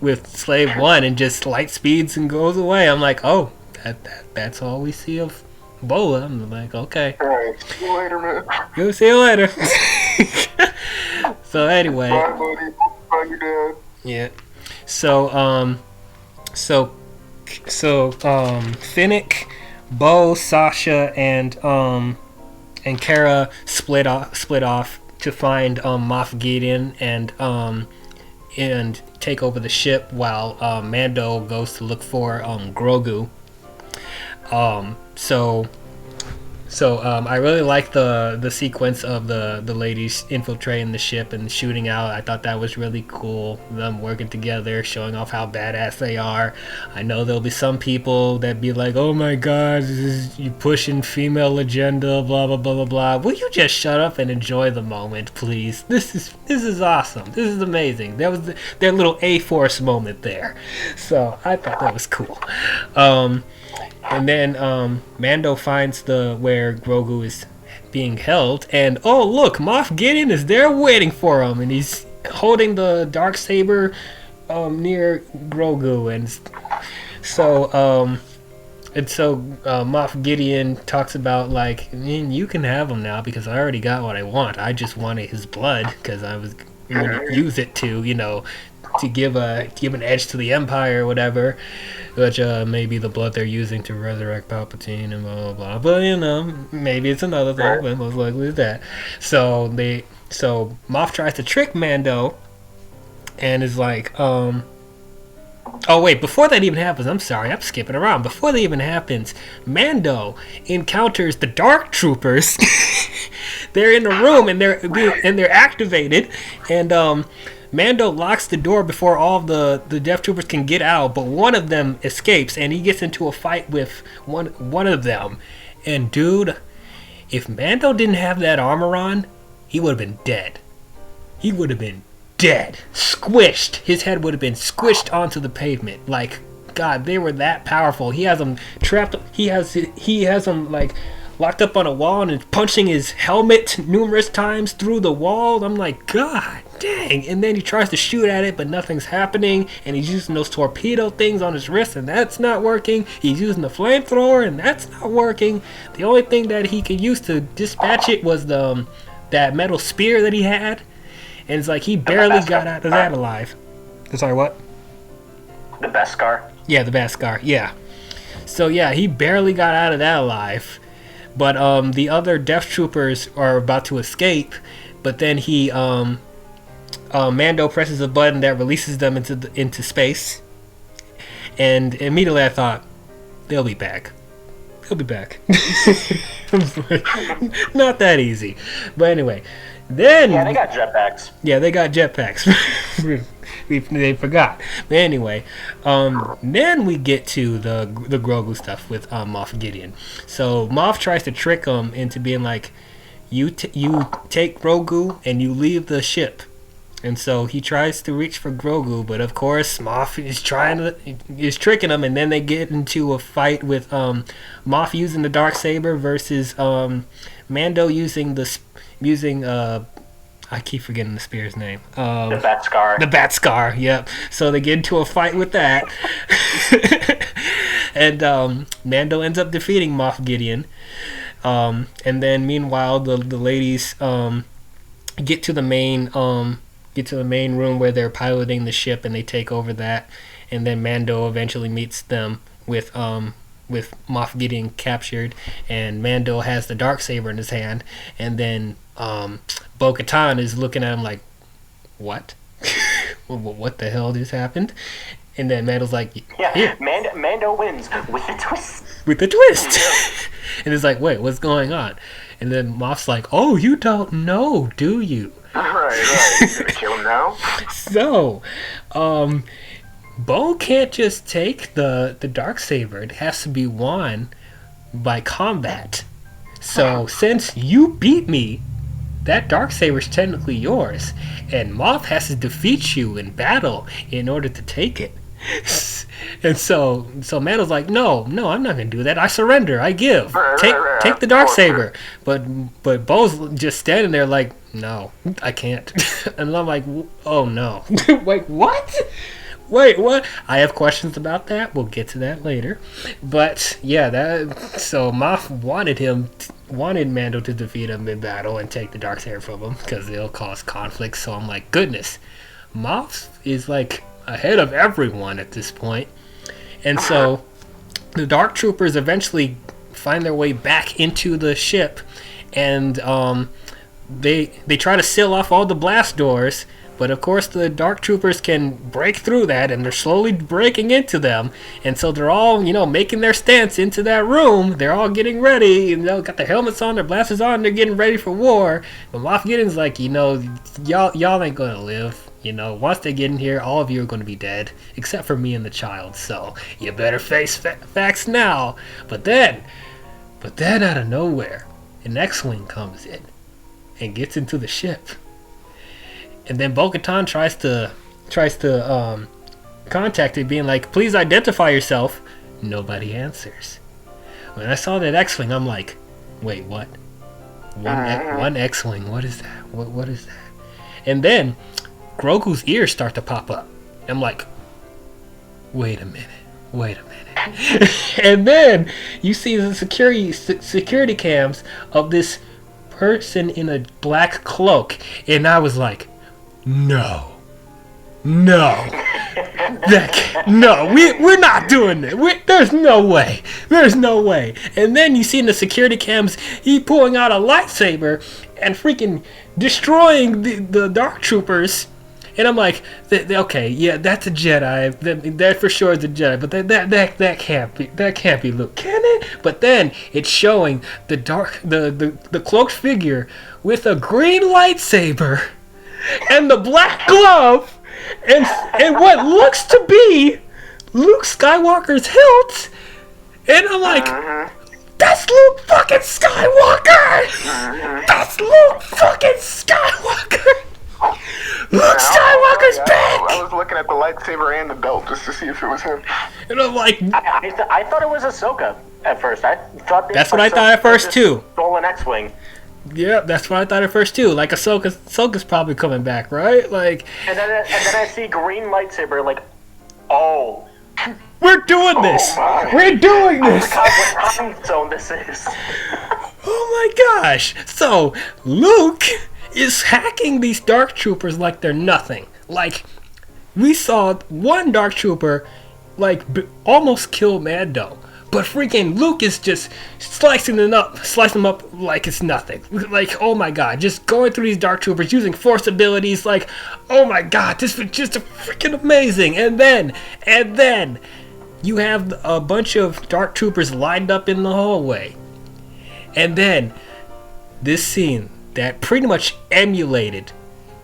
with Slave One and just light speeds and goes away. I'm like, oh, that's all we see of Boba. I'm like, okay. Alright, see you later, man. Go see you later. So anyway. Bye, buddy. Bye, your dad. Yeah. So Finnick, Bo, Sasha, and Kara split off to find Moff Gideon and take over the ship, while Mando goes to look for Grogu. So I really like the sequence of the ladies infiltrating the ship and shooting out. I thought that was really cool. Them working together, showing off how badass they are. I know there'll be some people that be like, "Oh my God, you pushing female agenda, blah blah blah blah blah." Will you just shut up and enjoy the moment, please? This is awesome. This is amazing. That was their little A-Force moment there. So I thought that was cool. And then Mando finds where Grogu is being held, and oh look, Moff Gideon is there waiting for him, and he's holding the Darksaber near Grogu, and so Moff Gideon talks about, like, you can have him now because I already got what I want. I just wanted his blood because I was going to use it to, you know, to give an edge to the Empire or whatever, which maybe the blood they're using to resurrect Palpatine and blah blah blah. But you know, maybe it's another thing, but most likely it's that. So Moff tries to trick Mando, and is like, oh wait, before that even happens, I'm sorry, I'm skipping around. Before that even happens, Mando encounters the Dark Troopers. They're in the room and they're activated, and Mando locks the door before all of the Death Troopers can get out, but one of them escapes, and he gets into a fight with one of them. And dude, if Mando didn't have that armor on, he would have been dead. He would have been dead. Squished. His head would have been squished onto the pavement. Like, God, they were that powerful. He has them trapped. He has them, like, locked up on a wall and punching his helmet numerous times through the wall. I'm like, God dang. And then he tries to shoot at it, but nothing's happening, and he's using those torpedo things on his wrist, and that's not working. He's using the flamethrower, and that's not working. The only thing that he could use to dispatch it was that metal spear that he had, and it's like he barely got out of that alive. Sorry, what? The Beskar? Yeah, the Beskar, yeah. So yeah, he barely got out of that alive. But the other Death Troopers are about to escape, but then Mando presses a button that releases them into space, and immediately I thought, they'll be back. They'll be back. Not that easy, but anyway. Then yeah, they got jetpacks. Yeah, they got jetpacks. They forgot. But anyway, then we get to the Grogu stuff with Moff Gideon. So Moff tries to trick him into being like, you take Grogu and you leave the ship. And so he tries to reach for Grogu, but of course Moff is tricking him, and then they get into a fight with Moff using the Darksaber versus Mando using I keep forgetting the spear's name. The Beskar. The Beskar, yep. So they get into a fight with that. And Mando ends up defeating Moff Gideon. And then meanwhile the ladies get to the main room where they're piloting the ship, and they take over that. And then Mando eventually meets them with Moff Gideon captured, and Mando has the Darksaber in his hand, and then Bo-Katan is looking at him like, what? What the hell just happened? And then Mando's like, yeah. Mando wins with a twist. With a twist. And it's like, wait, what's going on? And then Moff's like, oh, you don't know, do you? Right. You gonna kill him now? So, Bo can't just take the Darksaber. It has to be won by combat. So since you beat me, that Darksaber is technically yours, and Moth has to defeat you in battle in order to take it. And so Mando's like, no, I'm not gonna do that. I surrender. I give. Take the Darksaber. But Bo's just standing there like, no, I can't. And I'm like, oh no. Wait, what? Wait, what? I have questions about that. We'll get to that later. But yeah, so Moth wanted Mando to defeat him in battle and take the Darksaber from him because it'll cause conflict. So I'm like, goodness, Moth is like ahead of everyone at this point. And so the Dark Troopers eventually find their way back into the ship, and they try to seal off all the blast doors. But of course the Dark Troopers can break through that, and they're slowly breaking into them. And so they're all, making their stance into that room. They're all getting ready, got their helmets on, their blasters on, they're getting ready for war. But Moff Gideon's like, y'all ain't gonna live. Once they get in here, all of you are gonna be dead, except for me and the child. So you better face facts now. But then out of nowhere, an X-Wing comes in and gets into the ship. And then Bo-Katan tries to contact it, being like, please identify yourself. Nobody answers. When I saw that X-Wing, I'm like, wait, what? One X-Wing, what is that? What is that? And then Grogu's ears start to pop up. I'm like, wait a minute. And then you see the security cams of this person in a black cloak, and I was like, No, we're not doing it. There's no way. And then you see in the security cams, he pulling out a lightsaber and freaking destroying the Dark Troopers. And I'm like, okay, yeah, that's a Jedi. That for sure is a Jedi. But that can't be Luke, can it? But then it's showing the cloaked figure with a green lightsaber and the black glove, and what looks to be Luke Skywalker's hilt, and I'm like, that's Luke fucking Skywalker! That's Luke fucking Skywalker! Luke Skywalker's back! I was looking at the lightsaber and the belt just to see if it was him. And I'm like, I thought it was Ahsoka at first. That's what I thought at first too. Stolen X-Wing. Yeah, that's what I thought at first too. Like Ahsoka's probably coming back, right? Like, and then I see green lightsaber. Like, oh, we're doing this. We're doing this. I forgot what time zone this is. Oh my gosh! So Luke is hacking these Dark Troopers like they're nothing. Like, we saw one Dark Trooper almost kill Mando. But freaking Luke is just slicing them up like it's nothing. Like, oh my god, just going through these Dark Troopers using Force abilities. Like, oh my god, this was just freaking amazing. And then you have a bunch of Dark Troopers lined up in the hallway. And then this scene that pretty much emulated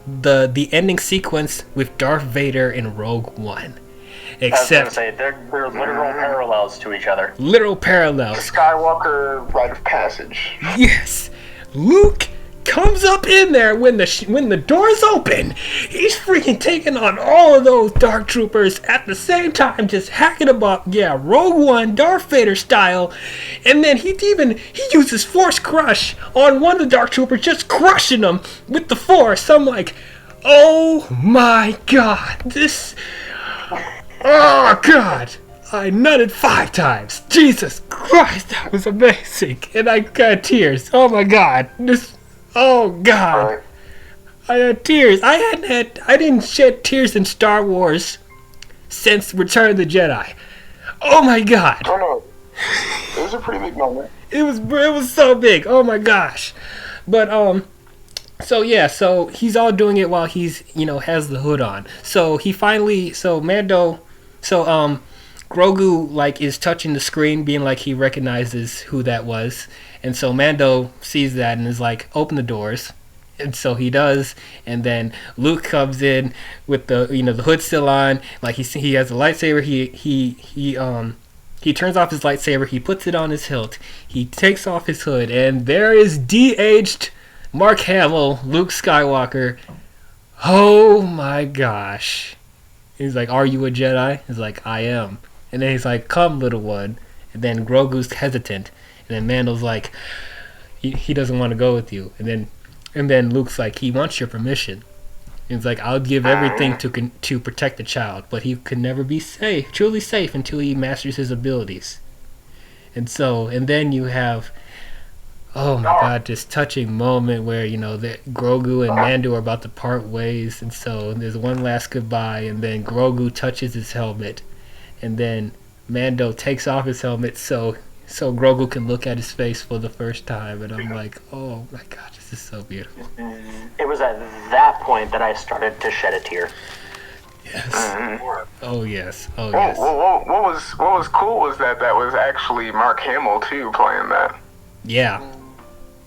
the ending sequence with Darth Vader in Rogue One. Except, I was gonna say, they're literal parallels to each other. Literal parallels. Skywalker rite of passage. Yes, Luke comes up in there when the doors open. He's freaking taking on all of those Dark Troopers at the same time, just hacking them up. Yeah, Rogue One, Darth Vader style. And then he uses Force Crush on one of the Dark Troopers, just crushing them with the Force. I'm like, oh my god, this. Oh god, I nutted 5 times. Jesus Christ, that was amazing. And I got tears. Oh my god. Oh god. I had tears. I didn't shed tears in Star Wars since Return of the Jedi. Oh my god. Oh no. It was a pretty big moment. It was so big. Oh my gosh. But so he's all doing it while he's, has the hood on. So Grogu is touching the screen, being like he recognizes who that was. And so Mando sees that and is like, open the doors. And so he does, and then Luke comes in with the the hood still on, like he has a lightsaber. He turns off his lightsaber. He puts it on his hilt. He takes off his hood, and there is de-aged Mark Hamill, Luke Skywalker. Oh my gosh! He's like, "Are you a Jedi?" He's like, "I am." And then he's like, "Come, little one." And then Grogu's hesitant, and then Mando's like, he doesn't want to go with you. And then Luke's like, he wants your permission. He's like, I'll give everything to protect the child, but he could never be truly safe until he masters his abilities. And then you have, oh my god, this touching moment where that Grogu and Mando are about to part ways, and so there's one last goodbye, and then Grogu touches his helmet, and then Mando takes off his helmet so Grogu can look at his face for the first time, and I'm like, oh my god, this is so beautiful. It was at that point that I started to shed a tear. Yes. Oh yes. Oh Well, yes. what was cool was that was actually Mark Hamill too playing that. Yeah.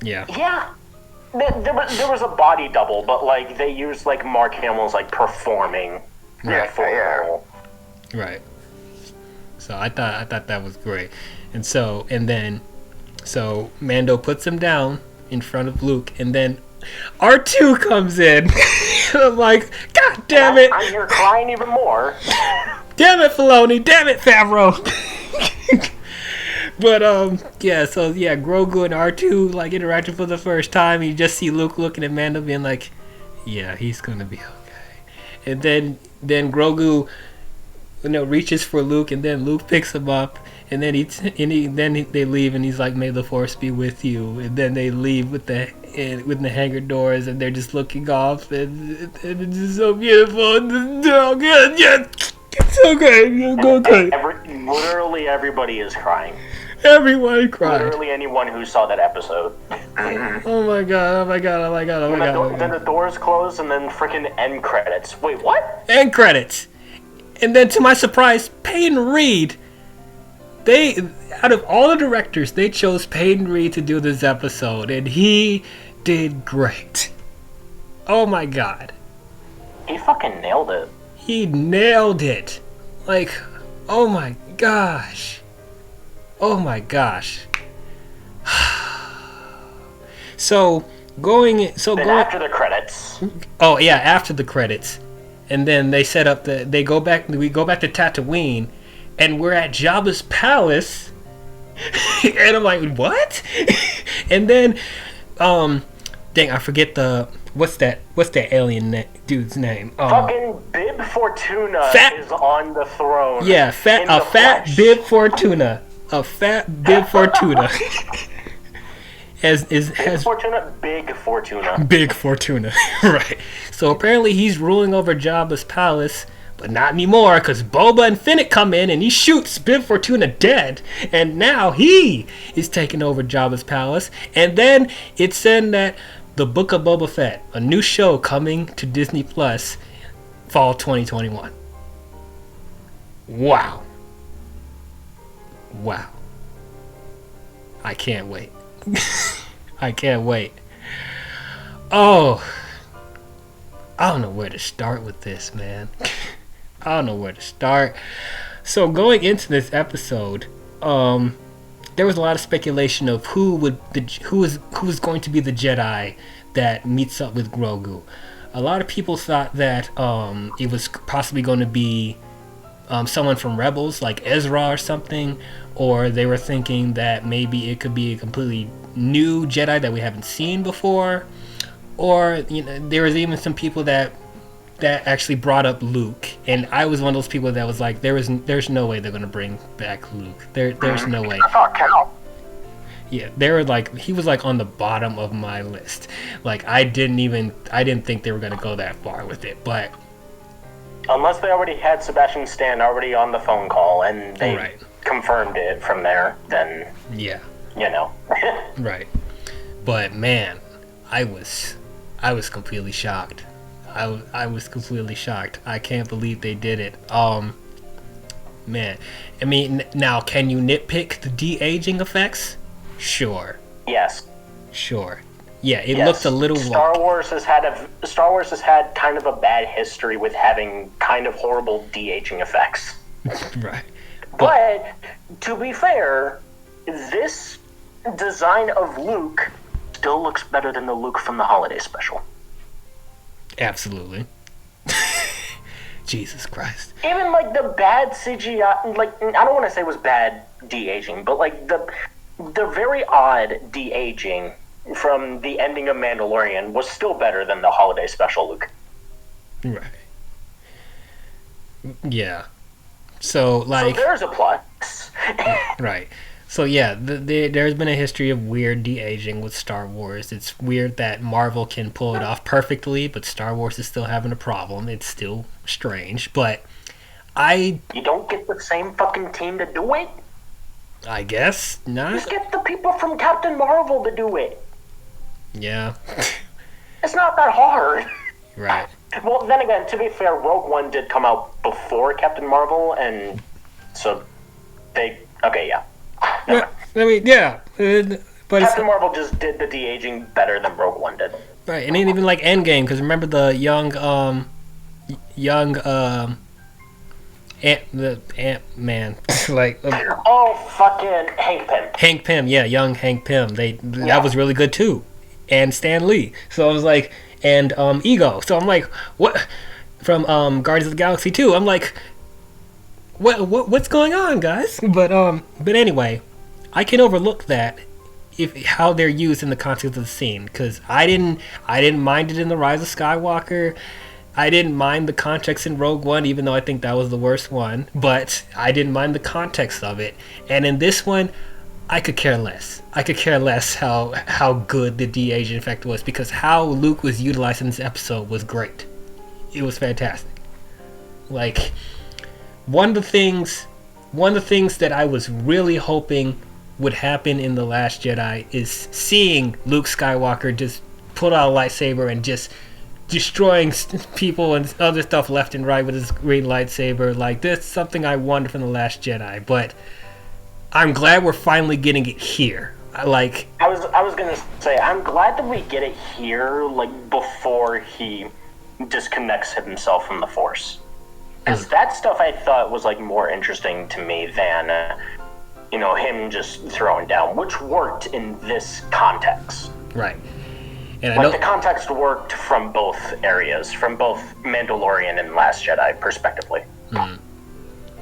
Yeah. Yeah. There was a body double, but like they used like Mark Hamill's like performing. Yeah. Role. Right. So I thought that was great. And so Mando puts him down in front of Luke, and then R2 comes in. I'm like, God damn it! I'm here crying even more. Damn it, Filoni! Damn it, Favreau! But Grogu and R2 like interacting for the first time. You just see Luke looking at Mando, being like, "Yeah, he's gonna be okay." And then Grogu, reaches for Luke, and then Luke picks him up, and then they leave, and he's like, "May the Force be with you." And then they leave with the hangar doors, and they're just looking off, and it's just so beautiful. It's so good, yeah, it's so good. Literally everybody is crying. Everyone cried. Literally anyone who saw that episode. Oh my god! Then the doors close, and then freaking end credits. Wait, what? End credits. And then, to my surprise, Peyton Reed. Out of all the directors, they chose Peyton Reed to do this episode, and he did great. Oh my god. He fucking nailed it. He nailed it. Like, oh my gosh. Oh my gosh. After the credits. Oh yeah, after the credits. And then they set up we go back to Tatooine, and we're at Jabba's palace. And I'm like, what? And then dang, I forget what's that alien dude's name? Fucking Bib Fortuna is on the throne. Yeah, fat Bib Fortuna. A fat Bib Fortuna. Big Fortuna. Right. So apparently he's ruling over Jabba's palace, but not anymore, because Boba and Fennec come in, and he shoots Bib Fortuna dead, and now he is taking over Jabba's palace. And then it's said that The Book of Boba Fett, a new show coming to Disney Plus, fall 2021. Wow. I can't wait. I can't wait. Oh, I don't know where to start with this, man. I don't know where to start. So going into this episode, there was a lot of speculation of who was going to be the Jedi that meets up with Grogu. A lot of people thought that it was possibly going to be someone from Rebels, like Ezra or something, or they were thinking that maybe it could be a completely new Jedi that we haven't seen before, or there was even some people that actually brought up Luke, and I was one of those people that was like, there's no way they're gonna bring back Luke. There's no way. I thought Cal. Yeah, they were like, he was like on the bottom of my list. Like I didn't think they were gonna go that far with it, but unless they already had Sebastian Stan already on the phone call and they confirmed it from there, then yeah, right. But man, I was completely shocked. I was completely shocked. I can't believe they did it. Man, I mean, now can you nitpick the de-aging effects? Sure. Yes. Sure. Yeah, it looked a little Star Wars has had kind of a bad history with having kind of horrible de-aging effects. Right. But to be fair, this design of Luke still looks better than the Luke from the holiday special. Absolutely. Jesus Christ. Even like the bad CGI, like I don't want to say it was bad de-aging, but like the very odd de-aging from the ending of Mandalorian was still better than the holiday special Luke. Right. Yeah. So like. So there's a plus. Right. So yeah, there's been a history of weird de-aging with Star Wars. It's weird that Marvel can pull it off perfectly, but Star Wars is still having a problem. It's still strange, but you don't get the same fucking team to do it? I guess not. Just get the people from Captain Marvel to do it. Yeah. It's not that hard. Right. Well, then again, to be fair, Rogue One did come out before Captain Marvel, and so okay, yeah. Yeah, I mean, yeah, but Captain Marvel just did the de-aging better than Rogue One did. Right, and even like Endgame, because remember the young Ant-Man, like fucking Hank Pym. Hank Pym, yeah, young Hank Pym. That was really good too, and Stan Lee. So I was like, and Ego. So I'm like, what from Guardians of the Galaxy 2? I'm like, what's going on, guys? But anyway, I can overlook that how they're used in the context of the scene, because I didn't mind it in The Rise of Skywalker. I didn't mind the context in Rogue One, even though I think that was the worst one, but I didn't mind the context of it. And in this one, I could care less. I could care less how good the de-aging effect was, because how Luke was utilized in this episode was great. It was fantastic. Like, one of the things that I was really hoping would happen in The Last Jedi is seeing Luke Skywalker just pull out a lightsaber and just destroying people and other stuff left and right with his green lightsaber. Like, that's something I wanted from The Last Jedi, but I'm glad we're finally getting it here. I was gonna say, I'm glad that we get it here, like, before he disconnects himself from the Force. Because that stuff I thought was, like, more interesting to me than, him just throwing down, which worked in this context. Right. And the context worked from both areas, from both Mandalorian and Last Jedi, perspectively. Mm.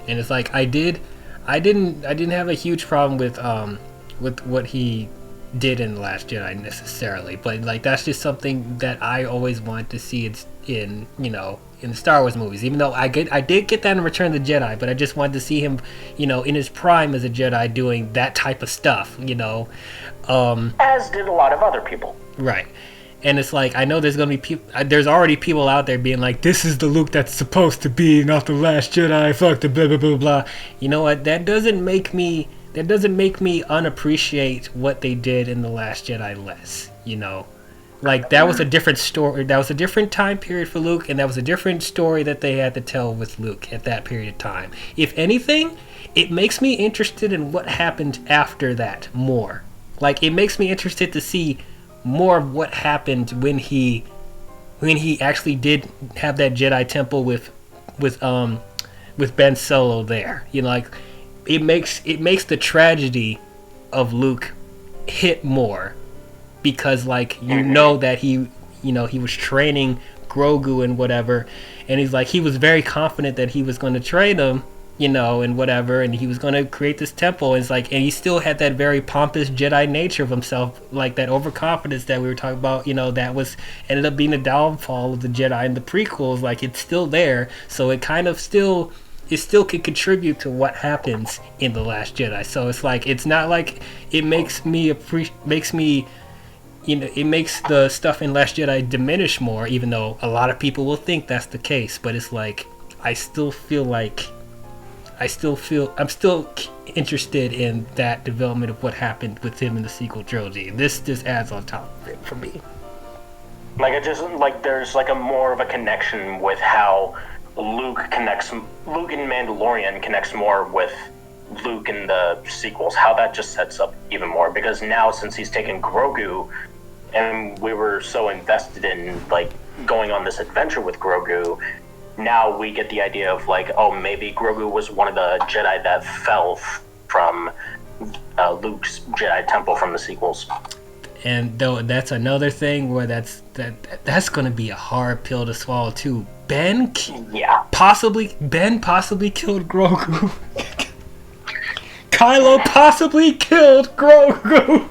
And it's like, I didn't have a huge problem with what he did in The Last Jedi necessarily, but like that's just something that I always want to see in the Star Wars movies. Even though I did get that in Return of the Jedi, but I just wanted to see him, in his prime as a Jedi doing that type of stuff, as did a lot of other people. Right. And it's like, I know there's gonna be there's already people out there being like, this is the Luke that's supposed to be, not the Last Jedi, fuck the blah blah blah blah. You know what? That doesn't make me unappreciate what they did in The Last Jedi less. Like, that was a different story. That was a different time period for Luke, and that was a different story that they had to tell with Luke at that period of time. If anything, it makes me interested in what happened after that more. Like, it makes me interested to see more of what happened when he actually did have that Jedi temple with Ben Solo there. Like, it makes the tragedy of Luke hit more, because like that he was training Grogu and whatever, and he's like, he was very confident that he was going to train him, and whatever, and he was going to create this temple. And it's like, and he still had that very pompous Jedi nature of himself, like that overconfidence that we were talking about, that was ended up being the downfall of the Jedi in the prequels. Like, it's still there, so it kind of still can contribute to what happens in The Last Jedi. So it's like, it's not like it makes it makes the stuff in Last Jedi diminish more, even though a lot of people will think that's the case. But it's like, I'm still interested in that development of what happened with him in the sequel trilogy. This just adds on top of it for me. Like, it just, like, there's like a more of a connection with how Luke and Mandalorian connects more with Luke in the sequels, how that just sets up even more, because now, since he's taken Grogu and we were so invested in like going on this adventure with Grogu. Now we get the idea of like, oh, maybe Grogu was one of the Jedi that fell from Luke's Jedi Temple from the sequels. And though that's another thing where that's going to be a hard pill to swallow too. Ben possibly killed Grogu. Kylo possibly killed Grogu.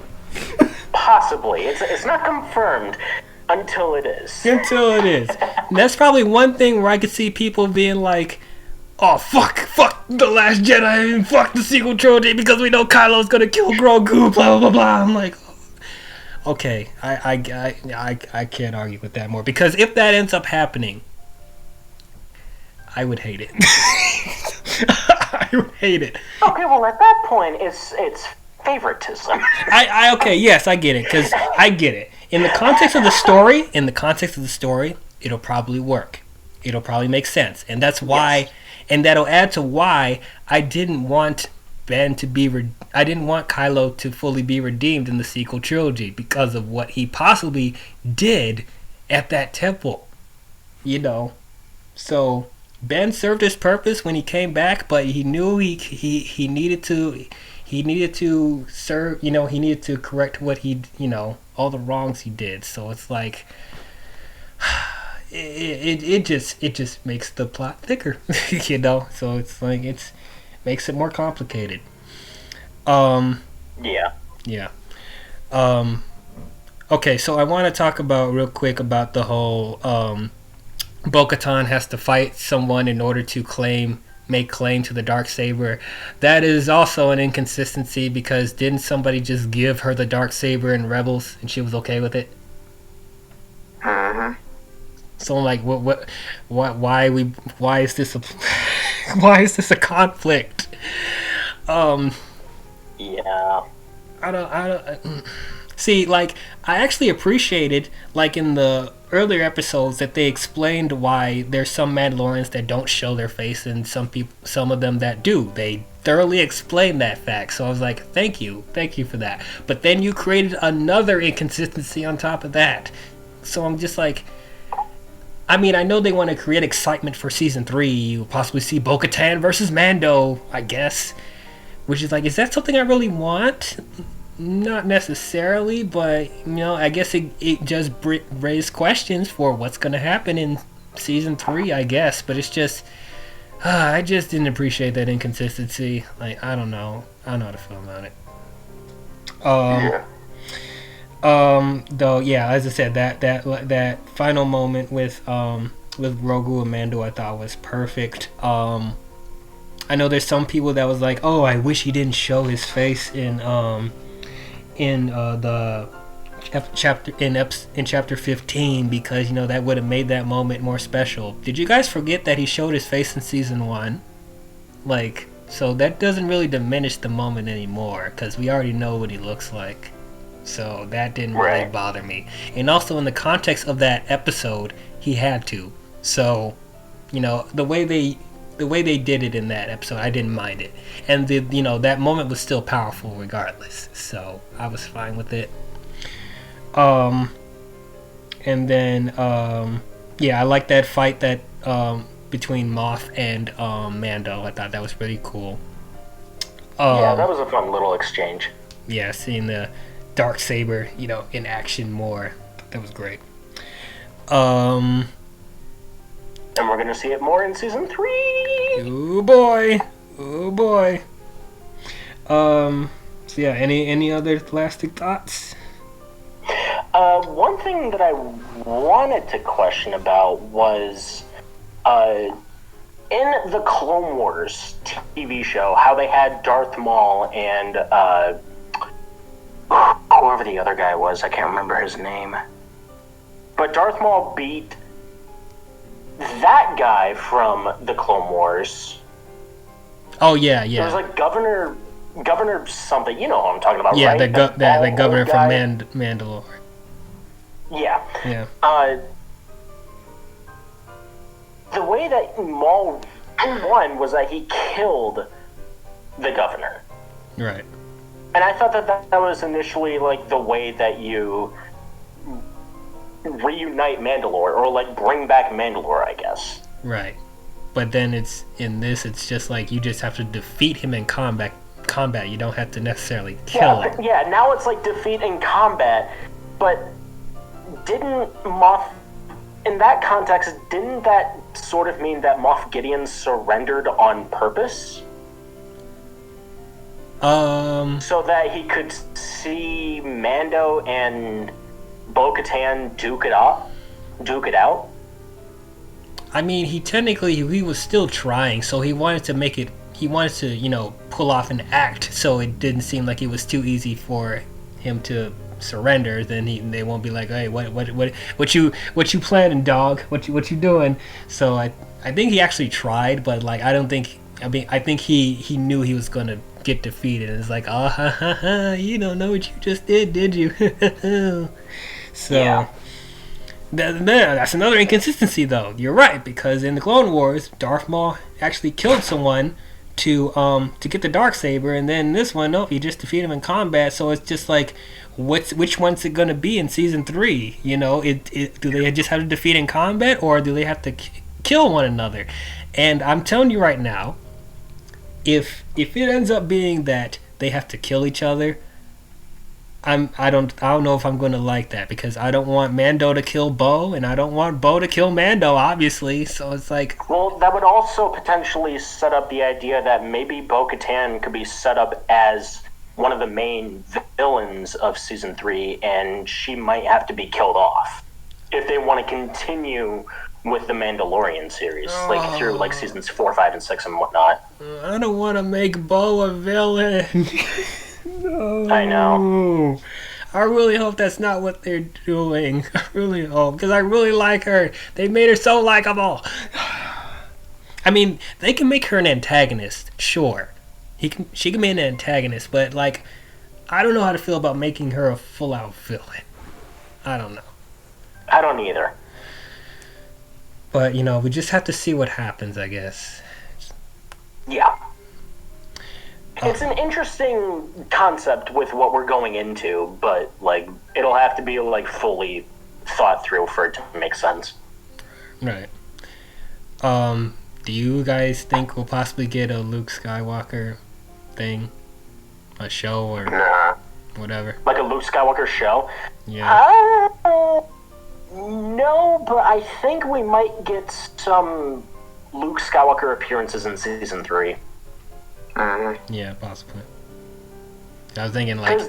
Possibly. It's not confirmed until it is. Until it is. And that's probably one thing where I could see people being like, oh, fuck The Last Jedi and fuck the sequel trilogy because we know Kylo's gonna kill Grogu, blah, blah, blah, blah. I'm like, okay, I can't argue with that more. Because if that ends up happening, I would hate it. I would hate it. Okay, well, at that point, it's favoritism. Okay, yes, I get it. Because I get it. In the context of the story, it'll probably work. It'll probably make sense. And that's why... Yes. And that'll add to why I didn't want I didn't want Kylo to fully be redeemed in the sequel trilogy because of what he possibly did at that temple. You know. So Ben served his purpose when he came back, but he knew he needed to serve, you know, he needed to correct what all the wrongs he did. So it's like it just makes the plot thicker, you know. So it's like makes it more complicated. Yeah. Okay, so I want to talk real quick about the whole Bo-Katan has to fight someone in order to make claim to the Darksaber. That is also an inconsistency because didn't somebody just give her the Darksaber in Rebels and she was okay with it? Mm-hmm. So I'm like, why is this a conflict? Yeah. I don't see, like, I actually appreciated, like, in the earlier episodes that they explained why there's some Mandalorians that don't show their face and some of them that do. They thoroughly explained that fact. So I was like, thank you for that. But then you created another inconsistency on top of that. So I'm just like, I mean, I know they want to create excitement for season 3. You'll possibly see Bo-Katan versus Mando, I guess. Which is like, is that something I really want? Not necessarily, but, you know, I guess it just raised questions for what's going to happen in season 3, I guess. But it's just, I just didn't appreciate that inconsistency. Like, I don't know how to feel about it. Though, yeah, as I said, that final moment with Grogu and Mando I thought was perfect. I know there's some people that was like, oh, I wish he didn't show his face in chapter 15 because, you know, that would have made that moment more special. Did you guys forget that he showed his face in season 1? Like, so that doesn't really diminish the moment anymore because we already know what he looks like. So that didn't really bother me. And also in the context of that episode, he had to. So, you know, the way they did it in that episode, I didn't mind it. And that moment was still powerful regardless. So I was fine with it. And then I like that fight that between Moff and Mando. I thought that was pretty cool. Yeah, that was a fun little exchange. Yeah, seeing the Darksaber, you know, in action more. That was great. And we're gonna see it more in season 3. Oh boy. So yeah, any other lasting thoughts? One thing that I wanted to question about was in the Clone Wars TV show, how they had Darth Maul and whoever the other guy was, I can't remember his name. But Darth Maul beat that guy from the Clone Wars. Oh yeah. It was like Governor something. You know what I'm talking about, yeah, right? The governor from Mandalore. Yeah. Yeah. The way that Maul won was that he killed the governor. Right. And I thought that was initially like the way that you reunite Mandalore, or like bring back Mandalore, I guess. Right. But then it's just like you just have to defeat him in combat. You don't have to necessarily kill him. Yeah, now it's like defeat in combat, but didn't Moff, in that context, didn't that sort of mean that Moff Gideon surrendered on purpose? So that he could see Mando and Bo-Katan duke it out? I mean, he was still trying, so he wanted to pull off an act so it didn't seem like it was too easy for him to surrender. Then they won't be like, hey, what you planning, dog? What you doing? So I think he actually tried, but like I think he knew he was gonna get defeated, and it's like, you don't know what you just did you? So yeah. That's another inconsistency, though. You're right, because in the Clone Wars, Darth Maul actually killed someone to get the Darksaber, and then this one, no, he just defeated him in combat. So it's just like, which one's it gonna be in season 3? You know, do they just have to defeat in combat, or do they have to kill one another? And I'm telling you right now, if it ends up being that they have to kill each other, I don't know if I'm going to like that, because I don't want Mando to kill Bo, and I don't want Bo to kill Mando, obviously. So it's like, well, that would also potentially set up the idea that maybe Bo-Katan could be set up as one of the main villains of season 3, and she might have to be killed off if they want to continue with the Mandalorian series, like through like seasons 4, 5, and 6 and whatnot. I don't want to make Bo a villain. No. I know. I really hope that's not what they're doing. I really hope, because I really like her. They made her so likable. I mean, they can make her an antagonist, sure. She can be an antagonist, but like, I don't know how to feel about making her a full-out villain. I don't know. I don't either. But we just have to see what happens, I guess. Yeah. It's an interesting concept with what we're going into, but like it'll have to be like fully thought through for it to make sense. Right. Do you guys think we'll possibly get a Luke Skywalker thing, a show or whatever? Like a Luke Skywalker show? Yeah. No, but I think we might get some Luke Skywalker appearances in season 3. Yeah, possibly. I was thinking like, because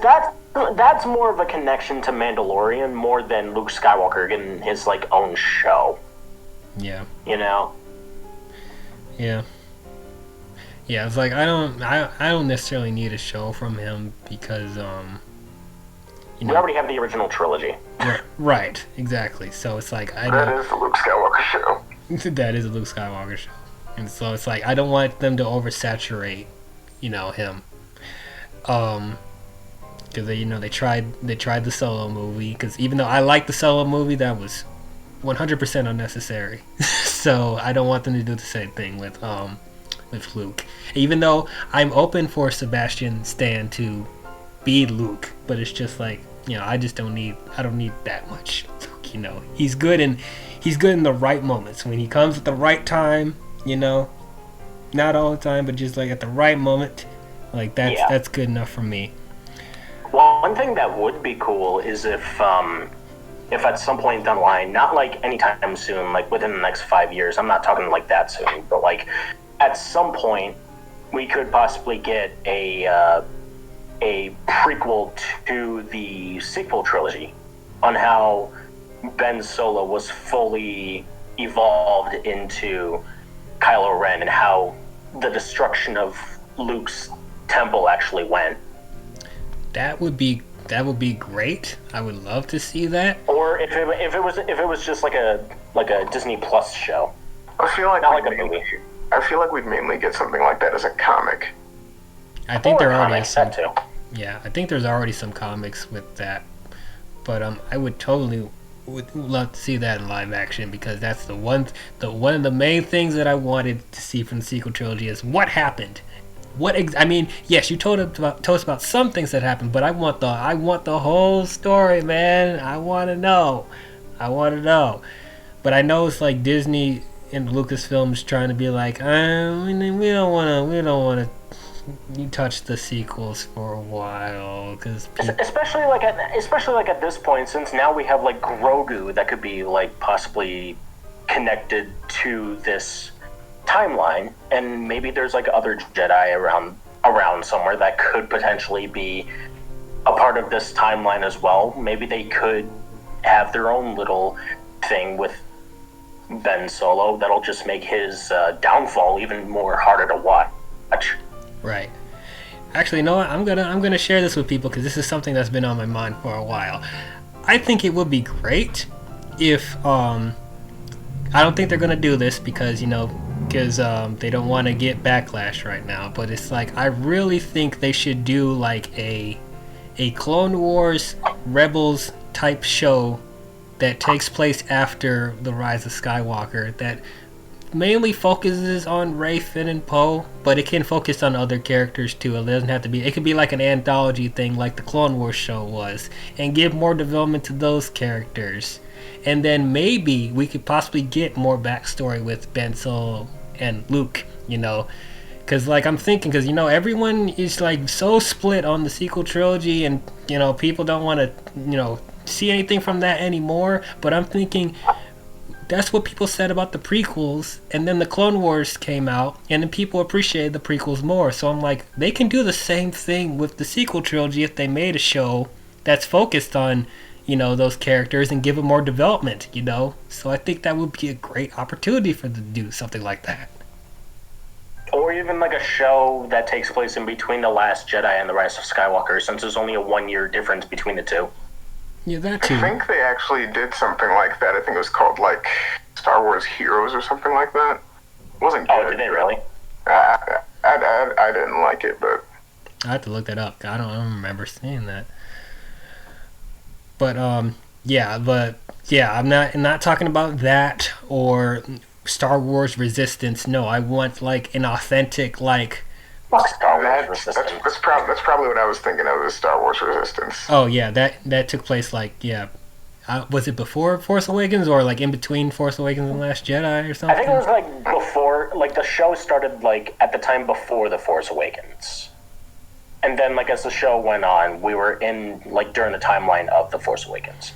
that's more of a connection to Mandalorian more than Luke Skywalker getting his like own show. Yeah. Yeah. Yeah, it's like I don't necessarily need a show from him, because we already have the original trilogy. Right, exactly. So it's like that is the Luke Skywalker show. That is a Luke Skywalker show. And so it's like I don't want them to oversaturate, him. Because they tried the Solo movie. Because even though I like the Solo movie, that was 100% unnecessary. So I don't want them to do the same thing with Luke. Even though I'm open for Sebastian Stan to be Luke, but it's just like, I don't need that much. He's good in the right moments when he comes at the right time. Not all the time, but just like at the right moment, like that's good enough for me. Well, one thing that would be cool is if at some point down the line, not like anytime soon, like within the next 5 years, I'm not talking like that soon, but like at some point we could possibly get a prequel to the sequel trilogy on how Ben Solo was fully evolved into Kylo Ren and how the destruction of Luke's temple actually went. That would be great. I would love to see that. Or if it was just like a Disney Plus show. I feel like not like a movie. I feel like we'd mainly get something like that as a comic. I think there already is some too. Yeah, I think there's already some comics with that. But I would totally would love to see that in live action, because that's one of the main things that I wanted to see from the sequel trilogy is what happened. I mean, yes, you told us about some things that happened, but I want the whole story, man. I want to know I want to know. But I know it's like Disney and Lucasfilm's trying to be like, we don't want to you touch the sequels for a while, because especially at this point, since now we have like Grogu that could be like possibly connected to this timeline, and maybe there's like other Jedi around somewhere that could potentially be a part of this timeline as well. Maybe they could have their own little thing with Ben Solo that'll just make his downfall even more harder to watch. Right. Actually, you know what? I'm gonna share this with people because this is something that's been on my mind for a while. I think it would be great if I don't think they're gonna do this because they don't want to get backlash right now. But it's like I really think they should do like a Clone Wars Rebels type show that takes place after the Rise of Skywalker that mainly focuses on Rey, Finn, and Poe, but it can focus on other characters too. It doesn't have to be. It could be like an anthology thing, like the Clone Wars show was, and give more development to those characters. And then maybe we could possibly get more backstory with Ben Solo and Luke. Because like I'm thinking, because everyone is like so split on the sequel trilogy, and people don't want to see anything from that anymore. But I'm thinking, that's what people said about the prequels, and then the Clone Wars came out, and then people appreciated the prequels more. So I'm like, they can do the same thing with the sequel trilogy if they made a show that's focused on, those characters and give them more development, So I think that would be a great opportunity for them to do something like that. Or even like a show that takes place in between The Last Jedi and The Rise of Skywalker, since there's only a 1 year difference between the two. Yeah, that too. I think they actually did something like that. I think it was called like Star Wars Heroes or something like that. It wasn't good. Oh, did they really? I didn't like it, but I have to look that up. I don't remember seeing that. But I'm not talking about that or Star Wars Resistance. No, I want like an authentic like. Star Wars Resistance. That's probably what I was thinking of, is Star Wars Resistance. Oh yeah, that took place was it before Force Awakens or like in between Force Awakens and Last Jedi or something? I think it was like before, like the show started like at the time before the Force Awakens, and then like as the show went on, we were in like during the timeline of the Force Awakens.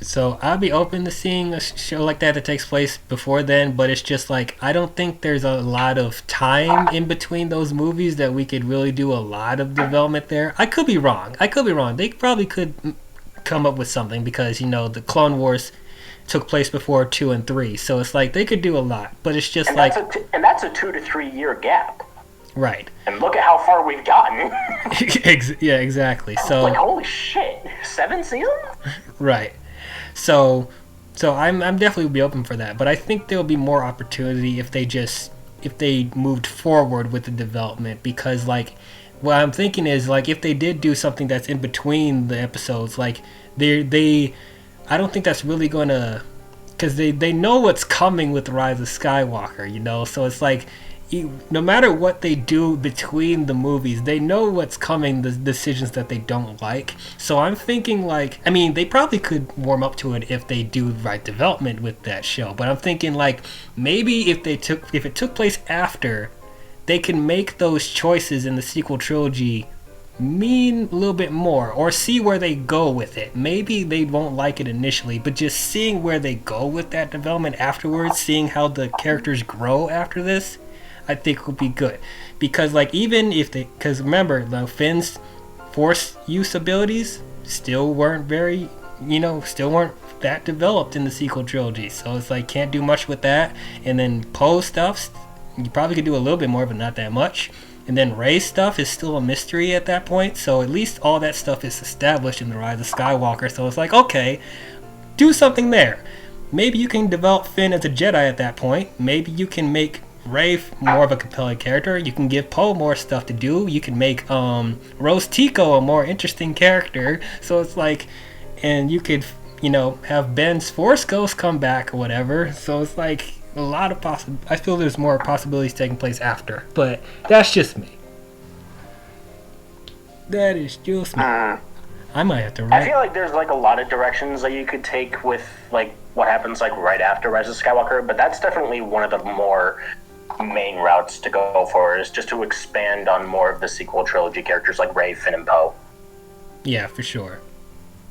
So I'd be open to seeing a show like that takes place before then, but it's just like I don't think there's a lot of time in between those movies that we could really do a lot of development there. I could be wrong. They probably could come up with something because the Clone Wars took place before 2 and 3, so it's like they could do a lot, but it's just and that's a 2 to 3 year gap. Right. And look at how far we've gotten. Yeah, exactly. So like holy shit, 7 seasons? Right. So I'm definitely be open for that, but I think there'll be more opportunity if they moved forward with the development, because like what I'm thinking is like if they did do something that's in between the episodes, like I don't think that's really gonna, because they know what's coming with the Rise of Skywalker, so it's like no matter what they do between the movies, they know what's coming, the decisions that they don't like. So I'm thinking like, I mean, they probably could warm up to it if they do right development with that show. But I'm thinking like maybe if it took place after, they can make those choices in the sequel trilogy mean a little bit more, or see where they go with it. Maybe they won't like it initially, but just seeing where they go with that development afterwards, seeing how the characters grow after this, I think would be good. Because like even if because remember, Finn's force use abilities still weren't that developed in the sequel trilogy, so it's like can't do much with that. And then Poe stuff, you probably could do a little bit more, but not that much. And then Rey's stuff is still a mystery at that point, so at least all that stuff is established in the Rise of Skywalker. So it's like, okay, do something there. Maybe you can develop Finn as a Jedi at that point. Maybe you can make Rey more of a compelling character. You can give Poe more stuff to do. You can make Rose Tico a more interesting character. So it's like, and you could, have Ben's Force Ghost come back or whatever. So it's like a lot of I feel there's more possibilities taking place after. But that's just me. That is just me. I might have to I write. feel like there's like a lot of directions that you could take with like what happens like right after Rise of Skywalker, but that's definitely one of the more main routes to go for, is just to expand on more of the sequel trilogy characters like Rey, Finn, and Poe. Yeah, for sure.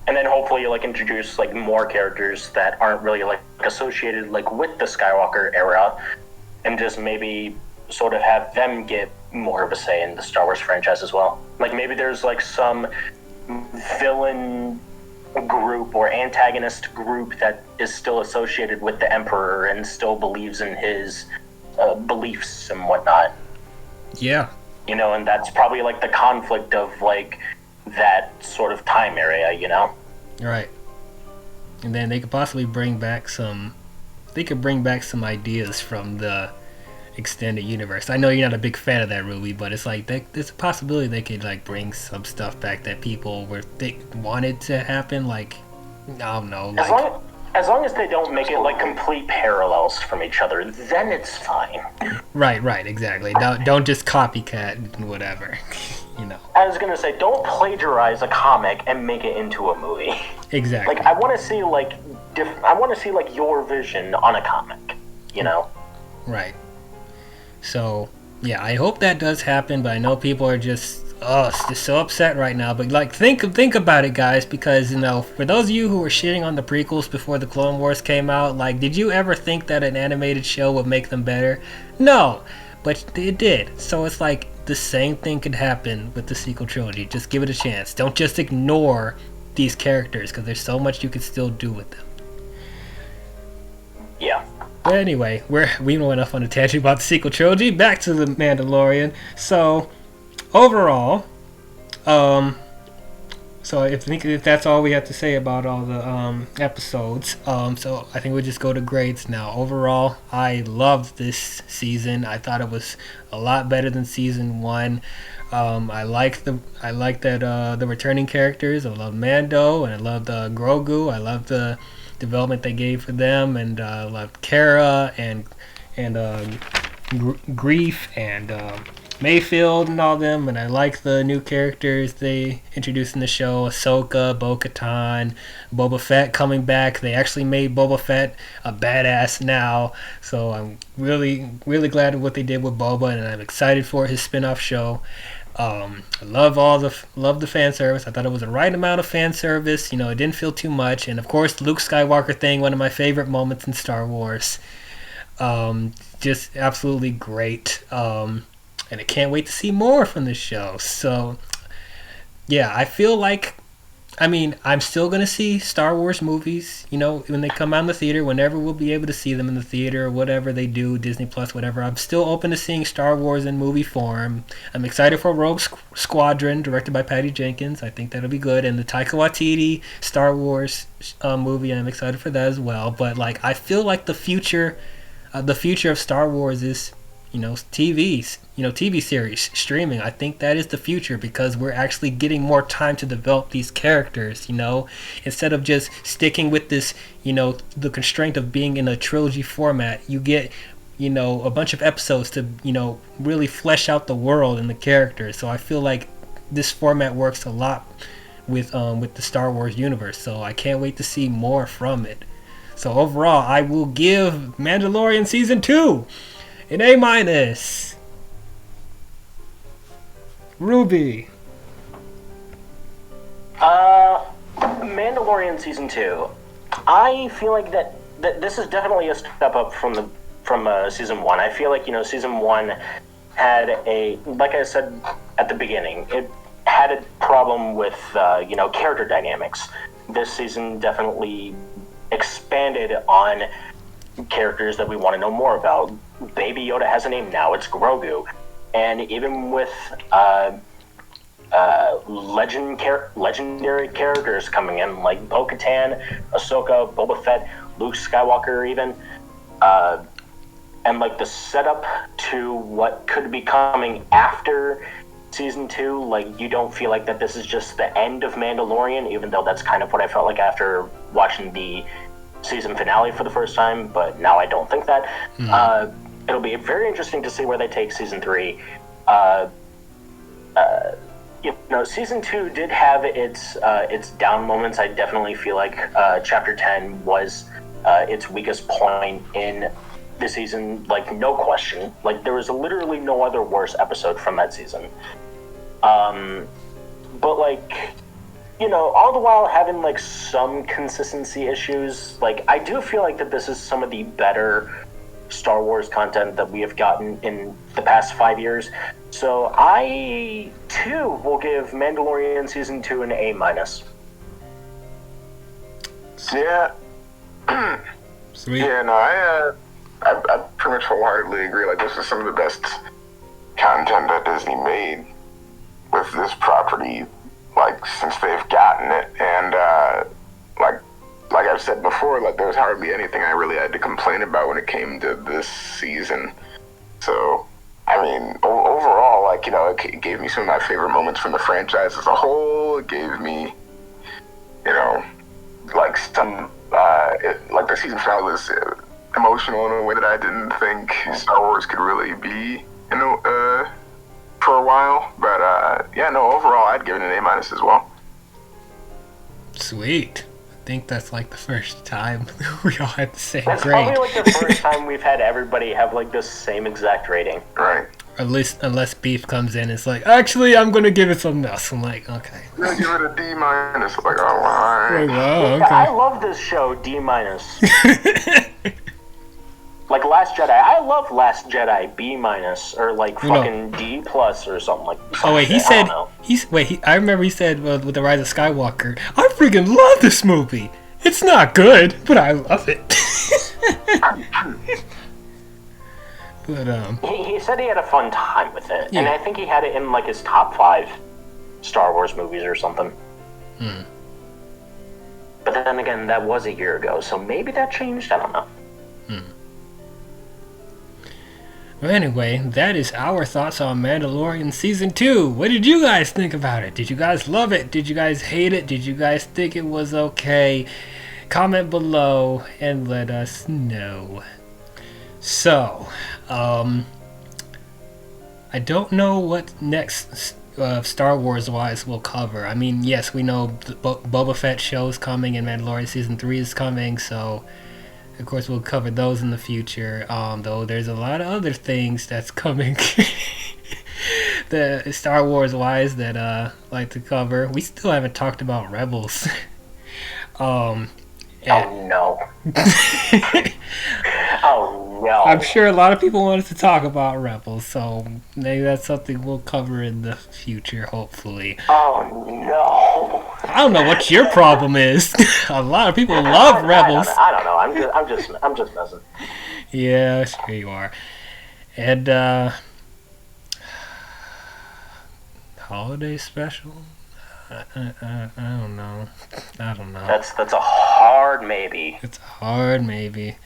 And then hopefully like introduce like more characters that aren't really like associated like with the Skywalker era, and just maybe sort of have them get more of a say in the Star Wars franchise as well. Like maybe there's like some villain group or antagonist group that is still associated with the Emperor and still believes in his beliefs and whatnot. Yeah. You know, and that's probably like the conflict of like that sort of time area, you know? Right. And then they could possibly bring back some ideas from the extended universe. I know you're not a big fan of that, Ruby, but it's like there's a possibility they could like bring some stuff back that people wanted to happen. Like, I don't know. Like, as long as they don't make it like complete parallels from each other, then it's fine. Right, exactly. Don't just copycat and whatever. You know. I was gonna say, don't plagiarize a comic and make it into a movie. Exactly. Like, I want to see like your vision on a comic. You know. Right. So yeah, I hope that does happen, but I know people are just so upset right now. But like, think about it, guys, because you know, for those of you who were shitting on the prequels before the Clone Wars came out, like, did you ever think that an animated show would make them better? No, but it did. So it's like the same thing could happen with the sequel trilogy. Just give it a chance. Don't just ignore these characters, because there's so much you can still do with them. Yeah. But anyway, we went enough on a tangent about the sequel trilogy. Back to the Mandalorian. So overall, so if that's all we have to say about all the episodes, so I think we'll just go to grades now. Overall, I loved this season. I thought it was a lot better than season 1. I like that the returning characters. I love Mando and I love Grogu. I love the development they gave for them, and loved Kara and Grief and Mayfield and all them, and I like the new characters they introduced in the show: Ahsoka, Bo-Katan, Boba Fett coming back. They actually made Boba Fett a badass now, so I'm really glad of what they did with Boba, and I'm excited for his spin-off show. I love the fan service. I thought it was the right amount of fan service. You know, it didn't feel too much. And of course, the Luke Skywalker thing, one of my favorite moments in Star Wars. Just absolutely great. And I can't wait to see more from this show. So, yeah, I feel like, I mean, I'm still going to see Star Wars movies, you know, when they come out in the theater, whenever we'll be able to see them in the theater, or whatever they do, Disney Plus, whatever. I'm still open to seeing Star Wars in movie form. I'm excited for Rogue Squadron, directed by Patty Jenkins. I think that'll be good. And the Taika Waititi Star Wars movie, I'm excited for that as well. But, like, I feel like the future of Star Wars is, you know, TV series, streaming. I think that is the future, because we're actually getting more time to develop these characters, you know, instead of just sticking with this, you know, the constraint of being in a trilogy format. You get, you know, a bunch of episodes to, you know, really flesh out the world and the characters. So I feel like this format works a lot with the Star Wars universe. So I can't wait to see more from it. So overall, I will give Mandalorian season 2 an A-. Ruby. Mandalorian season 2. I feel like that this is definitely a step up from season 1. I feel like, you know, season 1 had like I said at the beginning, it had a problem with you know, character dynamics. This season definitely expanded on characters that we want to know more about. Baby Yoda has a name now. It's Grogu. And even with legendary characters coming in, like Bo-Katan, Ahsoka, Boba Fett, Luke Skywalker even, and like the setup to what could be coming after season 2, like, you don't feel like that this is just the end of Mandalorian, even though that's kind of what I felt like after watching the season finale for the first time, but now I don't think that. It'll be very interesting to see where they take season 3. season 2 did have its down moments. I definitely feel like chapter 10 was its weakest point in the season, like, no question. Like, there was literally no other worse episode from that season. But, like, all the while having, like, some consistency issues, like, I do feel like that this is some of the better Star Wars content that we have gotten in the past 5 years. So I, too, will give Mandalorian Season 2 an A-. Yeah. Sweet. Yeah, no, I pretty much wholeheartedly agree. Like, this is some of the best content that Disney made with this property, like, since they've gotten it. And, like I've said before, like, there was hardly anything I really had to complain about when it came to this season. So, I mean, overall, like, it gave me some of my favorite moments from the franchise as a whole. It gave me, like, some, like, the season finale was emotional in a way that I didn't think Star Wars could really be, for a while. But, yeah, no, overall, I'd give it an A- as well. Sweet. I think that's like the first time we all had the same That's grade. probably like the first time we've had everybody have like the same exact rating. Right. At least, unless Beef comes in, it's like, actually, I'm gonna give it something else. I'm like, okay. Yeah, give it a D-. Like, oh, all right. Like, wow, Yeah, I okay. love this show, D-. Like Last Jedi, I love Last Jedi, B-, or like fucking D+ or something like that. Oh wait, he said I remember he said with the Rise of Skywalker, I freaking love this movie. It's not good, but I love it. But He said he had a fun time with it, Yeah. and I think he had it in like his top 5 Star Wars movies or something. But then again, that was a year ago, so maybe that changed. I don't know. Well, anyway, that is our thoughts on Mandalorian Season 2. What did you guys think about it? Did you guys love it? Did you guys hate it? Did you guys think it was okay? Comment below and let us know. So, I don't know what next Star Wars wise we'll cover. I mean, yes, we know the Boba Fett show is coming and Mandalorian Season 3 is coming, so of course we'll cover those in the future. Though there's a lot of other things that's coming the Star Wars wise that I'd like to cover. We still haven't talked about Rebels. Oh no. Oh no. I'm sure a lot of people wanted to talk about Rebels, so maybe that's something we'll cover in the future, hopefully. Oh no. I don't know what your problem is. A lot of people love Rebels. I don't know. I'm just messing. Yeah, sure you are. And holiday special? I don't know. That's a hard maybe. It's hard, maybe.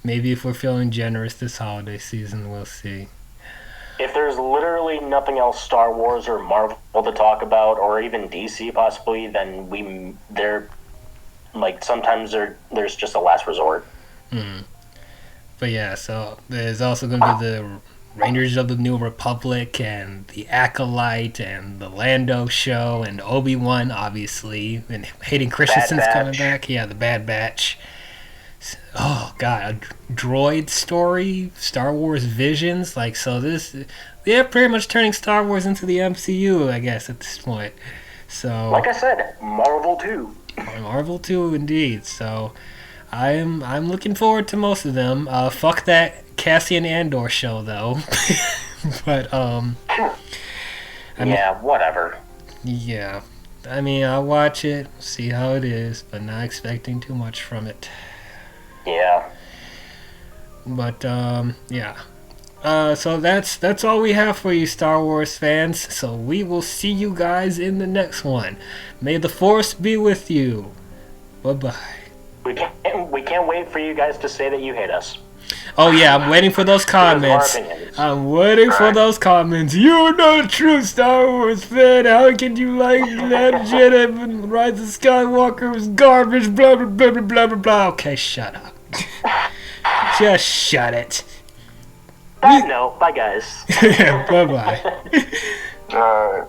Maybe if we're feeling generous this holiday season, we'll see. If there's literally nothing else Star Wars or Marvel to talk about, or even DC possibly, then sometimes there's just a last resort. But yeah, so there's also going to be the Rangers of the New Republic and the Acolyte and the Lando show and Obi-Wan, obviously, and Hayden Christensen's coming back. Yeah, the Bad Batch. Oh god, a droid story, Star Wars Visions, they're pretty much turning Star Wars into the MCU, I guess, at this point. So, like I said, Marvel 2. Marvel 2 indeed. So I'm looking forward to most of them. Fuck that Cassian Andor show though. But yeah, whatever. Yeah. I mean, I'll watch it, see how it is, but not expecting too much from it. Yeah. But yeah. So that's all we have for you, Star Wars fans. So we will see you guys in the next one. May the Force be with you. Bye-bye. We can't wait for you guys to say that you hate us. Oh yeah, I'm waiting for those comments. I'm waiting for those comments. You're not a true Star Wars fan. How can you like that Jedi and Rise of Skywalker was garbage? Blah blah blah blah blah blah blah. Okay, shut up. Just shut it. No, bye guys. Bye bye.